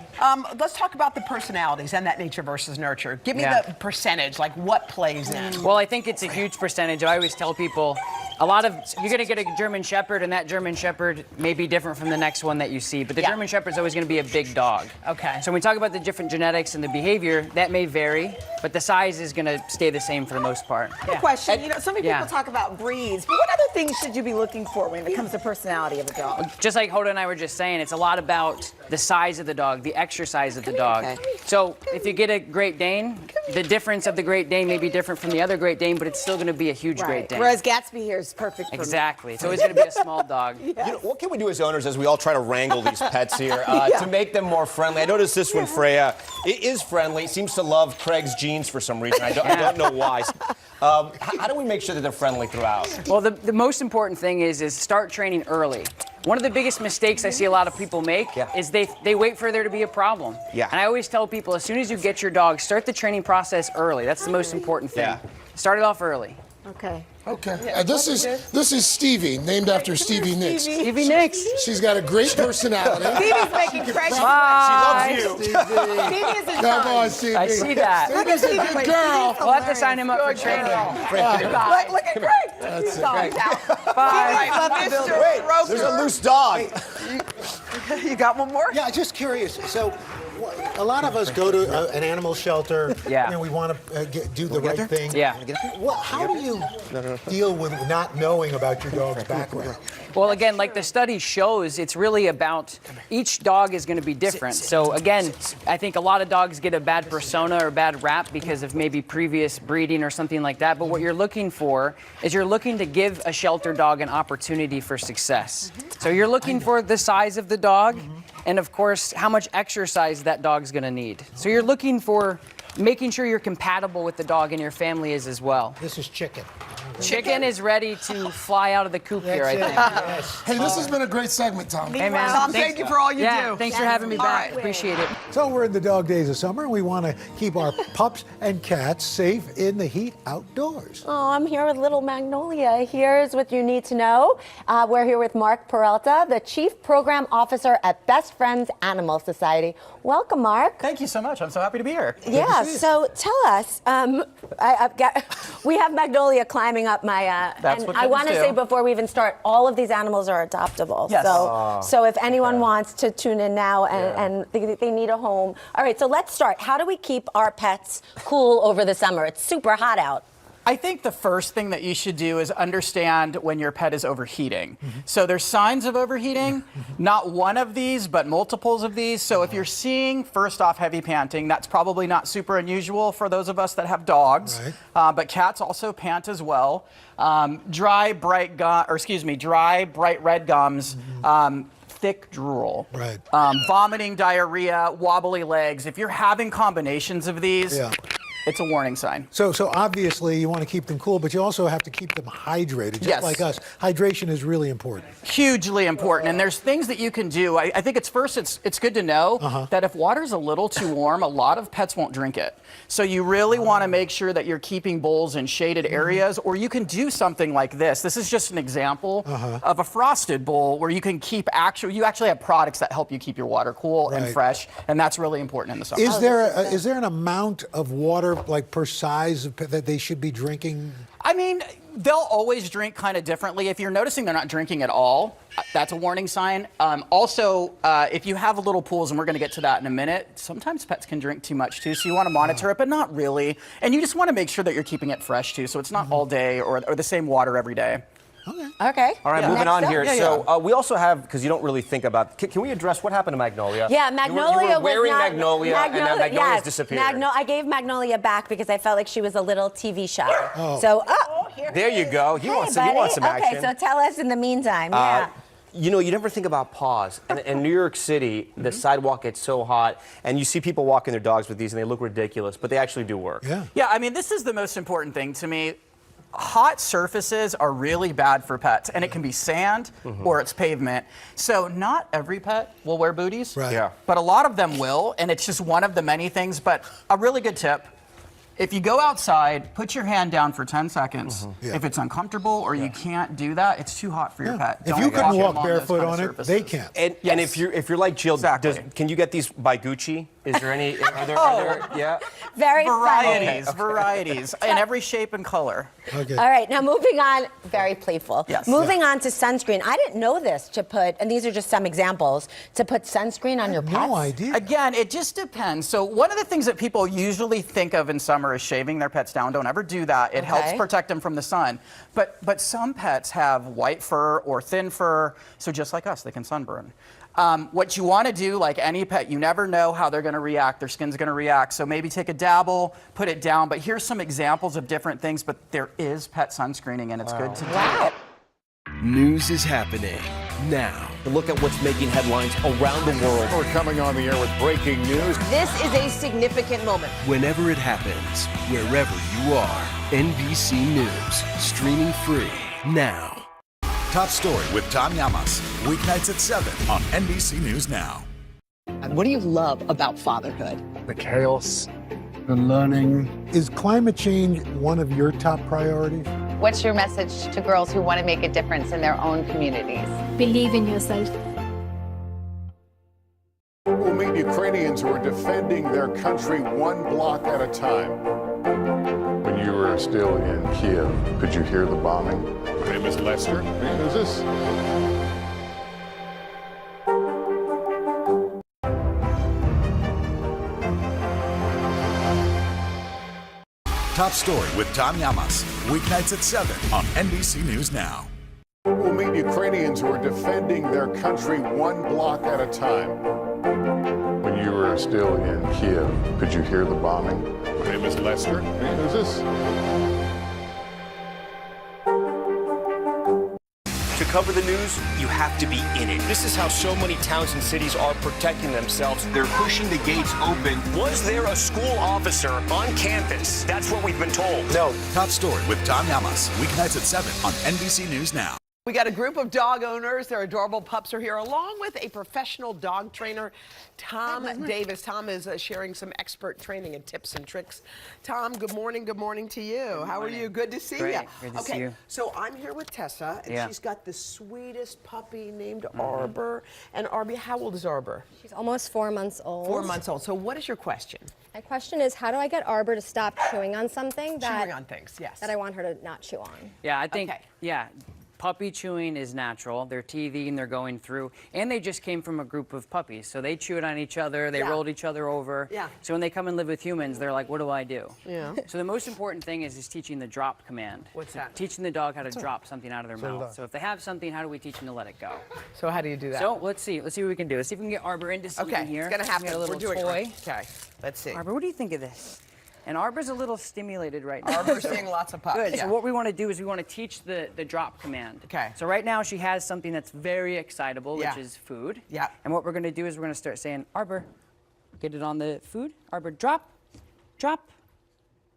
let's talk about the personalities and that nature versus nurture. Give me the percentage, like what plays in. Well, I think it's a huge percentage. I always tell people, you're gonna get a German Shepherd, and that German Shepherd may be different from the next one that you see, but the German Shepherd's always gonna be a big dog. Okay. So when we talk about the different genetics and the behavior, that may vary, but the size is gonna stay the same for the most part. Good question. You know, so many people talk about breeds, but what other things should you be looking for when it comes to personality of a dog? Just like Hoda and I were just saying, it's a lot about the size of the dog, the exercise of the dog. So if you get a Great Dane, the difference of the Great Dane may be different from the other Great Dane, but it's still going to be a huge Great Dane. Whereas Gatsby here is perfect for Exactly. It's always going to be a small dog. You know, what can we do as owners as we all try to wrangle these pets here to make them more friendly? I noticed this one, Freya, it is friendly. Seems to love Craig's jeans for some reason. I don't know why. How do we make sure that they're friendly throughout? Well, the most important thing is start training early. One of the biggest mistakes I see a lot of people make is they wait for there to be a problem. Yeah. And I always tell people, as soon as you get your dog, start the training process early. That's the most important thing. Start it off early. Okay. Okay. This is Stevie, named after Stevie Nicks. Stevie Nicks. She's got a great personality. Stevie's making Craig. She loves you. Stevie is in Come on, Stevie. I see that. Stevie's a good girl. We'll have to sign him up for training. Look at Craig. That's it. Dog's out. Bye. Mr. There's a loose dog. You got one more? Yeah, just curious. So, a lot of us go to an animal shelter. Yeah. And we want to do the right thing. Yeah. How do you deal with not knowing about your dog's background? Well, again, like the study shows, it's really about each dog is going to be different. So again, I think a lot of dogs get a bad persona or bad rap because of maybe previous breeding or something like that. But what you're looking for is you're looking to give a shelter dog an opportunity for success. So you're looking for the size of the dog and, of course, how much exercise that dog's going to need. So you're looking for making sure you're compatible with the dog and your family is as well. This is Chicken. Chicken is ready to fly out of the coop here, I think. Hey, this has been a great segment, Tom. Hey, man. Tom, thank you for all you do. Thanks for having me back. Appreciate it. So we're in the dog days of summer, and we want to keep our pups and cats safe in the heat outdoors. Oh, I'm here with little Magnolia. Here's what you need to know. We're here with Mark Peralta, the Chief Program Officer at Best Friends Animal Society. Welcome, Mark. Thank you so much. I'm so happy to be here. Yeah, so tell us, we have Magnolia climbing up my, That's and what I want to kittens say do. before we even start, all of these animals are adoptable. Yes. So if anyone wants to tune in now and they need a home. All right, so let's start. How do we keep our pets cool over the summer? It's super hot out. I think the first thing that you should do is understand when your pet is overheating. So there's signs of overheating, not one of these, but multiples of these. So if you're seeing, first off, heavy panting, that's probably not super unusual for those of us that have dogs. Right. But cats also pant as well. Dry, bright red gums. Thick drool, right. Vomiting, diarrhea, wobbly legs. If you're having combinations of these, it's a warning sign. So obviously you want to keep them cool, but you also have to keep them hydrated, just like us. Hydration is really important. Hugely important, and there's things that you can do. I think it's good to know that if water's a little too warm, a lot of pets won't drink it. So you really want to make sure that you're keeping bowls in shaded areas, or you can do something like this. This is just an example of a frosted bowl where you can keep you actually have products that help you keep your water cool and fresh, and that's really important in the summer. Is there an amount of water, like per size, that they should be drinking? I mean, they'll always drink kind of differently. If you're noticing they're not drinking at all, that's a warning sign. Also, if you have little pools, and we're going to get to that in a minute, sometimes pets can drink too much too, so you want to monitor it, but not really. And you just want to make sure that you're keeping it fresh too, so it's not all day or the same water every day. Okay. All right, moving on here. So we also have, because you don't really think about, can we address what happened to Magnolia? Yeah, Magnolia you were wearing was not, Magnolia, and now Magnolia's disappeared. I gave Magnolia back because I felt like she was a little TV shy. Oh. So, there you go. You want some action. Okay, so tell us in the meantime. You know, you never think about paws. And in New York City, the sidewalk gets so hot, and you see people walking their dogs with these, and they look ridiculous, but they actually do work. Yeah, I mean, this is the most important thing to me. Hot surfaces are really bad for pets, and it can be sand or it's pavement. So not every pet will wear booties, but a lot of them will, and it's just one of the many things. But a really good tip, if you go outside, put your hand down for 10 seconds. If it's uncomfortable or you can't do that, it's too hot for your pet. If you can walk barefoot on it, they can't. And if you're like Jill, can you get these by Gucci? Is there any? Are there Very varieties in every shape and color. Okay. All right, now moving on, very playful. Yes. Moving on to sunscreen. I didn't know this to put, and these are just some examples, to put sunscreen on your pets. No idea. Again, it just depends. So one of the things that people usually think of in summer is shaving their pets down. Don't ever do that. It helps protect them from the sun. But some pets have white fur or thin fur, so just like us, they can sunburn. What you want to do, like any pet, you never know how they're going to react, their skin's going to react. So maybe take a dabble, put it down. But here's some examples of different things, but there is pet sunscreening, and it's good to do. News is happening now. Look at what's making headlines around the world. We're coming on the air with breaking news. This is a significant moment. Whenever it happens, wherever you are, NBC News, streaming free now. Top Story with Tom Llamas. Weeknights at 7 on NBC News Now. What do you love about fatherhood? The chaos, the learning. Is climate change one of your top priorities? What's your message to girls who want to make a difference in their own communities? Believe in yourself. We'll meet Ukrainians who are defending their country one block at a time. When you were still in Kiev, could you hear the bombing? My name is Lester. Who's this? Top Story with Tom Llamas. Weeknights at 7 on NBC News Now. We'll meet Ukrainians who are defending their country one block at a time. When you were still in Kiev, could you hear the bombing? My name is Lester. Who's this? To cover the news, you have to be in it. This is how so many towns and cities are protecting themselves. They're pushing the gates open. Was there a school officer on campus? That's what we've been told. No. Top Story with Tom Llamas. Weeknights at 7 on NBC News Now. We got a group of dog owners. Their adorable pups are here, along with a professional dog trainer, Tom Davis. Tom is sharing some expert training and tips and tricks. Tom, good morning. Good morning to you. How are you? Good to see you. Good to see you. So I'm here with Tessa, and she's got the sweetest puppy named Arbor. And Arbor, how old is Arbor? She's almost 4 months old. 4 months old. So what is your question? My question is, how do I get Arbor to stop chewing on something that Chewing on things, yes. that I want her to not chew on? Yeah, I think, puppy chewing is natural. They're teething, they're going through, and they just came from a group of puppies. So they chewed on each other, they rolled each other over. Yeah. So when they come and live with humans, they're like, what do I do? Yeah. So the most important thing is teaching the drop command. What's that? Teaching the dog how to drop something out of their mouth. So if they have something, how do we teach them to let it go? So how do you do that? So let's see what we can do. Let's see if we can get Arbor into something here. It's gonna happen. We got a little We're doing toy. Okay, let's see. Arbor, what do you think of this? And Arbor's a little stimulated right now. Arbor's seeing lots of pups. Good. Yeah. So what we want to do is we want to teach the drop command. Okay. So right now she has something that's very excitable, which is food. Yeah. And what we're going to do is we're going to start saying, Arbor, get it on the food. Arbor, drop, drop.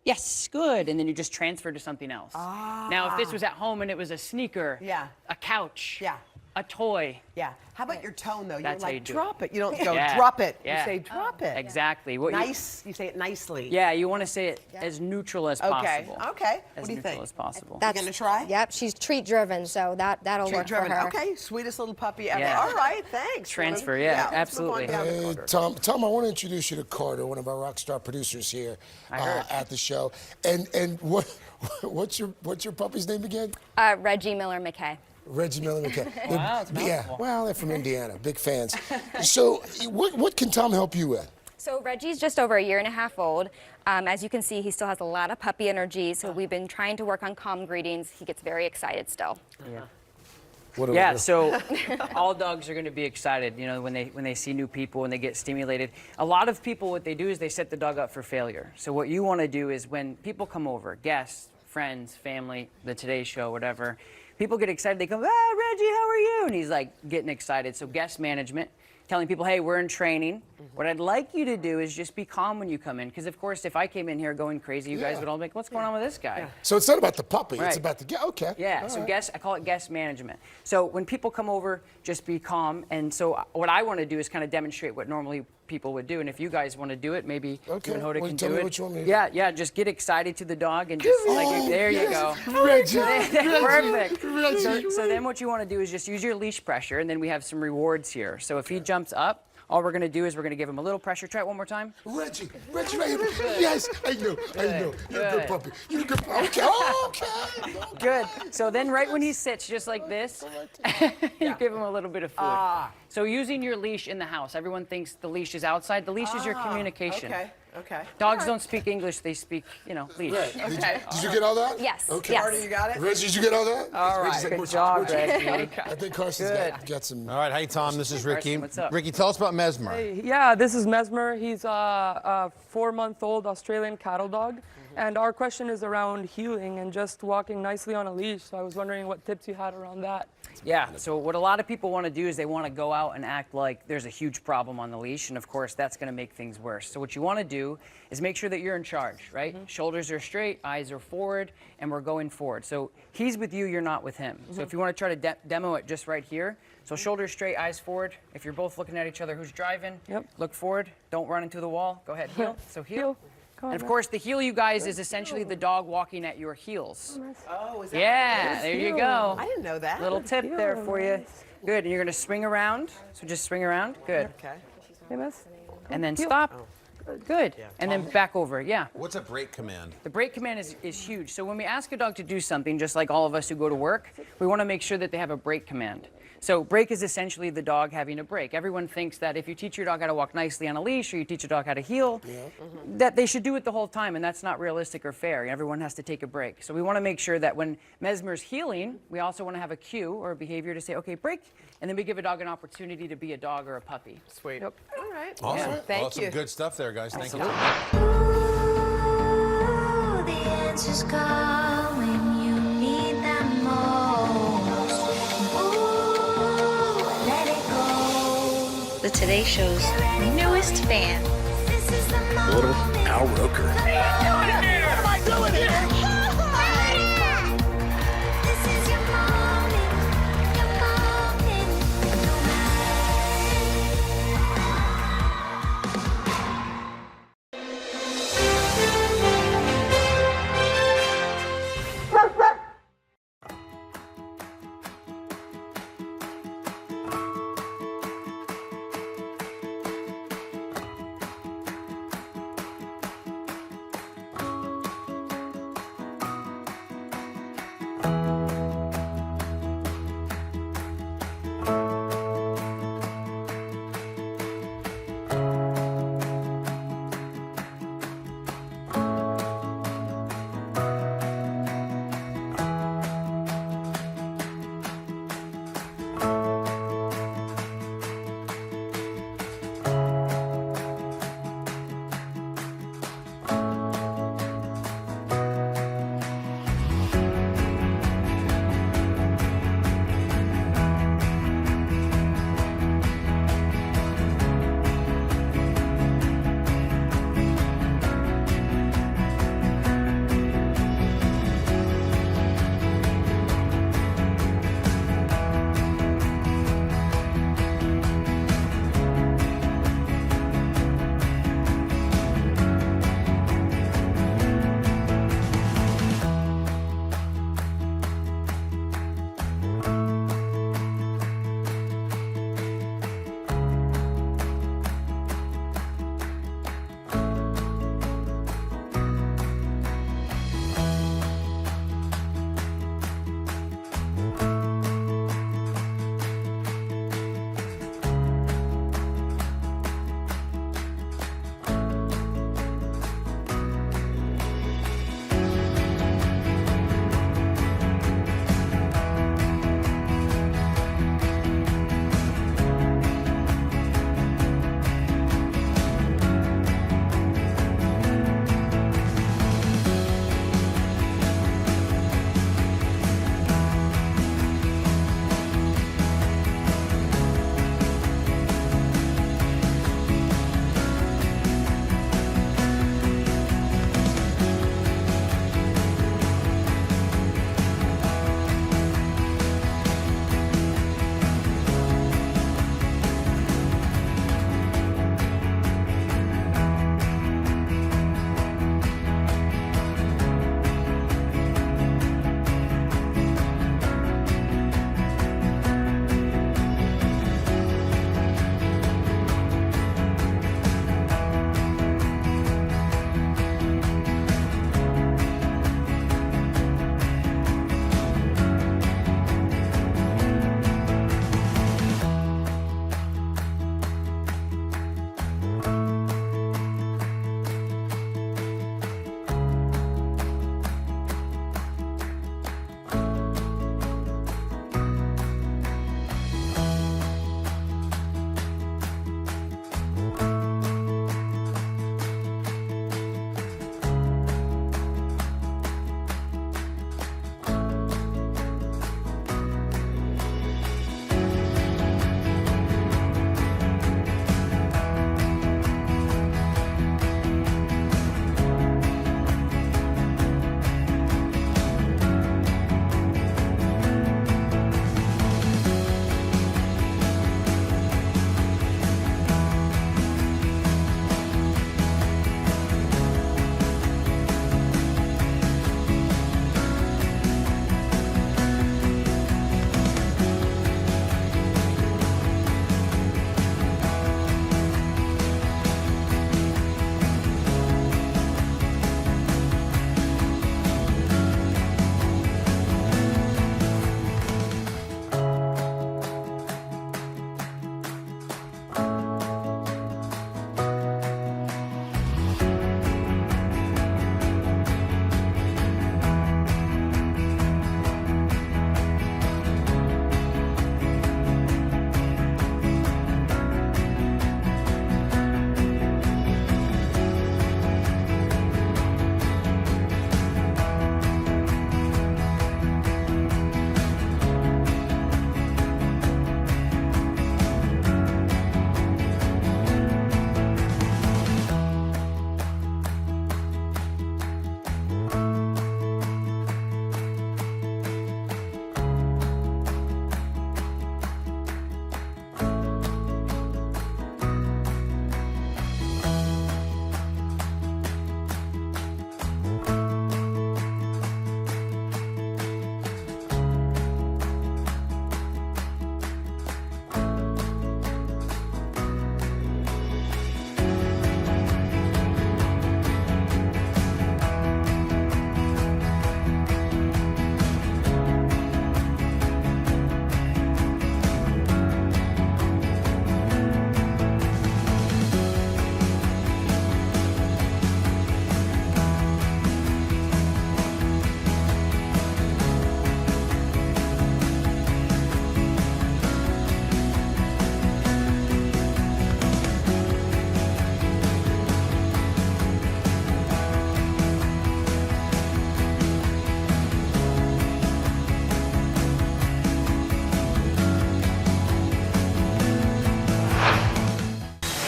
Yes, good. And then you just transfer to something else. Ah. Now, if this was at home and it was a sneaker, a couch, a toy. Yeah. How about your tone, though? That's You're how you like, do drop it. You don't go, Yeah. drop it. Yeah. You say, drop it. Exactly. What Nice. You say it nicely. Yeah, you want to say it as neutral as possible. Okay. As What do you neutral think? as possible. You gonna try? Yep, she's treat driven, so that'll work Treat-driven. for her. Okay, sweetest little puppy ever. Yeah. All right, thanks. Transfer, Let's absolutely. move on down the Hey, corridor. Tom, I want to introduce you to Carter, one of our rock star producers here at the show. And what's your puppy's name again? Reggie Miller McKay. Reggie Miller McKay. Wow, it's a Yeah, mouthful. well, they're from Indiana, big fans. So, what can Tom help you with? So Reggie's just over 1.5 years old. As you can see, he still has a lot of puppy energy, so we've been trying to work on calm greetings. He gets very excited still. Yeah. So all dogs are going to be excited, you know, when they see new people, when they get stimulated. A lot of people, what they do is they set the dog up for failure. So what you want to do is when people come over, guests, friends, family, the Today Show, whatever, people get excited. They come, Reggie, how are you? And he's like getting excited. So guest management, telling people, hey, we're in training. What I'd like you to do is just be calm when you come in. Because, of course, if I came in here going crazy, you guys would all be like, what's going on with this guy? So it's not about the puppy, Right. it's about the okay. Yeah, All so right. I call it guest management. So when people come over, just be calm. And so what I want to do is kind of demonstrate what normally people would do. And if you guys want to do it, maybe you and Hoda Well, can tell do me it. what you want me to do. Yeah, just get excited to the dog and just there you go. Reggie, Perfect. Reggie. So then what you want to do is just use your leash pressure, and then we have some rewards here. So if he jumps up, all we're going to do is we're going to give him a little pressure. Try it one more time. Reggie, right here. Yes, I know. You're a good puppy. You're a good puppy. Okay. Good. So then right when he sits just like this, you give him a little bit of food. So using your leash in the house. Everyone thinks the leash is outside. The leash is your communication. Okay. Dogs don't speak English. They speak, leash. Right. Okay. Did you get all that? Yes. Okay. Yes. Carter, you got it? Reggie, did you get all that? All right. Reggie's like, Good job, Reggie. I think Carson's got some. All right, hey Tom, this is Ricky. What's up? Ricky, tell us about Mesmer. Yeah, this is Mesmer. He's a 4-month-old Australian cattle dog. And our question is around heeling and just walking nicely on a leash. So I was wondering what tips you had around that. Yeah, so what a lot of people want to do is they want to go out and act like there's a huge problem on the leash, and of course that's going to make things worse. So what you want to do is make sure that you're in charge, right? Shoulders are straight, eyes are forward, and we're going forward. So he's with you, you're not with him. So if you want to try to demo it just right here, so shoulders straight, eyes forward. If you're both looking at each other, who's driving? Look forward, don't run into the wall. Go ahead, heel. So heel. And of course, the heel, you guys, is essentially the dog walking at your heels. Oh, is that Yeah, there you go. I didn't know that. Little tip there for you. Good, and you're gonna swing around. So just swing around, good. Okay. And then stop. Good, and then back over, yeah. What's a break command? The break command is huge. So when we ask a dog to do something, just like all of us who go to work, we wanna make sure that they have a break command. So break is essentially the dog having a break. Everyone thinks that if you teach your dog how to walk nicely on a leash or you teach a dog how to heel, that they should do it the whole time, and that's not realistic or fair. Everyone has to take a break. So we want to make sure that when Mesmer's healing, we also want to have a cue or a behavior to say, okay, break, and then we give a dog an opportunity to be a dog or a puppy. Sweet. All right. Awesome. Yeah. Thank Well, you. some good stuff there, guys. Thank you. The answers come when you need them most. Ooh, let it go. The Today Show's newest fan. Little Al Roker. What am I doing here? This is your moment. Your moment.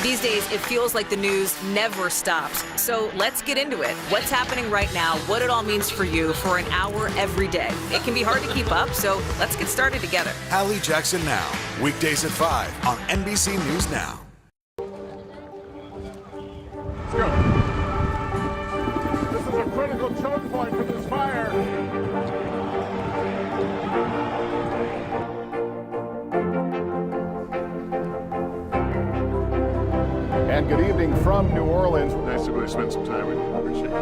These days, it feels like the news never stops. So let's get into it. What's happening right now, what it all means for you for an hour every day. It can be hard to keep up, so let's get started together. Hallie Jackson Now, weekdays at 5 on NBC News Now. Let's go. This is a critical choke point for this fire. And good evening from New Orleans. Nice to really spend some time with you. Appreciate it.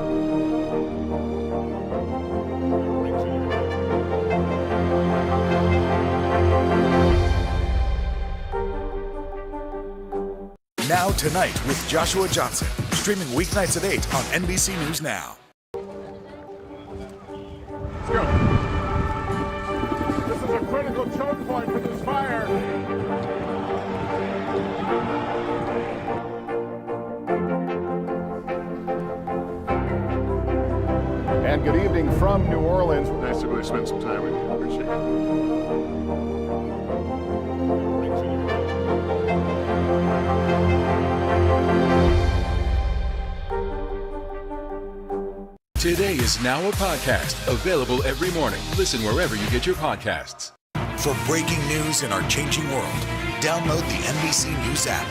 Now Tonight with Joshua Johnson, streaming weeknights at 8 on NBC News Now. Let's go. This is a critical choke point for this fire. And good evening from New Orleans. Nice to really spend some time with you. Appreciate it. Today is now a podcast, available every morning. Listen wherever you get your podcasts. For breaking news in our changing world, download the NBC News app.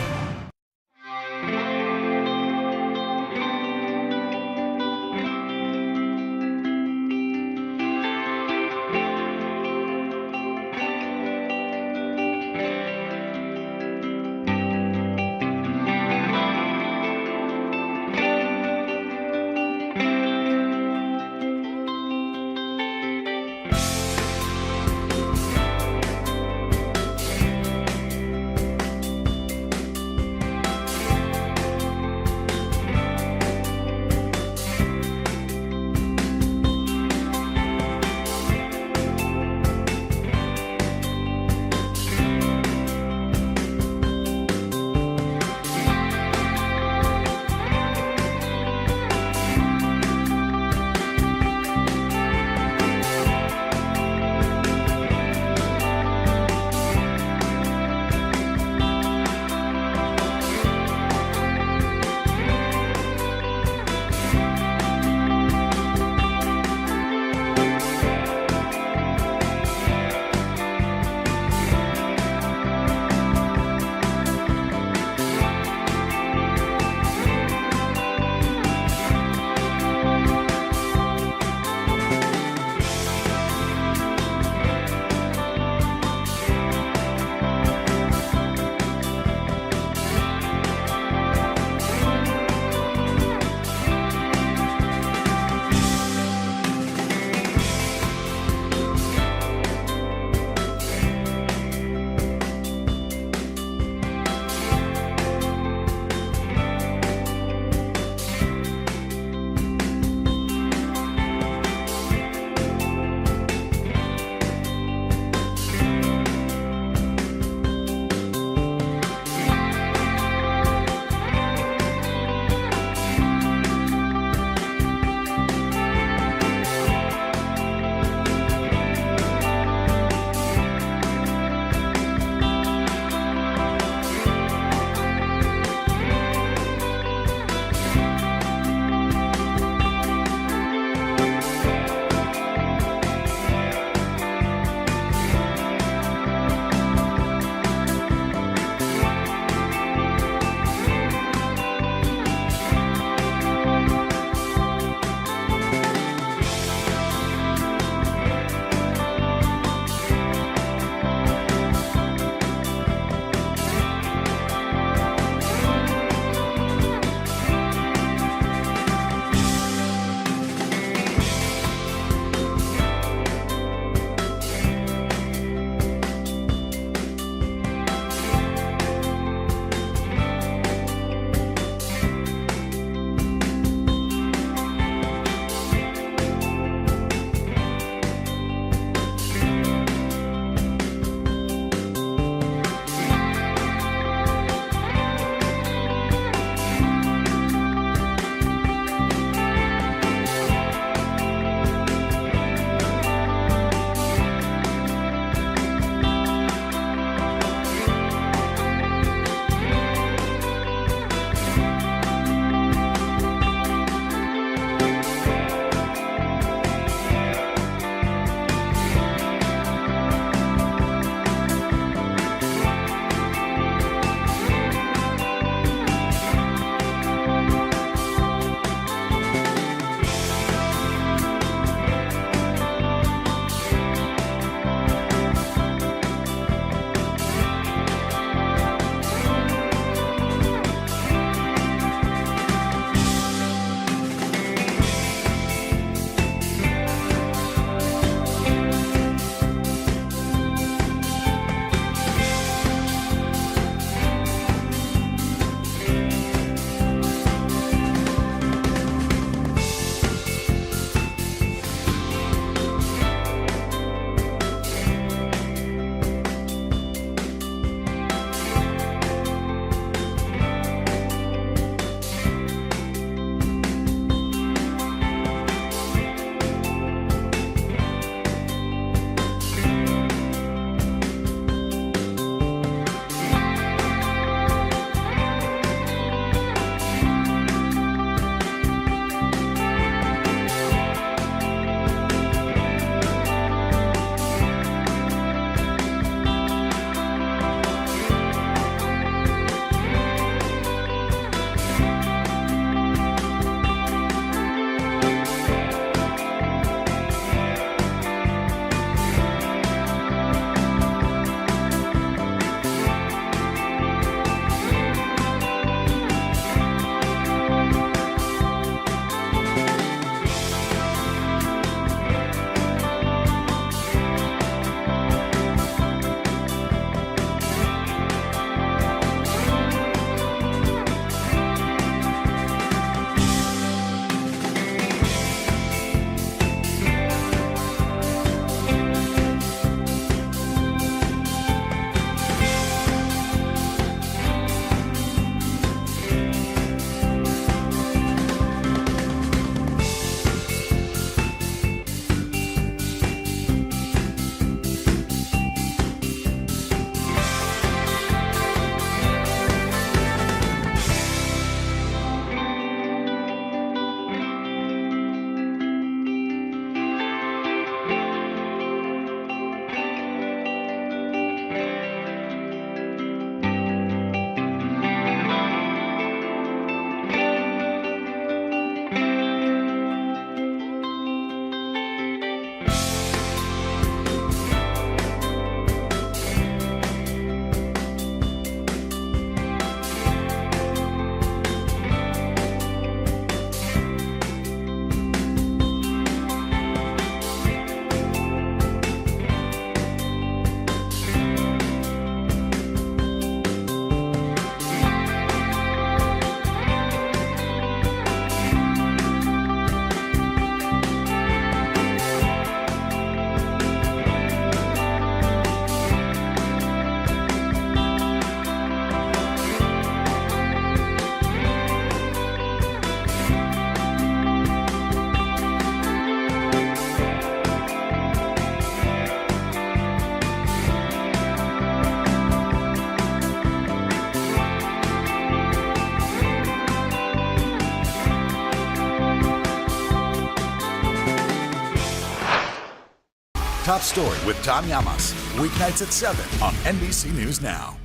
Top Story with Tom Llamas. Weeknights at 7 on NBC News Now.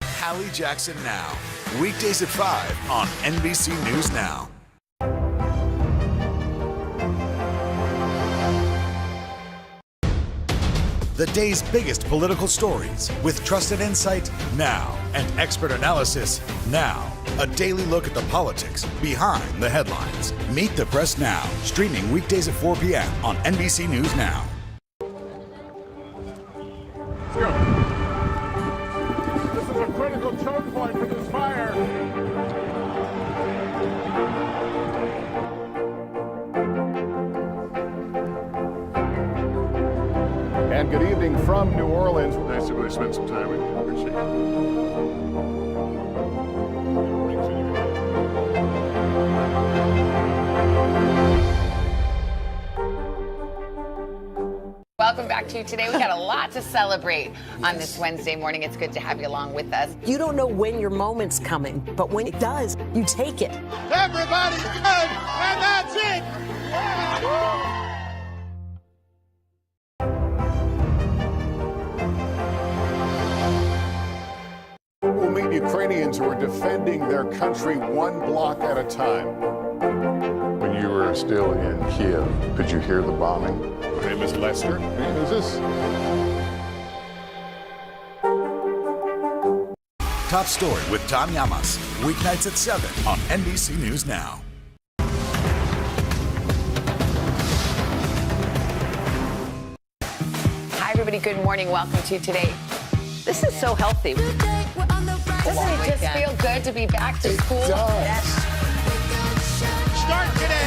Hallie Jackson Now. Weekdays at 5 on NBC News Now. The day's biggest political stories with trusted insight now and expert analysis now. A daily look at the politics behind the headlines. Meet the Press Now, streaming weekdays at 4 p.m. on NBC News Now. Let's go. This is a critical choke point for this fire. And good evening from New Orleans. Nice to really spend some time with you. Appreciate Welcome back to Today. We got a lot to celebrate on this Wednesday morning. It's good to have you along with us. You don't know when your moment's coming, but when it does, you take it. Everybody's good, and that's it. We'll meet Ukrainians who are defending their country one block at a time. When you were still in Kiev, could you hear the bombing? My name is Lester. Who's this? Top Story with Tom Llamas. Weeknights at 7 on NBC News Now. Hi, everybody. Good morning. Welcome to Today. This is so healthy. Doesn't it just feel good to be back to school? It does. Yes. Start today.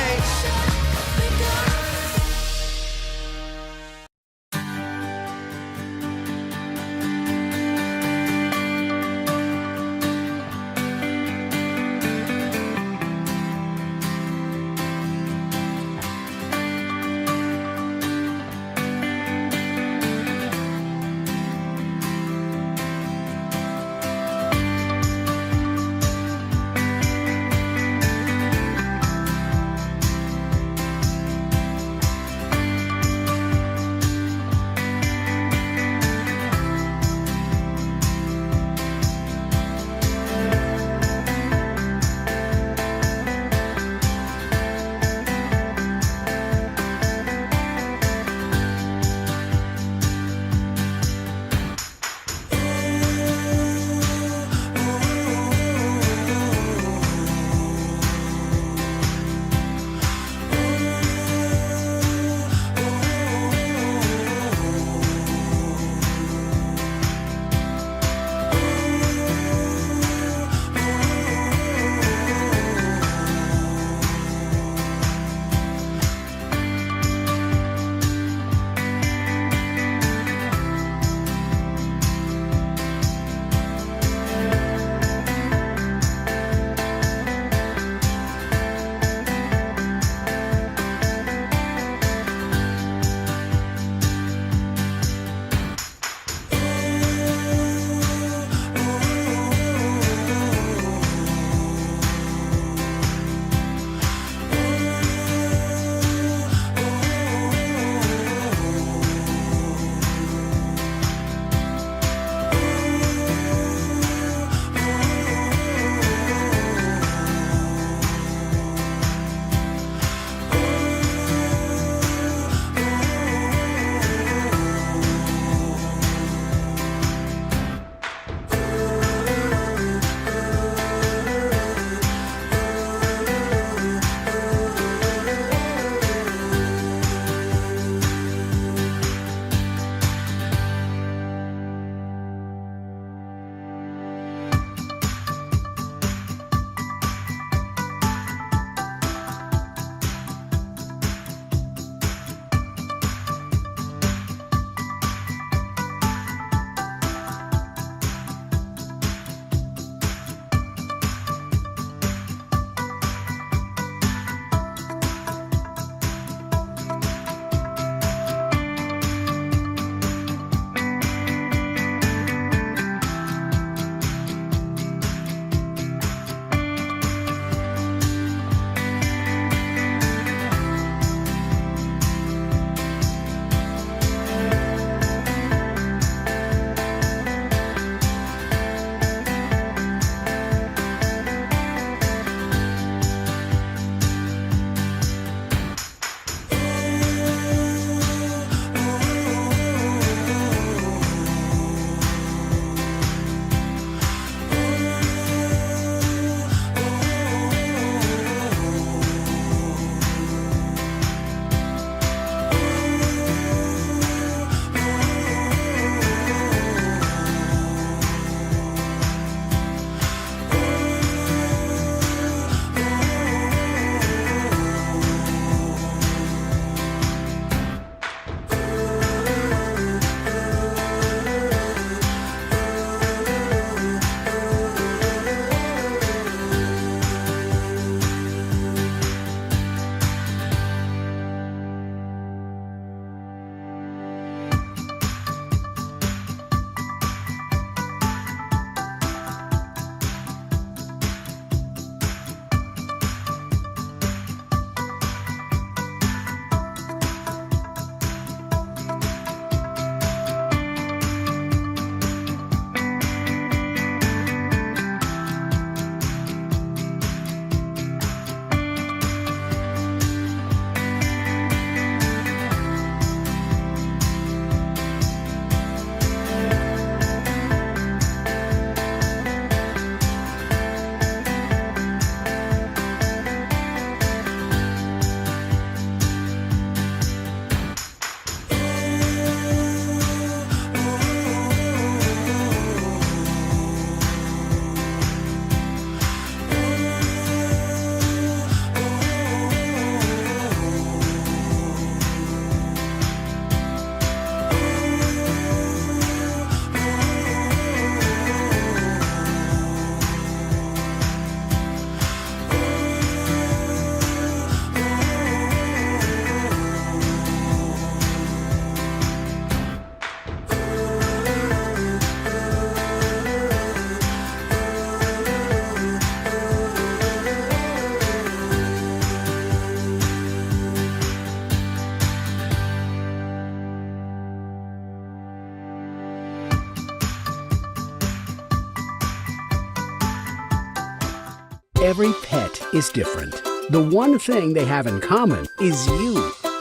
Every pet is different. The one thing they have in common is you.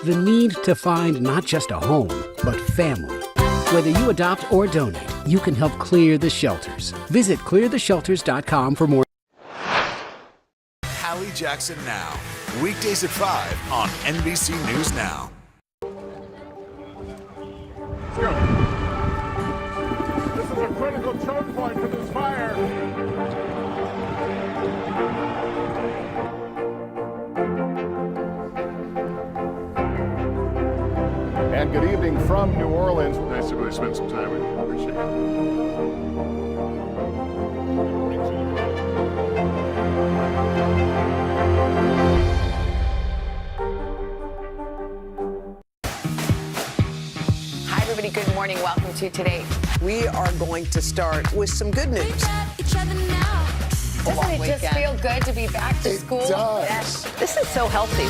The need to find not just a home, but family. Whether you adopt or donate, you can help clear the shelters. Visit cleartheshelters.com for more. Hallie Jackson Now. Weekdays at 5 on NBC News Now. This is a critical choke point for this fire. And good evening from New Orleans. Nice to really spend some time with you. Appreciate Hi, everybody. Good morning. Welcome to Today. We are going to start with some good news. Doesn't it just feel good to be back to school? Yes. This is so healthy.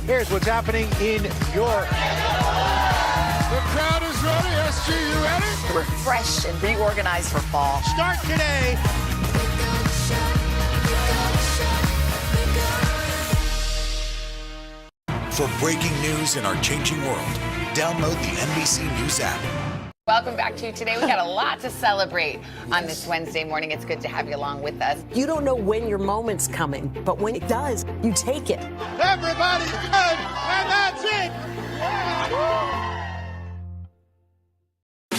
Here's what's happening in York. The crowd is ready. SG, you ready? Refresh and reorganize for fall. Start today. For breaking news in our changing world, download the NBC News app. Welcome back to Today. We got a lot to celebrate on this Wednesday morning. It's good to have you along with us. You don't know when your moment's coming, but when it does, you take it. Everybody's good, and that's it.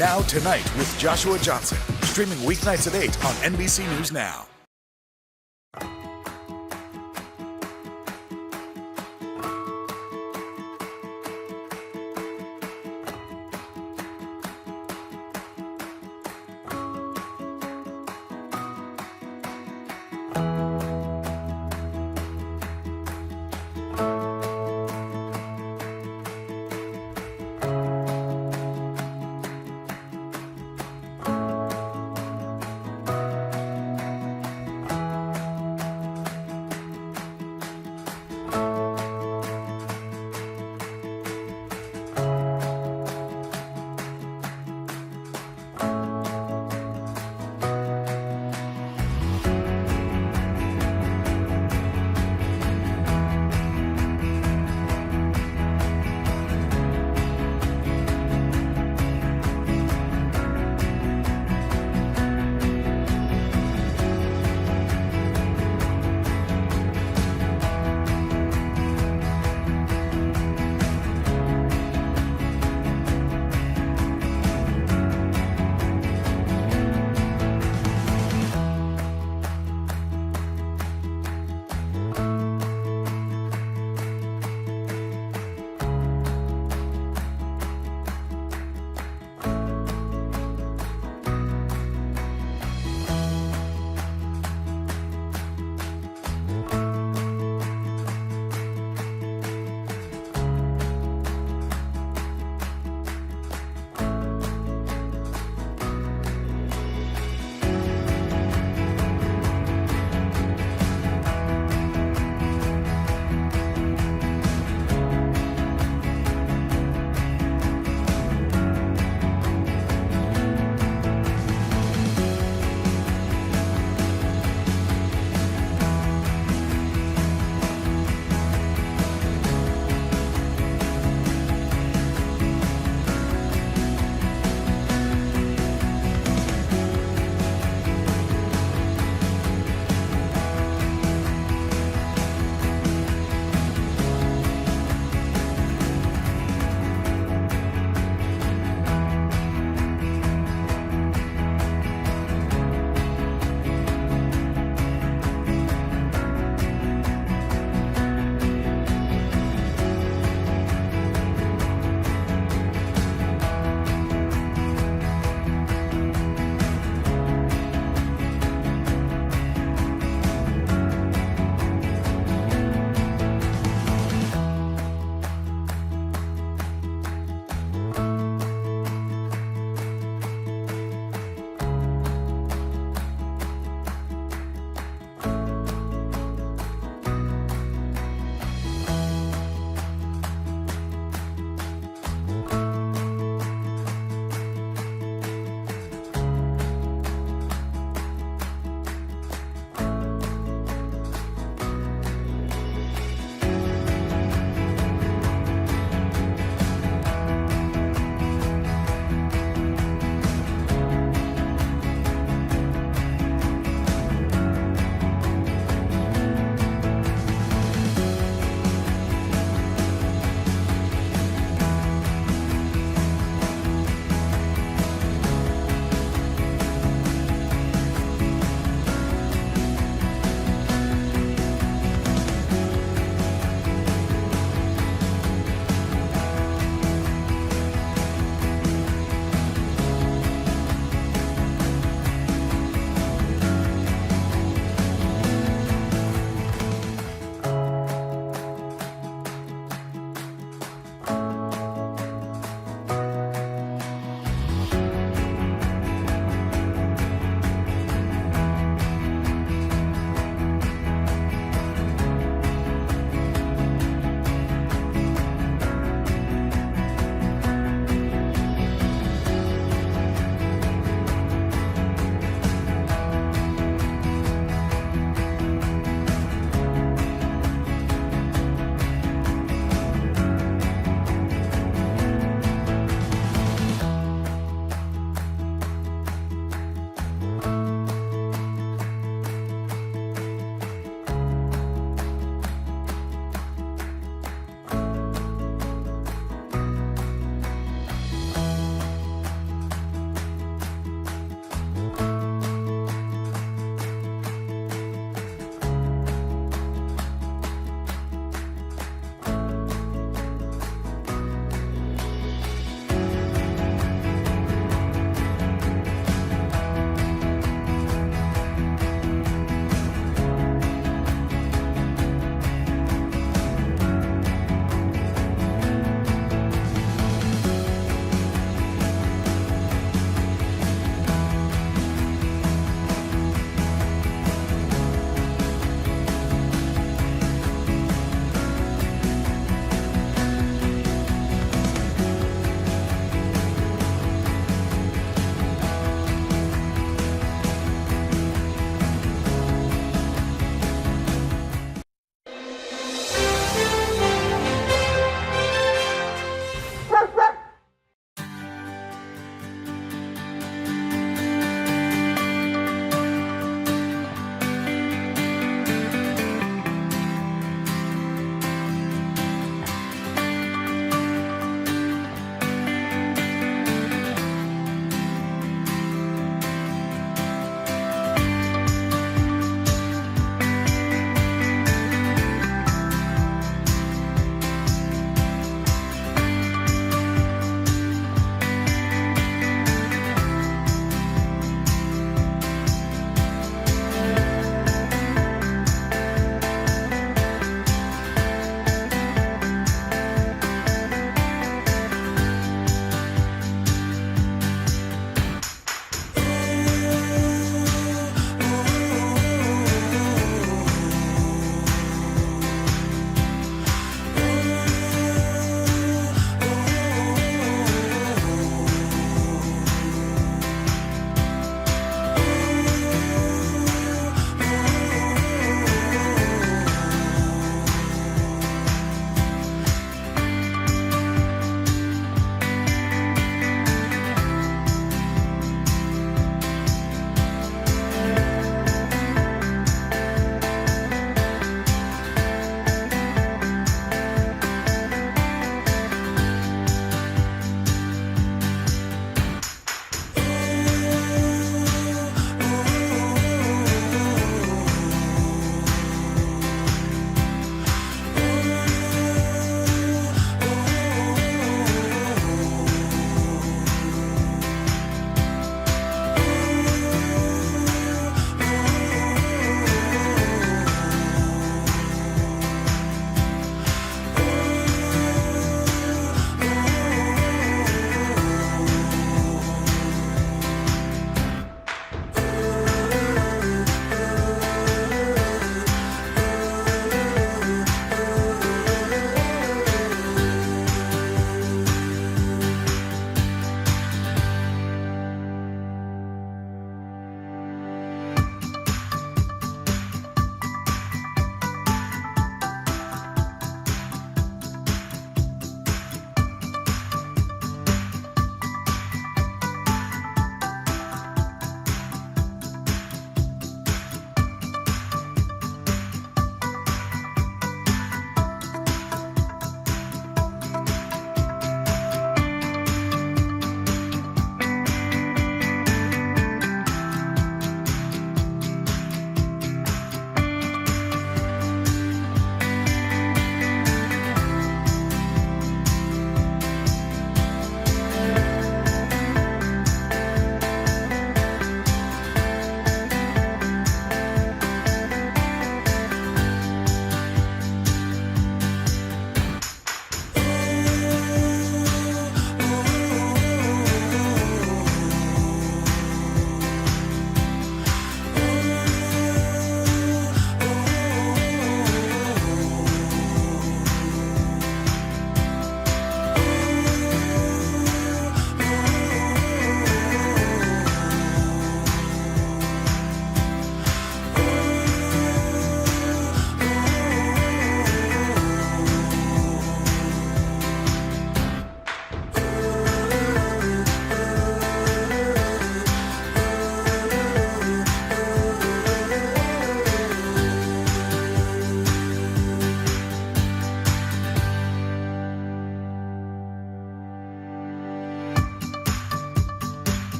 Now Tonight with Joshua Johnson. Streaming weeknights at 8 on NBC News Now.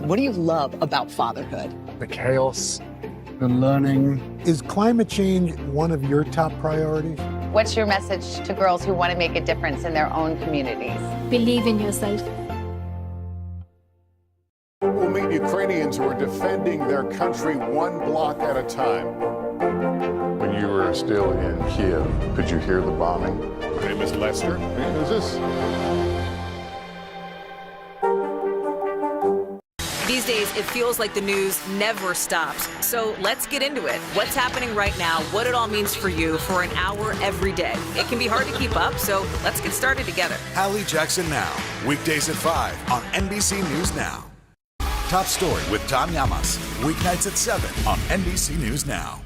son. What do you love about fatherhood? The chaos, the learning. Is climate change one of your top priorities? What's your message to girls who want to make a difference in their own communities? Believe in yourself. We'll meet Ukrainians who are defending their country one block at a time. When you were still in Kiev, could you hear the bombing? My name is Lester. Who's this? These days, it feels like the news never stops. So let's get into it. What's happening right now, what it all means for you for an hour every day. It can be hard to keep up, so let's get started together. Hallie Jackson Now, weekdays at 5 on NBC News Now. Top Story with Tom Llamas, weeknights at 7 on NBC News Now.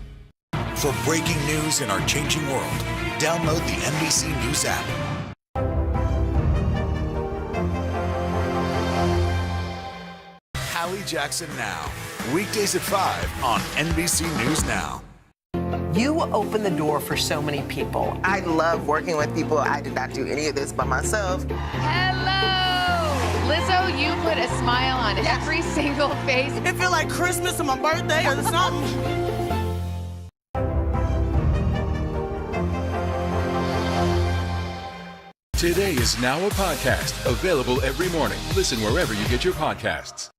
For breaking news in our changing world, download the NBC News app. Hallie Jackson Now, weekdays at 5 on NBC News Now. You open the door for so many people. I love working with people. I did not do any of this by myself. Hello! Lizzo, you put a smile on every single face. It feels like Christmas or my birthday or something. Today is now a podcast, available every morning. Listen wherever you get your podcasts.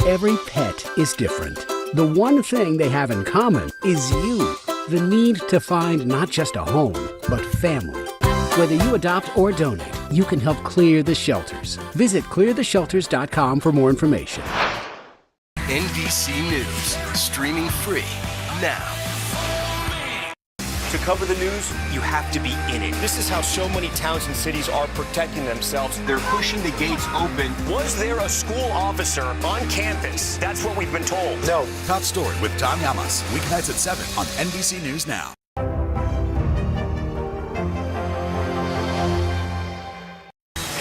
Every pet is different. The one thing they have in common is you, the need to find not just a home, but family. Whether you adopt or donate, you can help clear the shelters. Visit cleartheshelters.com for more information. NBC News, streaming free now. To cover the news, you have to be in it. This is how so many towns and cities are protecting themselves. They're pushing the gates open. Was there a school officer on campus? That's what we've been told. No. Top Story with Tom Yamas. Weeknights at 7 on NBC News Now.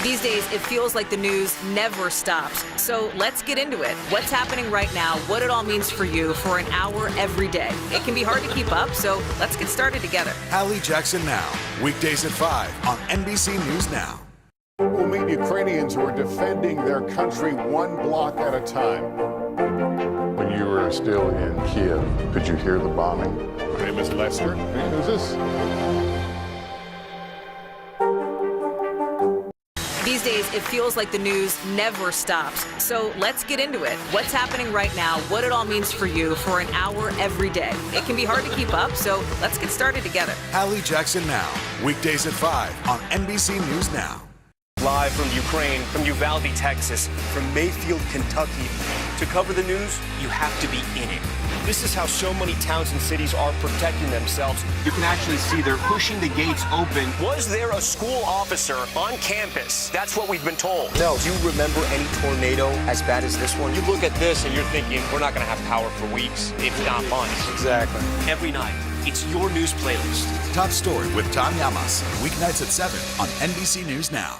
These days, it feels like the news never stops. So let's get into it. What's happening right now, what it all means for you for an hour every day. It can be hard to keep up, so let's get started together. Hallie Jackson Now. Weekdays at 5 on NBC News Now. We'll meet Ukrainians who are defending their country one block at a time. When you were still in Kiev, could you hear the bombing? My name is Lester. Who's this? These days, it feels like the news never stops. So let's get into it. What's happening right now, what it all means for you for an hour every day. It can be hard to keep up, so let's get started together. Hallie Jackson Now. Weekdays at 5 on NBC News Now. Live from Ukraine, from Uvalde, Texas, from Mayfield, Kentucky. To cover the news, you have to be in it. This is how so many towns and cities are protecting themselves. You can actually see they're pushing the gates open. Was there a school officer on campus? That's what we've been told. No. Do you remember any tornado as bad as this one? You look at this and you're thinking, we're not going to have power for weeks, if not months. Exactly. Every night, it's your news playlist. Top Story with Tom Yamas. Weeknights at 7 on NBC News Now.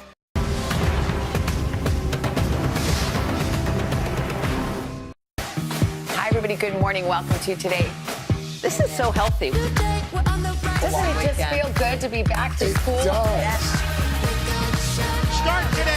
Hi, everybody. Good morning. Welcome to today. This is so healthy. Doesn't it just feel good to be back to school? It does. Start today.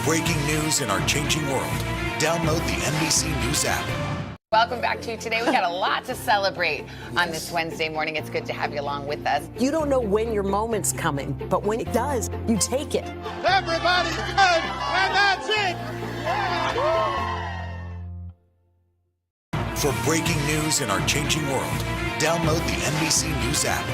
breaking news in our changing world, download the NBC News app. Welcome back to Today. We got a lot to celebrate on this Wednesday morning. It's good to have you along with us. You don't know when your moment's coming, but when it does, you take it. Everybody's good, and that's it. For breaking news in our changing world, download the NBC News app.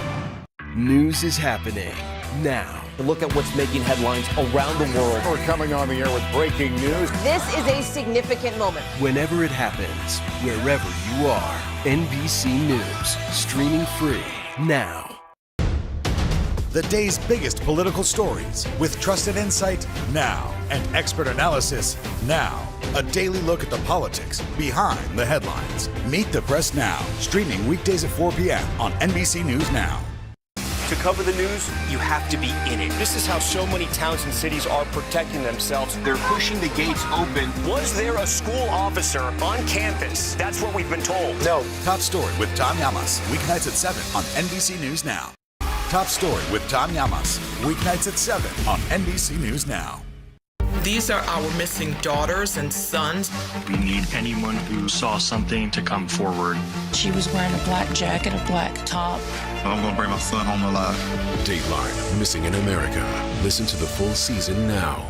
News is happening now. Look at what's making headlines around the world. We're coming on the air with breaking news. This is a significant moment. Whenever it happens, wherever you are, NBC News, streaming free now. The day's biggest political stories with trusted insight now and expert analysis now. A daily look at the politics behind the headlines. Meet the Press Now, streaming weekdays at 4 p.m. on NBC News Now. To cover the news, you have to be in it. This is how so many towns and cities are protecting themselves. They're pushing the gates open. Was there a school officer on campus? That's what we've been told. No. Top Story with Tom Llamas, weeknights at 7 on NBC News Now. Top Story with Tom Llamas, weeknights at 7 on NBC News Now. These are our missing daughters and sons. We need anyone who saw something to come forward. She was wearing a black jacket, a black top. I'm gonna bring my son home alive. Dateline, Missing in America. Listen to the full season now.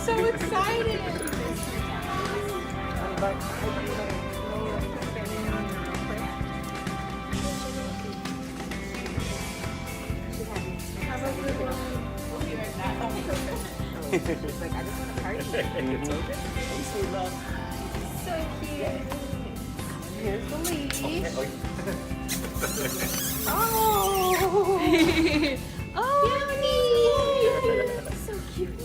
so excited. It's like, I just want to party. So cute. Here's the leash. Oh! Oh, so cute.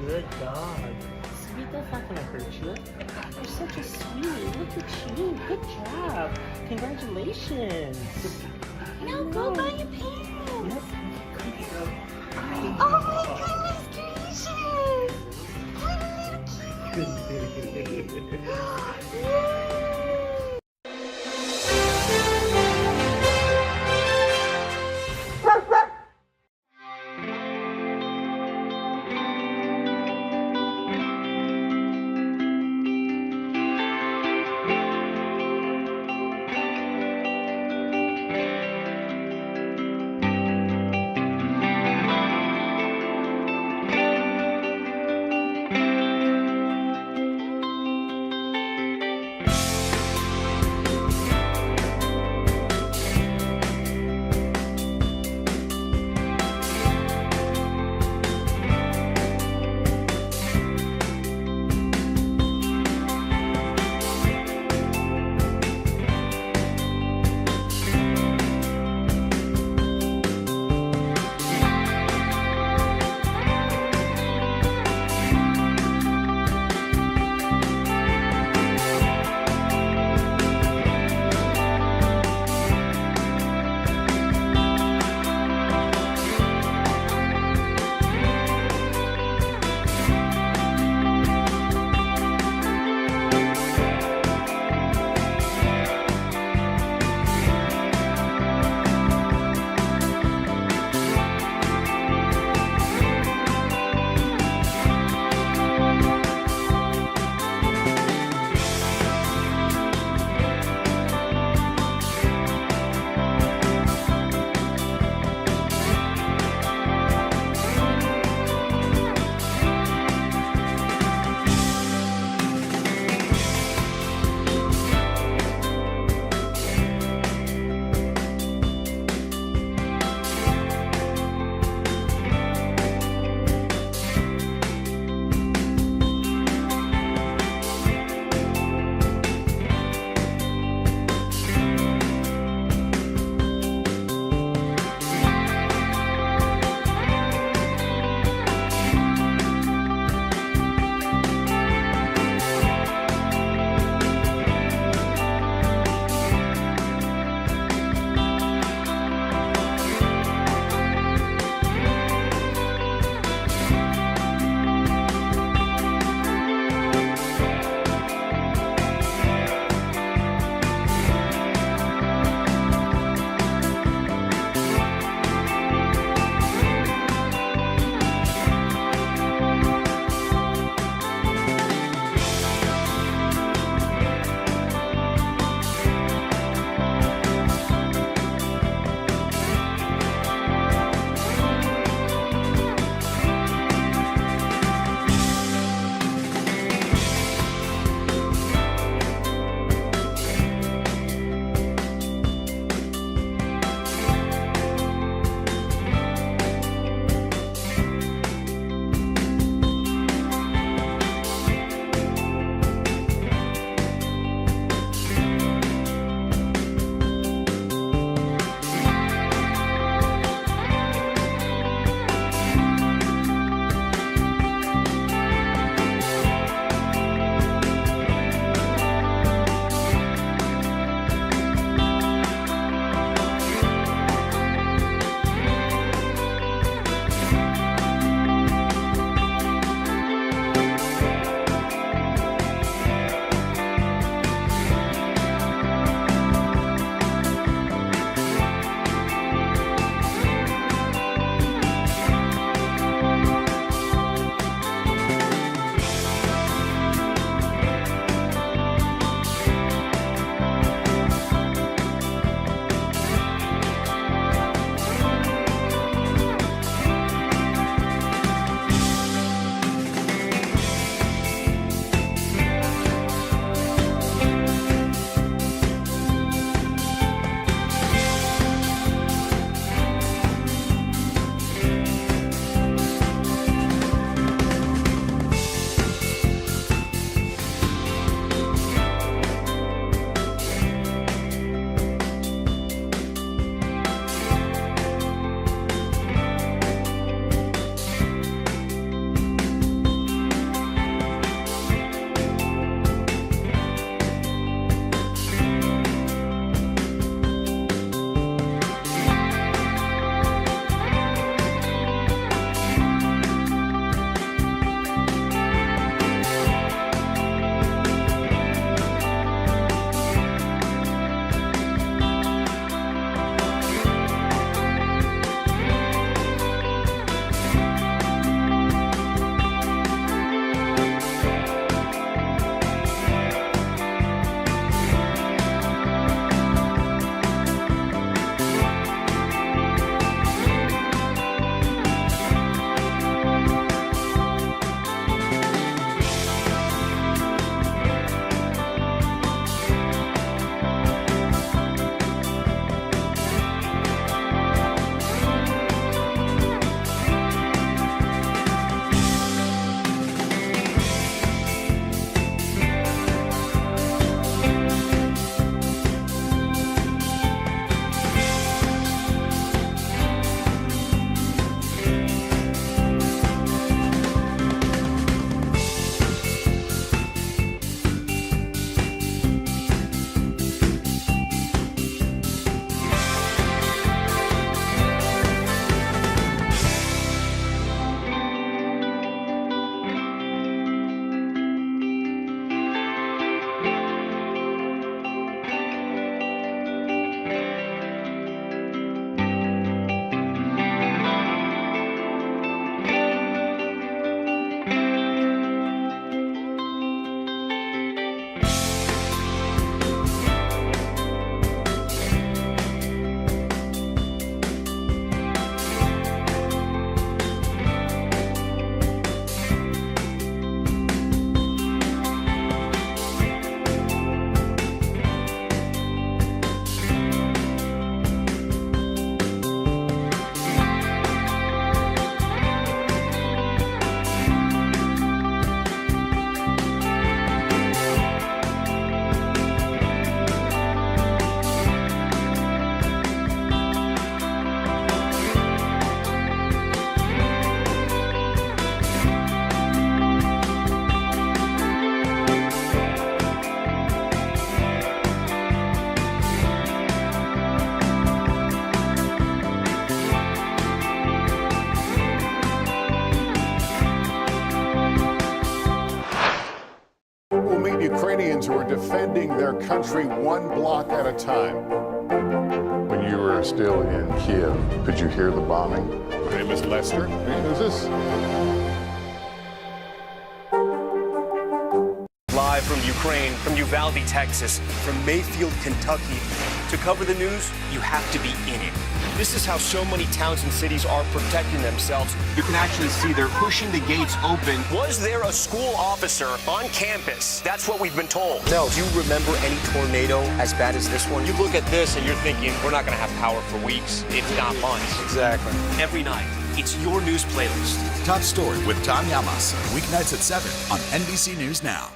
Good dog. Sweet, that's not gonna hurt you. You're such a sweetie. Look at you. Good job. Congratulations. Now go buy your pants. Yep. Oh my goodness gracious. What a little cute. will meet Ukrainians who are defending their country one block at a time. When you were still in Kiev, could you hear the bombing? My name is Lester. Who's this? Live from Ukraine, from Uvalde, Texas, from Mayfield, Kentucky. To cover the news, you have to be in it. This is how so many towns and cities are protecting themselves. You can actually see they're pushing the gates open. Was there a school officer on campus? That's what we've been told. No. Do you remember any tornado as bad as this one? You look at this and you're thinking, we're not going to have power for weeks, if not months. Exactly. Every night, it's your news playlist. Top Story with Tom Yamas, weeknights at 7 on NBC News Now.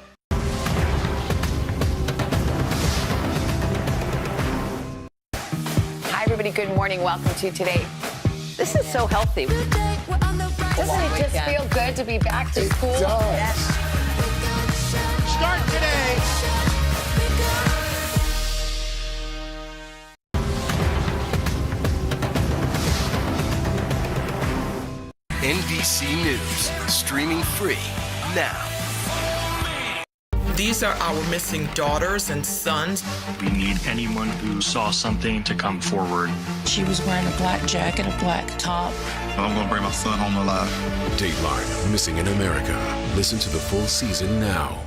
Hi, everybody. Good morning. Welcome to today. This is so healthy. Doesn't it just feel good to be back to school? It does. Yes. Start today. NBC News, streaming free now. These are our missing daughters and sons. We need anyone who saw something to come forward. She was wearing a black jacket, a black top. I'm gonna bring my son home alive. Dateline Missing in America. Listen to the full season now.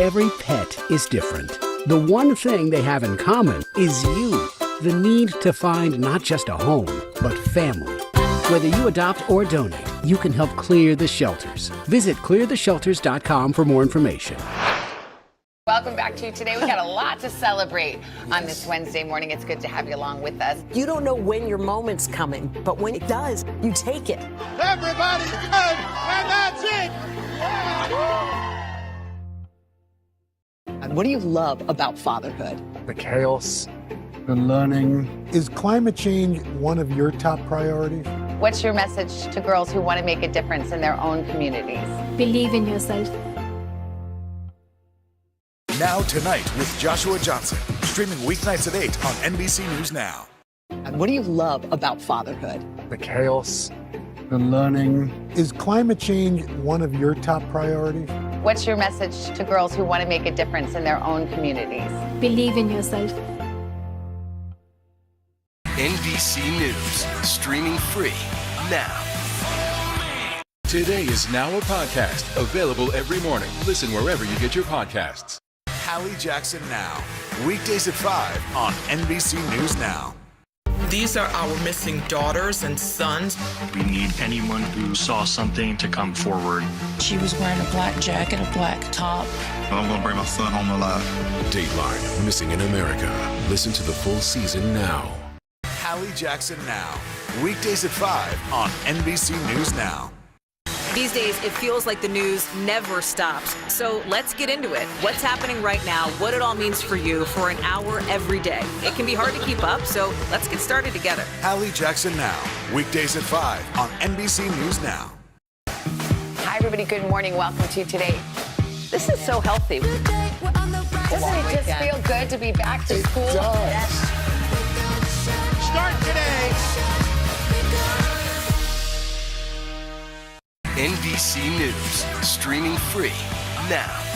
Every pet is different. The one thing they have in common is you. The need to find not just a home, but family. Whether you adopt or donate, you can help clear the shelters. Visit cleartheshelters.com for more information. Welcome back to you today. We got a lot to celebrate on this Wednesday morning. It's good to have you along with us. You don't know when your moment's coming, but when it does, you take it. Everybody's good, and that's it. And what do you love about fatherhood? The chaos, the learning. Is climate change one of your top priorities? What's your message to girls who want to make a difference in their own communities? Believe in yourself. Now Tonight with Joshua Johnson, streaming weeknights at 8 on NBC News Now. And what do you love about fatherhood? The chaos, the learning. Is climate change one of your top priorities? What's your message to girls who want to make a difference in their own communities? Believe in yourself. NBC News, streaming free now. Today is now a podcast, available every morning. Listen wherever you get your podcasts. Hallie Jackson Now, weekdays at 5 on NBC News Now. These are our missing daughters and sons. We need anyone who saw something to come forward. She was wearing a black jacket, a black top. I'm going to bring my son home alive. Dateline Missing in America. Listen to the full season now. Hallie Jackson Now, weekdays at 5 on NBC News Now. These days, it feels like the news never stops. So let's get into it. What's happening right now, what it all means for you for an hour every day. It can be hard to keep up, so let's get started together. Hallie Jackson Now, weekdays at 5 on NBC News Now. Hi, everybody. Good morning. Welcome to today. This is so healthy. Doesn't it just feel good to be back to school? It does. Start today. NBC News, streaming free now.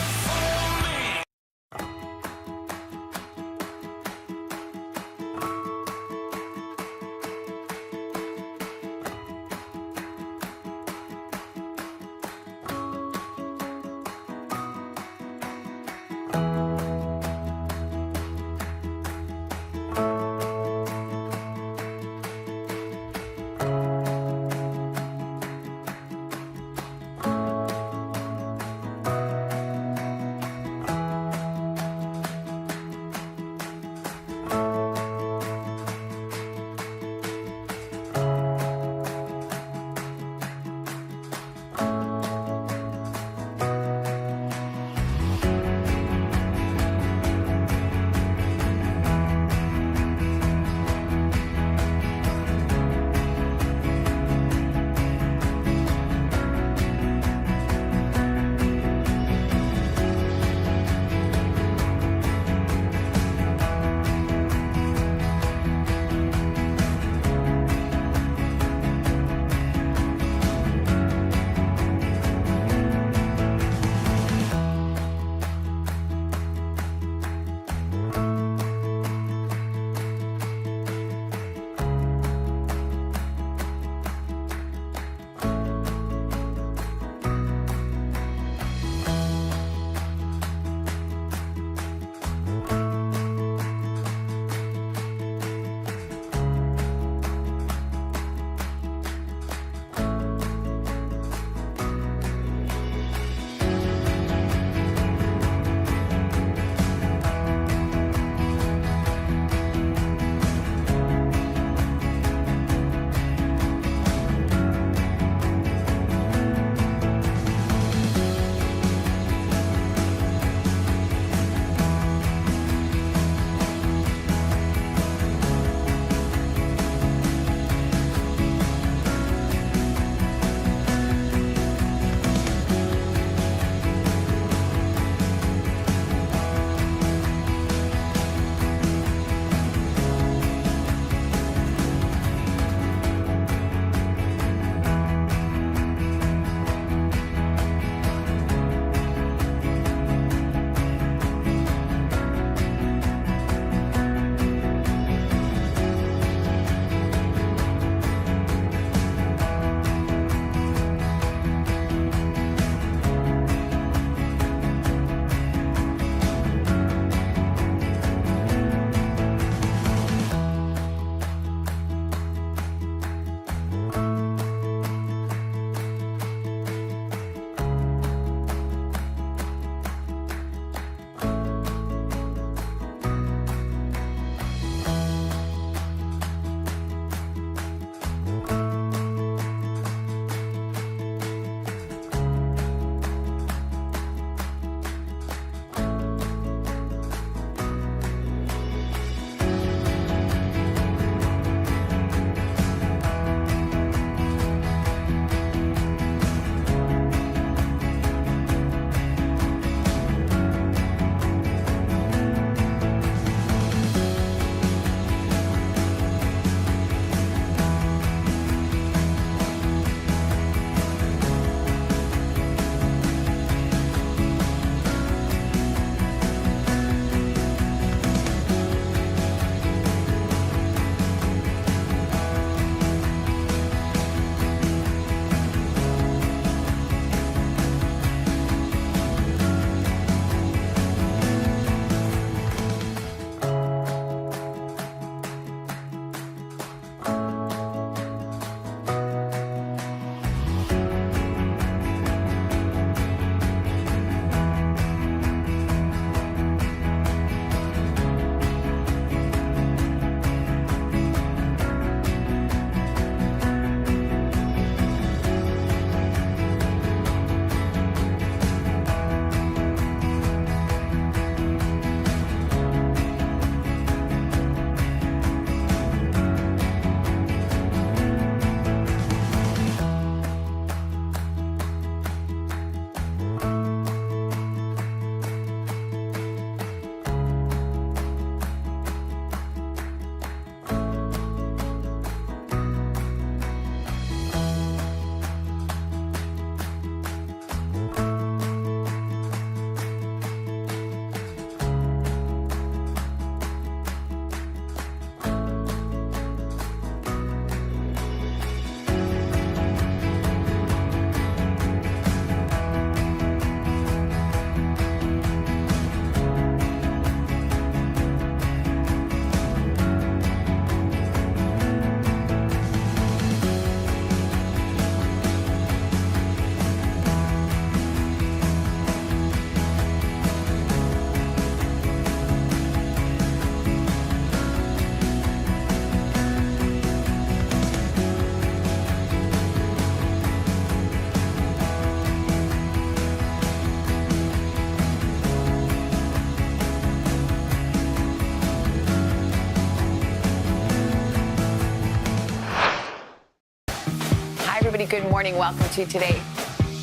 everybody. Good morning. Welcome to today.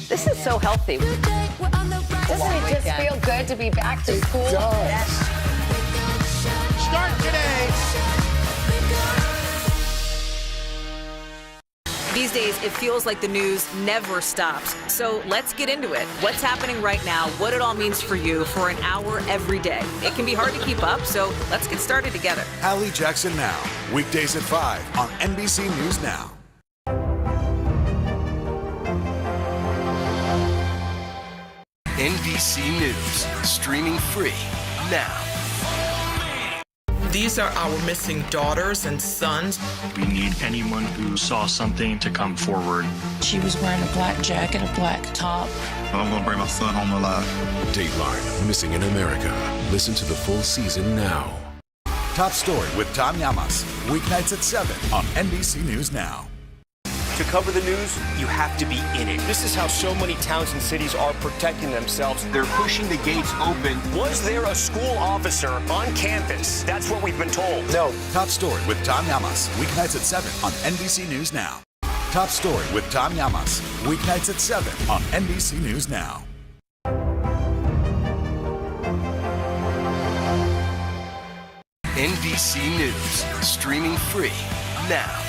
This is so healthy. Doesn't it just feel good to be back to school? It does. Start today. These days, it feels like the news never stops. So let's get into it. What's happening right now, what it all means for you for an hour every day. It can be hard to keep up, so let's get started together. Hallie Jackson Now, weekdays at 5 on NBC News Now. NBC News, streaming free now. These are our missing daughters and sons. We need anyone who saw something to come forward. She was wearing a black jacket, a black top. I'm gonna bring my son home alive. Dateline Missing in America. Listen to the full season now. Top Story with Tom Llamas, weeknights at 7 on NBC News Now. To cover the news, you have to be in it. This is how so many towns and cities are protecting themselves. They're pushing the gates open. Was there a school officer on campus? That's what we've been told. No. Top Story with Tom Llamas, weeknights at 7 on NBC News Now. Top Story with Tom Llamas, weeknights at 7 on NBC News Now. NBC News, streaming free now.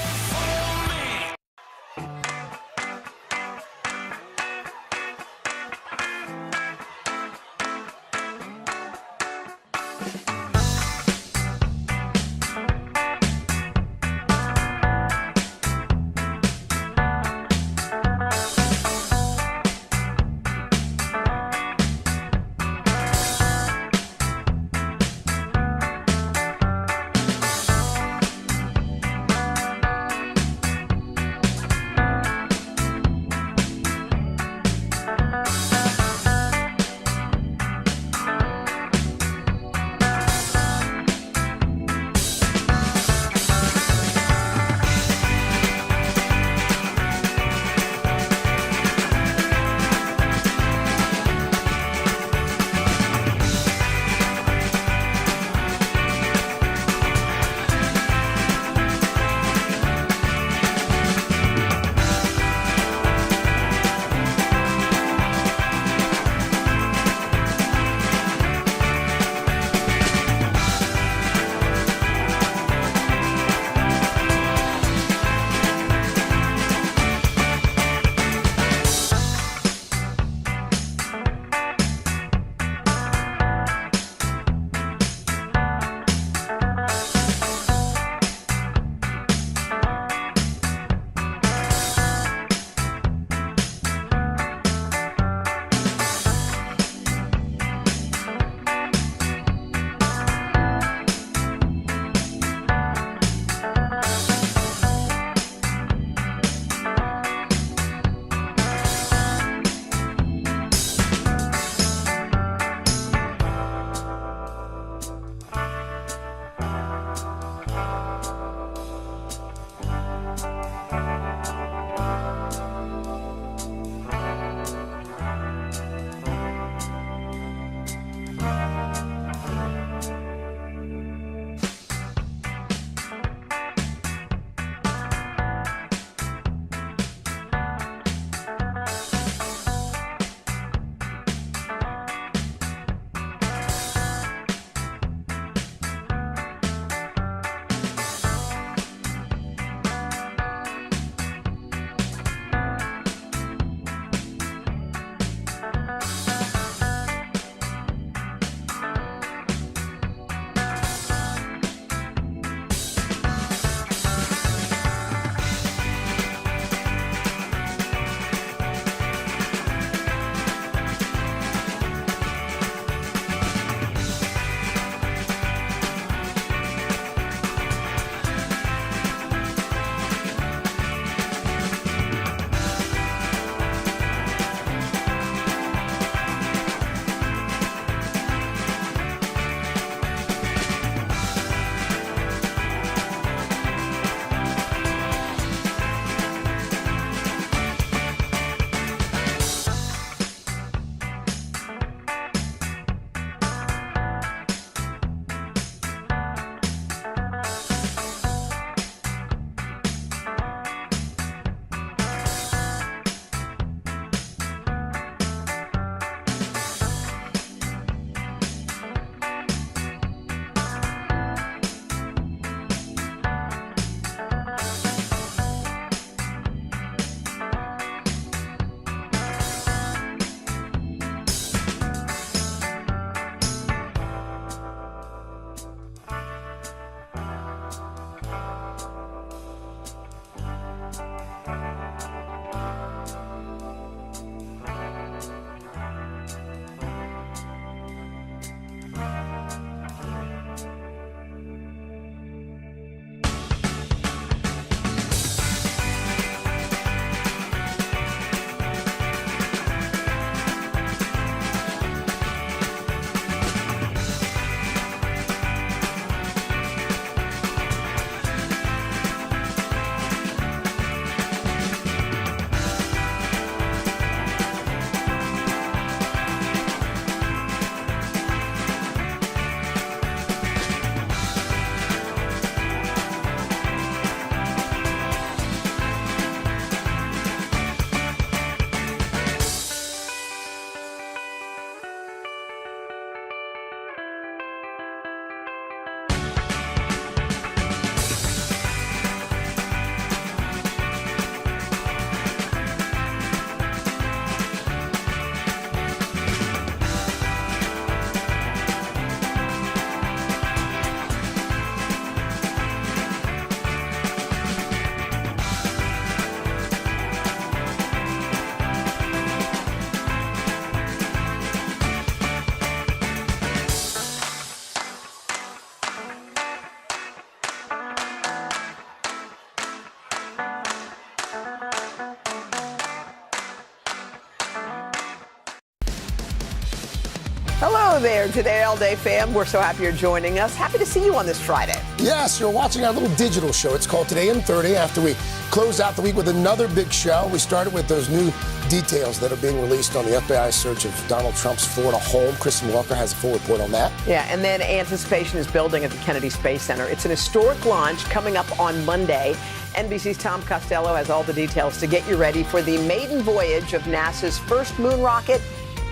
Hello there, Today All Day fam. We're so happy you're joining us. Happy to see you on this Friday. Yes, you're watching our little digital show. It's called Today in 30. After we close out the week with another big show, we started with those new details that are being released on the FBI search of Donald Trump's Florida home. Kristen Walker has a full report on that. Yeah, and then anticipation is building at the Kennedy Space Center. It's an historic launch coming up on Monday. NBC's Tom Costello has all the details to get you ready for the maiden voyage of NASA's first moon rocket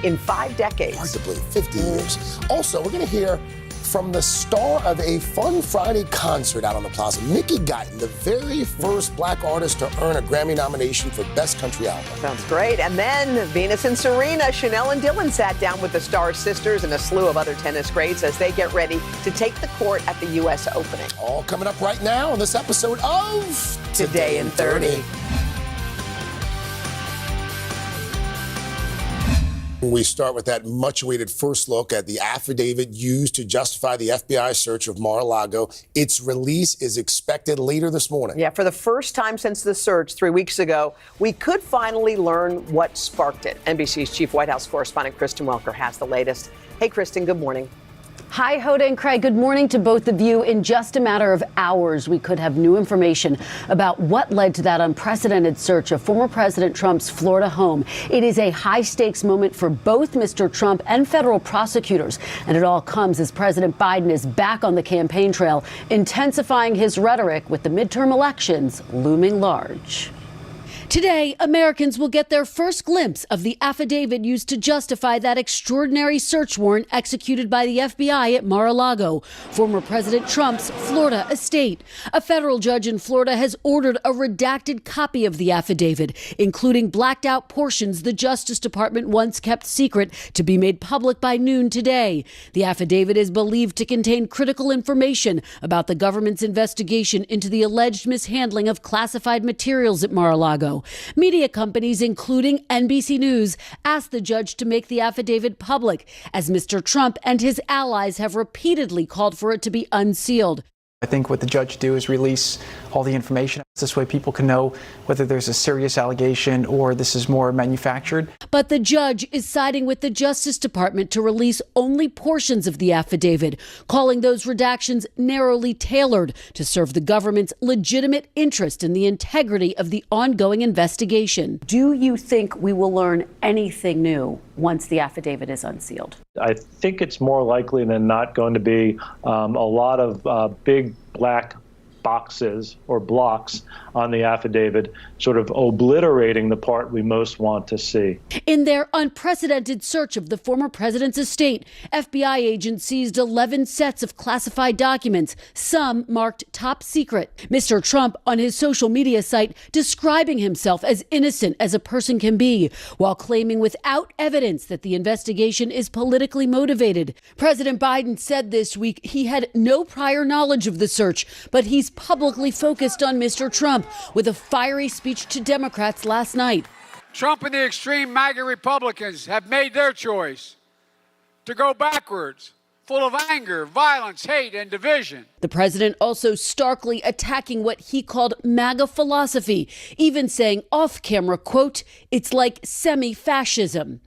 in 5 decades. Hard to believe, 50 years. Also, we're going to hear from the star of a Fun Friday concert out on the plaza, Mickey Guyton, the very first black artist to earn a Grammy nomination for Best Country Album. Sounds great. And then Venus and Serena, Chanel and Dylan sat down with the Star Sisters and a slew of other tennis greats as they get ready to take the court at the U.S. Opening. All coming up right now on this episode of Today in 30. We start with that much-awaited first look at the affidavit used to justify the FBI search of Mar-a-Lago. Its release is expected later this morning. Yeah, for the first time since the search 3 weeks ago, we could finally learn what sparked it. NBC's chief White House correspondent Kristen Welker has the latest. Hey, Kristen, good morning. Hi, Hoda and Craig. Good morning to both of you. In just a matter of hours, we could have new information about what led to that unprecedented search of former President Trump's Florida home. It is a high-stakes moment for both Mr. Trump and federal prosecutors, and it all comes as President Biden is back on the campaign trail, intensifying his rhetoric with the midterm elections looming large. Today, Americans will get their first glimpse of the affidavit used to justify that extraordinary search warrant executed by the FBI at Mar-a-Lago, former President Trump's Florida estate. A federal judge in Florida has ordered a redacted copy of the affidavit, including blacked out portions the Justice Department once kept secret, to be made public by noon today. The affidavit is believed to contain critical information about the government's investigation into the alleged mishandling of classified materials at Mar-a-Lago. Media companies, including NBC News, asked the judge to make the affidavit public, as Mr. Trump and his allies have repeatedly called for it to be unsealed. I think what the judge do is release all the information. This way people can know whether there's a serious allegation or this is more manufactured. But the judge is siding with the Justice Department to release only portions of the affidavit, calling those redactions narrowly tailored to serve the government's legitimate interest in the integrity of the ongoing investigation. Do you think we will learn anything new once the affidavit is unsealed? I think it's more likely than not going to be a lot of big black boxes or blocks on the affidavit, sort of obliterating the part we most want to see. In their unprecedented search of the former president's estate, FBI agents seized 11 sets of classified documents, some marked top secret. Mr. Trump on his social media site describing himself as innocent as a person can be, while claiming without evidence that the investigation is politically motivated. President Biden said this week he had no prior knowledge of the search, but he's publicly focused on Mr. Trump with a fiery speech to Democrats last night. Trump and the extreme MAGA Republicans have made their choice to go backwards, full of anger, violence, hate, and division. The president also starkly attacking what he called MAGA philosophy, even saying off camera, quote, "It's like semi-fascism."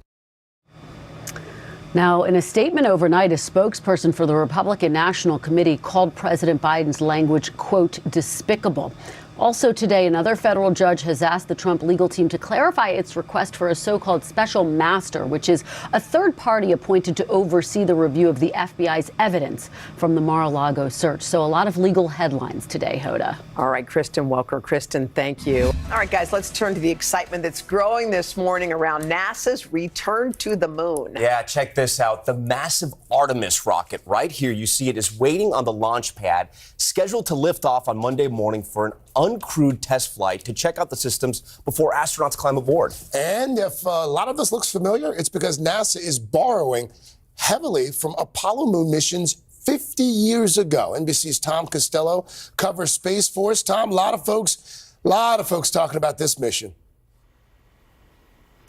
Now, in a statement overnight, a spokesperson for the Republican National Committee called President Biden's language, quote, "despicable." Also today, another federal judge has asked the Trump legal team to clarify its request for a so-called special master, which is a third party appointed to oversee the review of the FBI's evidence from the Mar-a-Lago search. So a lot of legal headlines today, Hoda. All right, Kristen Welker. Kristen, thank you. All right, guys, let's turn to the excitement that's growing this morning around NASA's return to the moon. Yeah, check this out. The massive Artemis rocket right here, you see it, is waiting on the launch pad, scheduled to lift off on Monday morning for an uncrewed test flight to check out the systems before astronauts climb aboard. And if a lot of this looks familiar, it's because NASA is borrowing heavily from Apollo moon missions 50 years ago. NBC's Tom Costello covers Space Force. Tom, a lot of folks talking about this mission.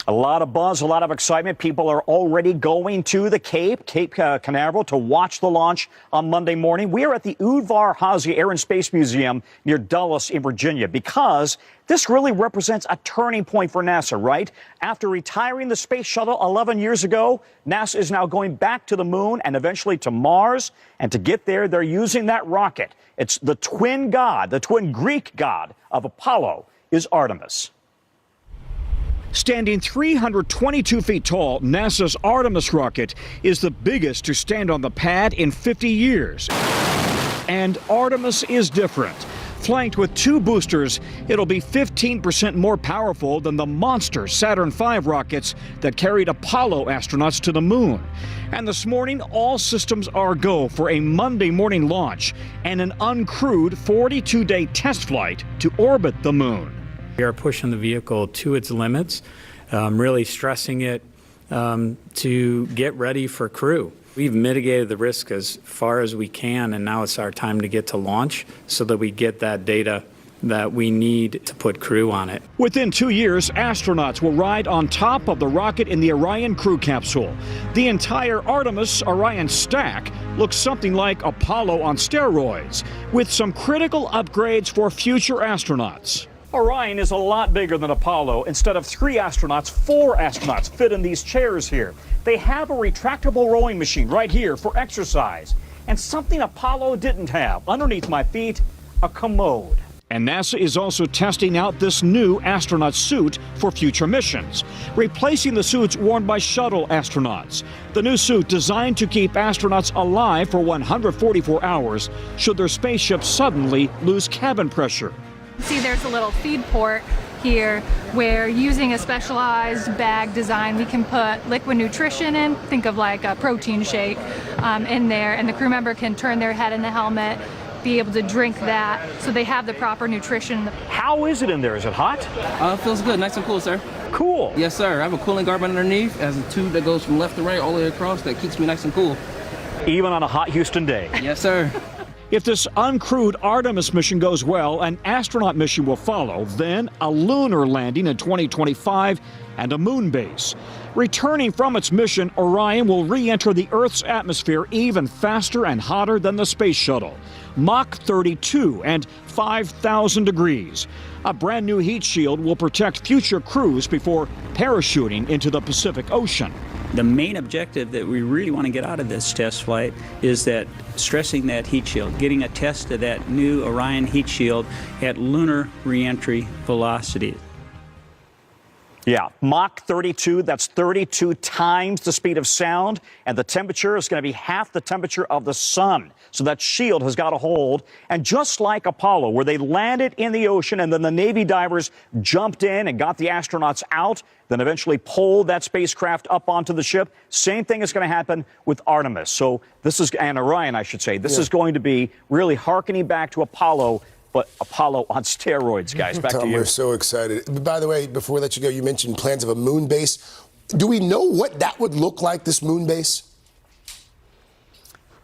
A lot of buzz, a lot of excitement. People are already going to the Cape Canaveral, to watch the launch on Monday morning. We are at the Udvar Hazy Air and Space Museum near Dulles in Virginia because this really represents a turning point for NASA, right? After retiring the space shuttle 11 years ago, NASA is now going back to the moon and eventually to Mars. And to get there, they're using that rocket. It's the twin god, the twin Greek god of Apollo is Artemis. Standing 322 feet tall, NASA's Artemis rocket is the biggest to stand on the pad in 50 years. And Artemis is different. Flanked with 2 boosters, it'll be 15% more powerful than the monster Saturn V rockets that carried Apollo astronauts to the moon. And this morning, all systems are go for a Monday morning launch and an uncrewed 42-day test flight to orbit the moon. We are pushing the vehicle to its limits, really stressing it to get ready for crew. We've mitigated the risk as far as we can, and now it's our time to get to launch so that we get that data that we need to put crew on it. Within 2 years, astronauts will ride on top of the rocket in the Orion crew capsule. The entire Artemis Orion stack looks something like Apollo on steroids, with some critical upgrades for future astronauts. Orion is a lot bigger than Apollo. Instead of 3 astronauts, 4 astronauts fit in these chairs here. They have a retractable rowing machine right here for exercise. And something Apollo didn't have, underneath my feet, a commode. And NASA is also testing out this new astronaut suit for future missions, replacing the suits worn by shuttle astronauts. The new suit designed to keep astronauts alive for 144 hours should their spaceship suddenly lose cabin pressure. See, there's a little feed port here where, using a specialized bag design, we can put liquid nutrition in, think of like a protein shake, in there, and the crew member can turn their head in the helmet, be able to drink that so they have the proper nutrition. How is it in there? Is it hot? It feels good, nice and cool, sir. Cool. Yes, sir. I have a cooling garment underneath, as a tube that goes from left to right all the way across that keeps me nice and cool. Even on a hot Houston day. Yes, sir. If this uncrewed Artemis mission goes well, an astronaut mission will follow, then a lunar landing in 2025 and a moon base. Returning from its mission, Orion will re-enter the Earth's atmosphere even faster and hotter than the space shuttle. Mach 32 and 5,000 degrees. A brand new heat shield will protect future crews before parachuting into the Pacific Ocean. The main objective that we really want to get out of this test flight is that stressing that heat shield, getting a test of that new Orion heat shield at lunar reentry velocity. Yeah, Mach 32, that's 32 times the speed of sound, and the temperature is going to be half the temperature of the sun. So that shield has got to hold. And just like Apollo, where they landed in the ocean and then the Navy divers jumped in and got the astronauts out, then eventually pulled that spacecraft up onto the ship, same thing is going to happen with Artemis. So this is, and Orion, I should say, this is going to be really hearkening back to Apollo, but Apollo on steroids, guys. Back Tom, to you. We're so excited. By the way, before we let you go, you mentioned plans of a moon base. Do we know what that would look like, this moon base?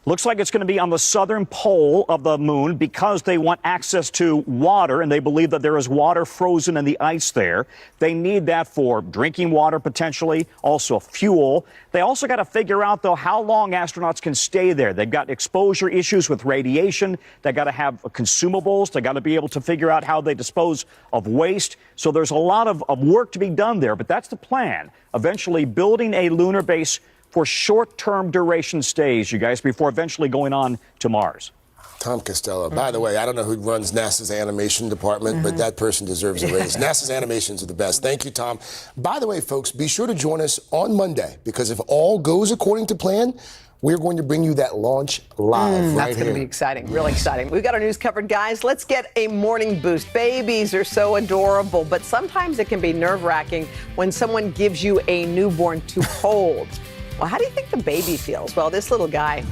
Looks like it's going to be on the southern pole of the moon because they want access to water, and they believe that there is water frozen in the ice there. They need that for drinking water, potentially, also fuel. They also got to figure out, though, how long astronauts can stay there. They've got exposure issues with radiation. They got to have consumables. They got to be able to figure out how they dispose of waste. So there's a lot of work to be done there, but that's the plan. Eventually building a lunar base for short-term duration stays, you guys, before eventually going on to Mars. Tom Costello. By the way, I don't know who runs NASA's animation department, but that person deserves a raise. NASA's animations are the best. Thank you, Tom. By the way, folks, be sure to join us on Monday, because if all goes according to plan, we're going to bring you that launch live right That's going to be exciting, really exciting. We've got our news covered, guys. Let's get a morning boost. Babies are so adorable, but sometimes it can be nerve-wracking when someone gives you a newborn to hold. Well, how do you think the baby feels? Well, this little guy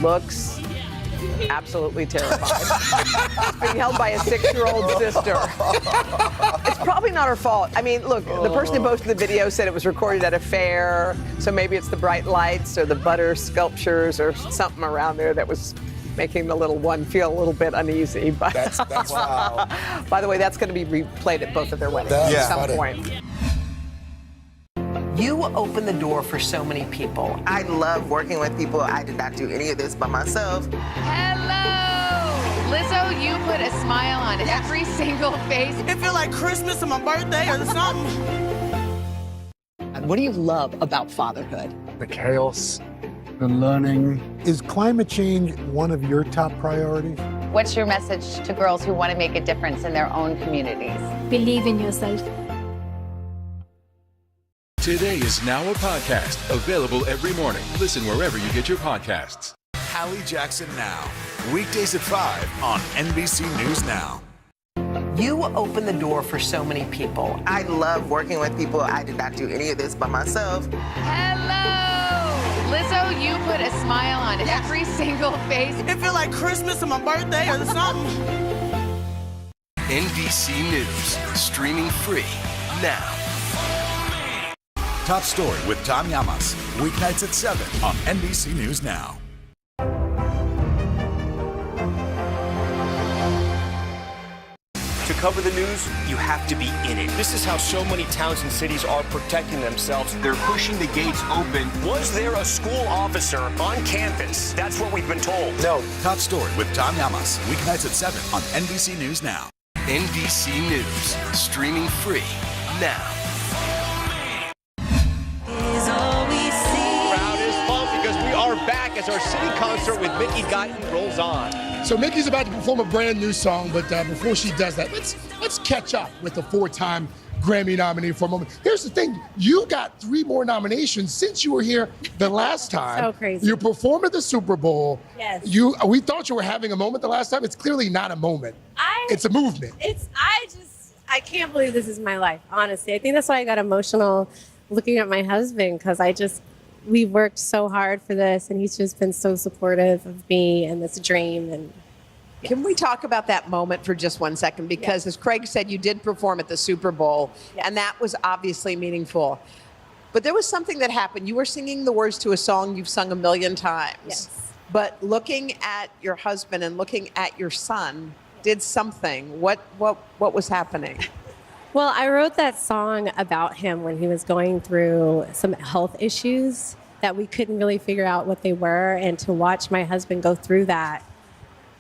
looks absolutely terrified. Being held by a 6-year-old sister. It's probably not her fault. I mean, look, the person who posted the video said it was recorded at a fair, so maybe it's the bright lights or the butter sculptures or something around there that was making the little one feel a little bit uneasy. But that's wow. By the way, that's going to be replayed at both of their weddings That's at some funny. point. You open the door for so many people. I love working with people. I did not do any of this by myself. Hello! Lizzo, you put a smile on every single face. It feels like Christmas or my birthday or something. What do you love about fatherhood? The chaos, the learning. Is climate change one of your top priorities? What's your message to girls who want to make a difference in their own communities? Believe in yourself. Today is now a podcast, available every morning. Listen wherever you get your podcasts. Hallie Jackson Now, weekdays at 5 on NBC News Now. You open the door for so many people. I love working with people. I did not do any of this by myself. Hello! Lizzo, you put a smile on every single face. It feels like Christmas or my birthday or something. NBC News, streaming free now. Top Story with Tom Llamas, weeknights at 7 on NBC News Now. To cover the news, you have to be in it. This is how so many towns and cities are protecting themselves. They're pushing the gates open. Was there a school officer on campus? That's what we've been told. No. Top Story with Tom Llamas, weeknights at 7 on NBC News Now. NBC News, streaming free now. Crowd is pumped because we are back as our city concert with Mickey Guyton rolls on. So Mickey's about to perform a brand new song, but before she does that, let's catch up with the 4-time Grammy nominee for a moment. Here's the thing, you got 3 more nominations since you were here the last time. So crazy. You performed at the Super Bowl. Yes. We thought you were having a moment the last time. It's clearly not a moment. It's a movement. I can't believe this is my life, honestly. I think that's why I got emotional looking at my husband, because we've worked so hard for this, and he's just been so supportive of me and this dream. And can we talk about that moment for just 1 second? Because as Craig said, you did perform at the Super Bowl, and that was obviously meaningful. But there was something that happened. You were singing the words to a song you've sung 1,000,000 times. Yes. But looking at your husband and looking at your son did something. What was happening? Well, I wrote that song about him when he was going through some health issues that we couldn't really figure out what they were. And to watch my husband go through that,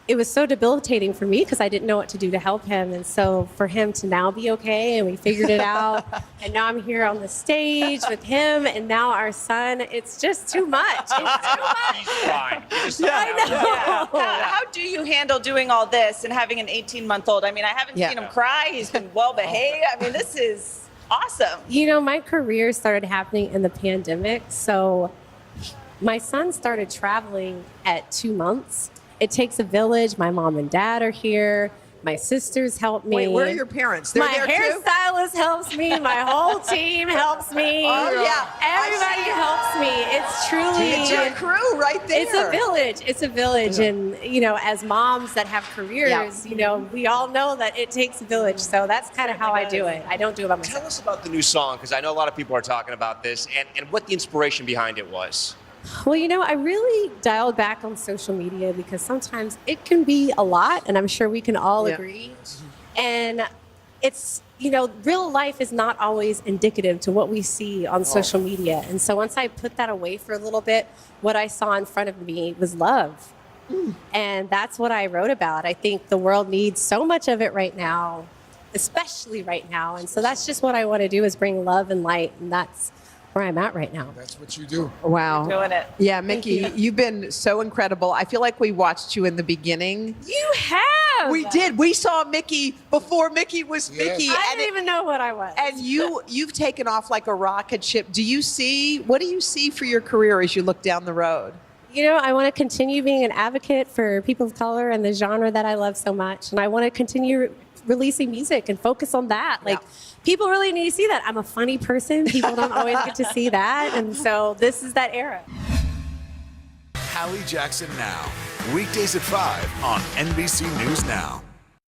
it was so debilitating for me because I didn't know what to do to help him. And so for him to now be okay, and we figured it out, and now I'm here on the stage with him and now our son, it's just too much. It's too much. He's fine. I know. Yeah. How do you handle doing all this and having an 18-month-old? I mean, I haven't seen him cry. He's been well behaved. I mean, this is awesome. You know, my career started happening in the pandemic. So my son started traveling at 2 months. It takes a village. My mom and dad are here. My sisters help me. Wait, where are your parents? They're my there too? hairstylist helps me. My whole team helps me. Oh, yeah. Everybody helps me. It's truly... It's your crew right there. It's a village. It's a village. Yeah. And, you know, as moms that have careers, you know, we all know that it takes a village. So that's kind of how I do it. I don't do it by myself. Tell us about the new song, because I know a lot of people are talking about this, and what the inspiration behind it was. Well, you know, I really dialed back on social media because sometimes it can be a lot, and I'm sure we can all agree. And it's, you know, real life is not always indicative to what we see on social media. And so once I put that away for a little bit, what I saw in front of me was love. And that's what I wrote about. I think the world needs so much of it right now, especially right now. And so that's just what I want to do, is bring love and light. And that's where I'm at right now. That's what you do. Wow. You're doing it. Yeah, Mickey, you've been so incredible. I feel like we watched you in the beginning. You have. We did. We saw Mickey before Mickey was Mickey. I didn't even know what I was. And you've taken off like a rocket ship. What do you see for your career as you look down the road? You know, I want to continue being an advocate for people of color and the genre that I love so much. And I want to continue releasing music and focus on that. Like, people really need to see that. I'm a funny person. People don't always get to see that. And so this is that era. Hallie Jackson Now, weekdays at 5 on NBC News Now.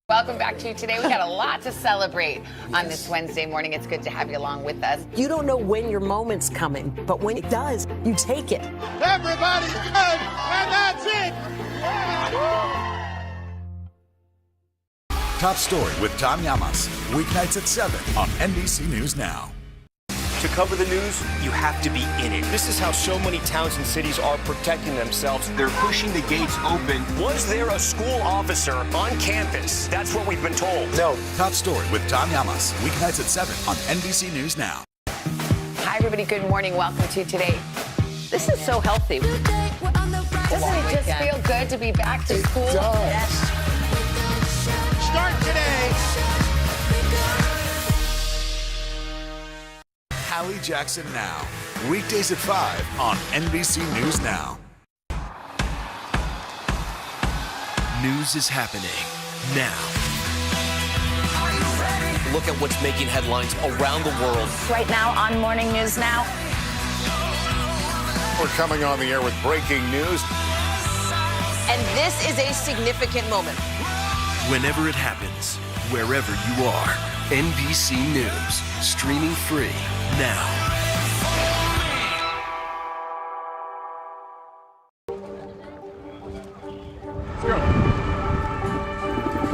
Welcome back to Today. We got a lot to celebrate on this Wednesday morning. It's good to have you along with us. You don't know when your moment's coming, but when it does, you take it. Everybody's good, and that's it. Top Story with Tom Llamas, weeknights at 7 on NBC News Now. To cover the news, you have to be in it. This is how so many towns and cities are protecting themselves. They're pushing the gates open. Was there a school officer on campus? That's what we've been told. No. Top Story with Tom Llamas. Weeknights at 7 on NBC News Now. Hi, everybody. Good morning. Welcome to Today. This is so healthy. Doesn't it just feel good to be back to school? Yes. Start today. Hallie Jackson Now. Weekdays at 5 on NBC News Now. News is happening now. Look at what's making headlines around the world. Right now on Morning News Now. We're coming on the air with breaking news. And this is a significant moment. Whenever it happens, wherever you are, NBC News, streaming free now.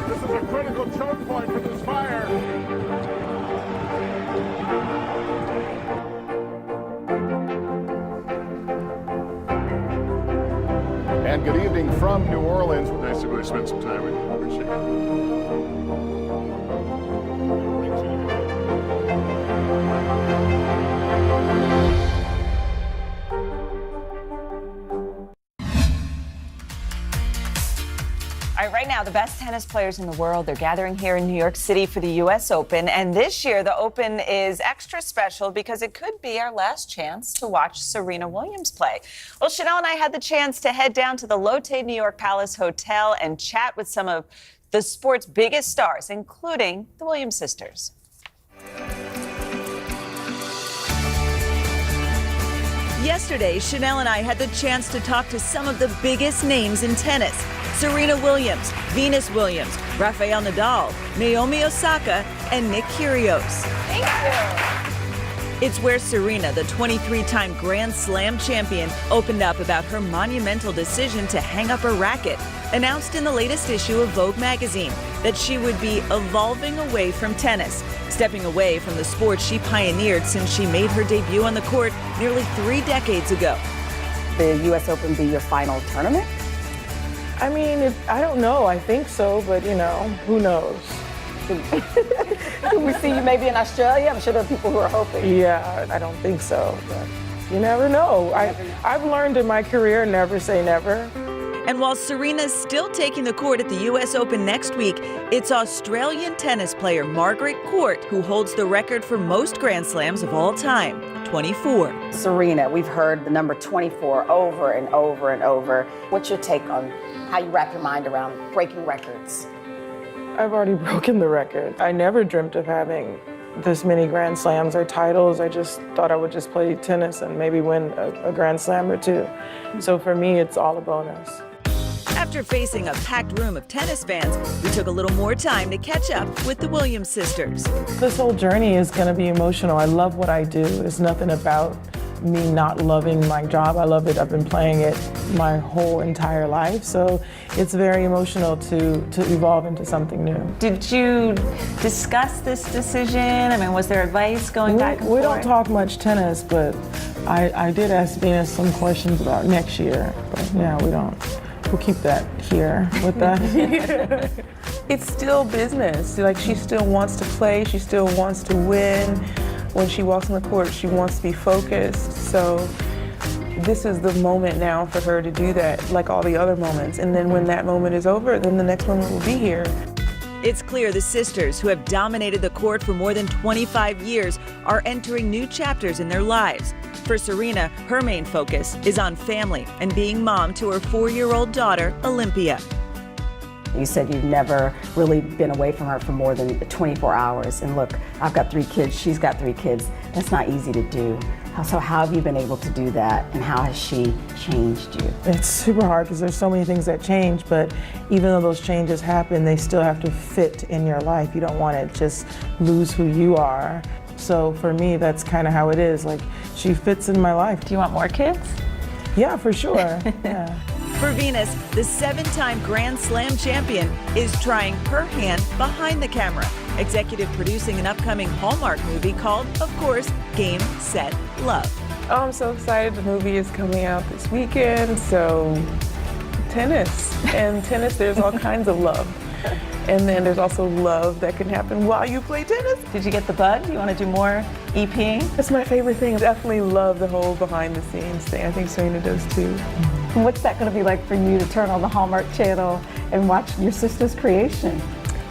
This is a critical choke point for this fire. And good evening from New Orleans. Nice to go spend some time with you. Appreciate it. All right, right now, the best tennis players in the world, they're gathering here in New York City for the U.S. Open. And this year, the Open is extra special because it could be our last chance to watch Serena Williams play. Well, Chanel and I had the chance to head down to the Lotte New York Palace Hotel and chat with some of the sport's biggest stars, including the Williams sisters. Yesterday, Chanel and I had the chance to talk to some of the biggest names in tennis. Serena Williams, Venus Williams, Rafael Nadal, Naomi Osaka, and Nick Kyrgios. Thank you. It's where Serena, the 23-time Grand Slam champion, opened up about her monumental decision to hang up her racket, announced in the latest issue of Vogue magazine that she would be evolving away from tennis, stepping away from the sport she pioneered since she made her debut on the court nearly 3 decades ago. The U.S. Open be your final tournament? I mean, I don't know. I think so, but, you know, who knows? Could we see you maybe in Australia? I'm sure there are people who are hoping. Yeah, I don't think so, but you never know. I've learned in my career, never say never. And while Serena's still taking the court at the U.S. Open next week, it's Australian tennis player Margaret Court who holds the record for most Grand Slams of all time, 24. Serena, we've heard the number 24 over and over and over. What's your take on how you wrap your mind around breaking records? I've already broken the record. I never dreamt of having this many Grand Slams or titles. I just thought I would just play tennis and maybe win a Grand Slam or two. So for me, it's all a bonus. After facing a packed room of tennis fans, we took a little more time to catch up with the Williams sisters. This whole journey is going to be emotional. I love what I do. It's nothing about me not loving my job. I love it. I've been playing it my whole entire life. So it's very emotional to evolve into something new. Did you discuss this decision? I mean, was there advice going back and forth? We don't talk much tennis, but I did ask Venus some questions about next year. But yeah, we don't. We'll keep that here with that. It's still business. Like, she still wants to play. She still wants to win. When she walks on the court, she wants to be focused. So this is the moment now for her to do that, like all the other moments. And then when that moment is over, then the next moment will be here. It's clear the sisters, who have dominated the court for more than 25 years, are entering new chapters in their lives. For Serena, her main focus is on family and being mom to her 4-year-old daughter, Olympia. You said you've never really been away from her for more than 24 hours. And look, I've got 3 kids, she's got 3 kids. That's not easy to do. So how have you been able to do that, and how has she changed you? It's super hard because there's so many things that change, but even though those changes happen, they still have to fit in your life. You don't want to just lose who you are. So for me, that's kind of how it is. Like, she fits in my life. Do you want more kids? Yeah, for sure. Yeah. For Venus, the 7-time Grand Slam champion is trying her hand behind the camera, executive producing an upcoming Hallmark movie called, of course, Game, Set, Love. Oh, I'm so excited. The movie is coming out this weekend, so tennis. And tennis, there's all kinds of love. And then there's also love that can happen while you play tennis. Did you get the bug? You want to do more EPing? That's my favorite thing. I definitely love the whole behind the scenes thing. I think Serena does too. And what's that going to be like for you to turn on the Hallmark Channel and watch your sister's creation?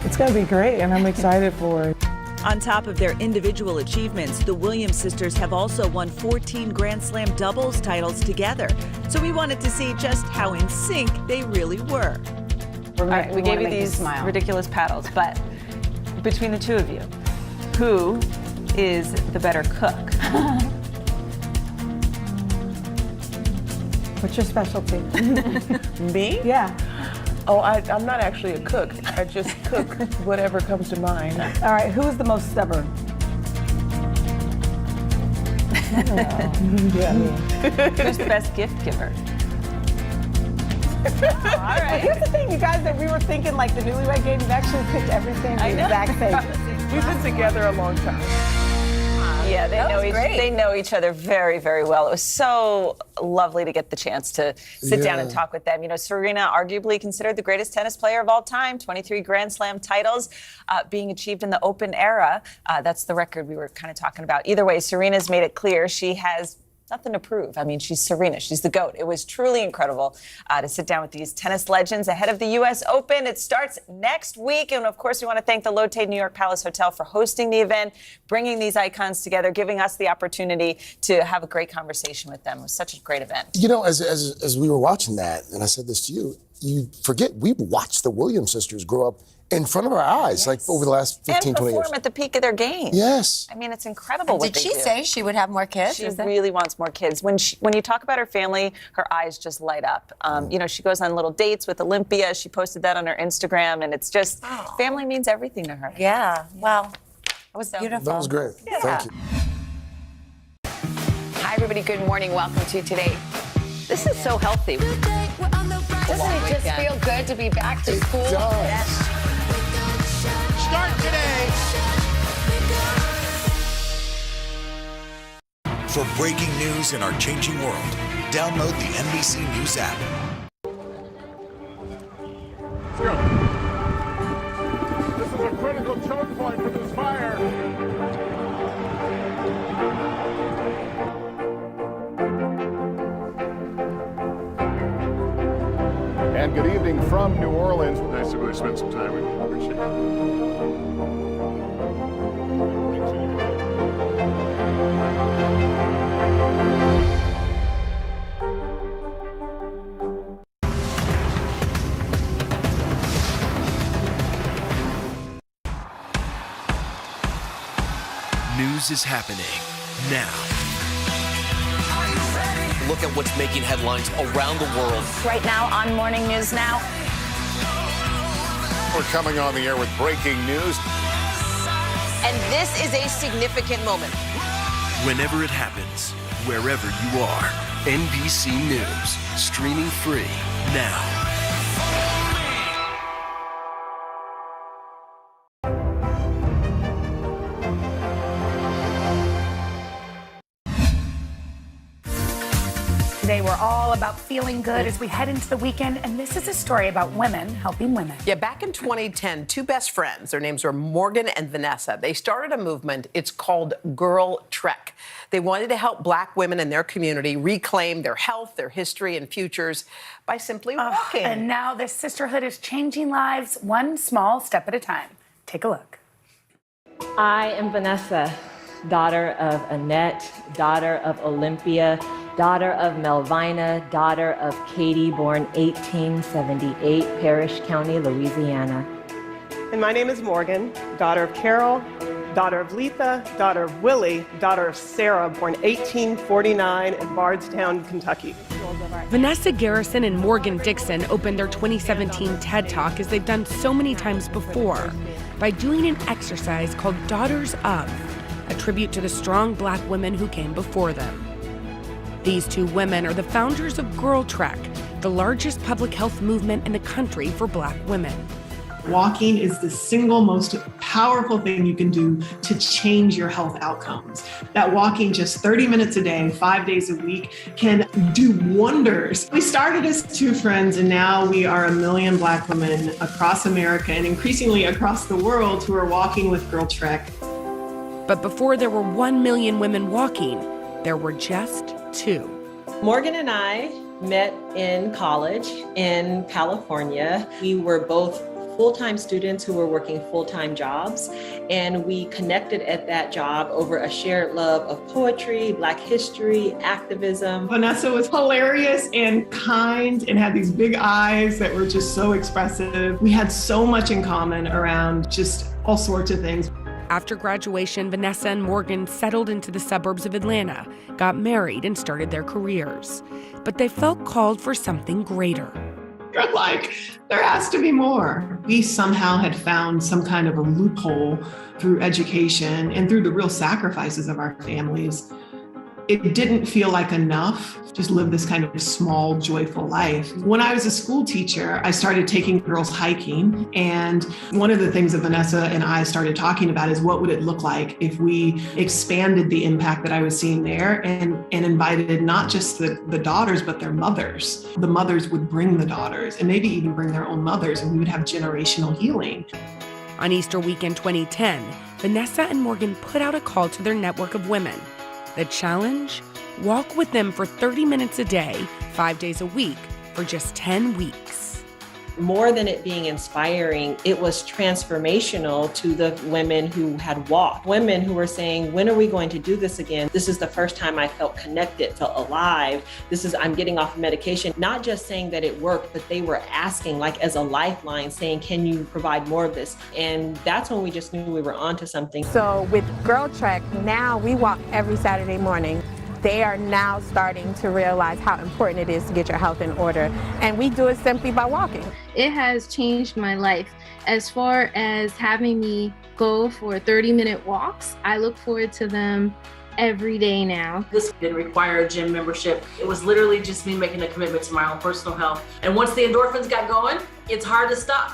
It's going to be great, and I'm excited for it. On top of their individual achievements, the Williams sisters have also won 14 Grand Slam doubles titles together. So we wanted to see just how in sync they really were. All right, we gave you these ridiculous paddles, but between the two of you, who is the better cook? What's your specialty? Me? Yeah. Oh, I'm not actually a cook. I just cook whatever comes to mind. All right, who's the most stubborn? Who's the best gift giver? All right. Here's the thing, you guys, that we were thinking like the Newlywed Game, you've actually picked everything the exact same. We've been together a long time. Yeah, they know each other very, very well. It was so lovely to get the chance to sit down and talk with them. You know, Serena, arguably considered the greatest tennis player of all time, 23 Grand Slam titles being achieved in the Open era. That's the record we were kind of talking about. Either way, Serena's made it clear she has nothing to prove. I mean, she's Serena. She's the GOAT. It was truly incredible to sit down with these tennis legends ahead of the U.S. Open. It starts next week. And, of course, we want to thank the Lotte New York Palace Hotel for hosting the event, bringing these icons together, giving us the opportunity to have a great conversation with them. It was such a great event. You know, as we were watching that, and I said this to you, you forget we watched the Williams sisters grow up in front of our eyes, like over the last 15, 20 years. And perform at the peak of their game. Yes. I mean, it's incredible what they do. Did she say she would have more kids? She really wants more kids. When you talk about her family, her eyes just light up. You know, she goes on little dates with Olympia. She posted that on her Instagram, and it's just, family means everything to her. Yeah, well, that was beautiful. That was great. Yeah. Thank you. Hi, everybody. Good morning. Welcome to Today. This is so healthy. Doesn't it just feel good to be back to school? It does. Start today. For breaking news in our changing world, download the NBC News app. This is a critical choke point for this fire. And good evening from New Orleans. Nice to really spend some time with you. Appreciate it. News is happening now. Look at what's making headlines around the world. Right now on Morning News Now. We're coming on the air with breaking news. And this is a significant moment. Whenever it happens, wherever you are, NBC News, streaming free now. Today, we're all about feeling good as we head into the weekend, and this is a story about women helping women. Yeah, back in 2010, two best friends, their names were Morgan and Vanessa, they started a movement. It's called Girl Trek. They wanted to help Black women in their community reclaim their health, their history, and futures by simply walking. And now this sisterhood is changing lives one small step at a time. Take a look. I am Vanessa, daughter of Annette, daughter of Olympia, daughter of Melvina, daughter of Katie, born 1878, Parrish County, Louisiana. And my name is Morgan, daughter of Carol, daughter of Letha, daughter of Willie, daughter of Sarah, born 1849 in Bardstown, Kentucky. Vanessa Garrison and Morgan Dixon opened their 2017 TED Talk, as they've done so many times before, by doing an exercise called Daughters of, a tribute to the strong Black women who came before them. These two women are the founders of Girl Trek, the largest public health movement in the country for Black women. Walking is the single most powerful thing you can do to change your health outcomes. That walking just 30 minutes a day, 5 days a week can do wonders. We started as two friends, and now we are 1 million Black women across America and increasingly across the world who are walking with Girl Trek. But before there were 1 million women walking, there were just 2. Morgan and I met in college in California. We were both full-time students who were working full-time jobs, and we connected at that job over a shared love of poetry, Black history, activism. Vanessa was hilarious and kind and had these big eyes that were just so expressive. We had so much in common around just all sorts of things. After graduation, Vanessa and Morgan settled into the suburbs of Atlanta, got married, and started their careers. But they felt called for something greater. You're like, there has to be more. We somehow had found some kind of a loophole through education and through the real sacrifices of our families. It didn't feel like enough, just live this kind of small, joyful life. When I was a school teacher, I started taking girls hiking. And one of the things that Vanessa and I started talking about is what would it look like if we expanded the impact that I was seeing there and invited not just the daughters, but their mothers. The mothers would bring the daughters and maybe even bring their own mothers, and we would have generational healing. On Easter weekend 2010, Vanessa and Morgan put out a call to their network of women. The challenge? Walk with them for 30 minutes a day, 5 days a week, for just 10 weeks. More than it being inspiring, it was transformational to the women who had walked. Women who were saying, when are we going to do this again? This is the first time I felt connected, felt alive. I'm getting off medication. Not just saying that it worked, but they were asking, like as a lifeline, saying, can you provide more of this? And that's when we just knew we were onto something. So with Girl Trek, now we walk every Saturday morning. They are now starting to realize how important it is to get your health in order. And we do it simply by walking. It has changed my life. As far as having me go for 30-minute walks, I look forward to them every day now. This didn't require a gym membership. It was literally just me making a commitment to my own personal health. And once the endorphins got going, it's hard to stop.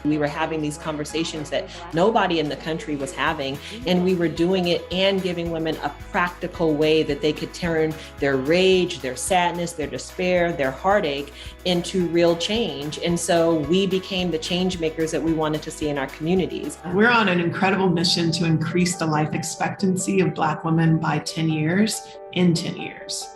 We were having these conversations that nobody in the country was having, and we were doing it and giving women a practical way that they could turn their rage, their sadness, their despair, their heartache into real change. And so we became the change makers that we wanted to see in our communities. We're on an incredible mission to increase the life expectancy of Black women by 10 years in 10 years.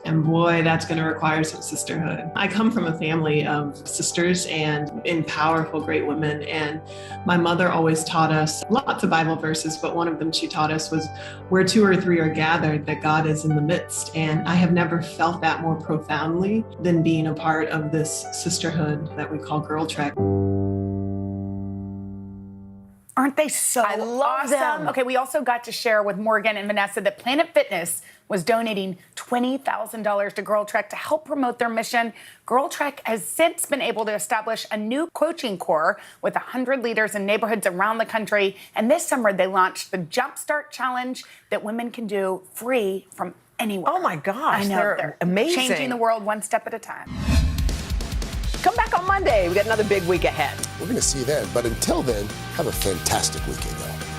And boy, that's going to require some sisterhood. I come from a family of sisters and powerful, great women. And my mother always taught us lots of Bible verses, but one of them she taught us was, where 2 or 3 are gathered, that God is in the midst. And I have never felt that more profoundly than being a part of this sisterhood that we call Girl Trek. Aren't they so I love them. Okay, we also got to share with Morgan and Vanessa that Planet Fitness was donating $20,000 to Girl Trek to help promote their mission. Girl Trek has since been able to establish a new coaching core with 100 leaders in neighborhoods around the country. And this summer, they launched the Jumpstart Challenge that women can do free from anywhere. Oh my gosh, I know, they're amazing. Changing the world one step at a time. Come back on Monday. We got another big week ahead. We're going to see you then. But until then, have a fantastic weekend, y'all.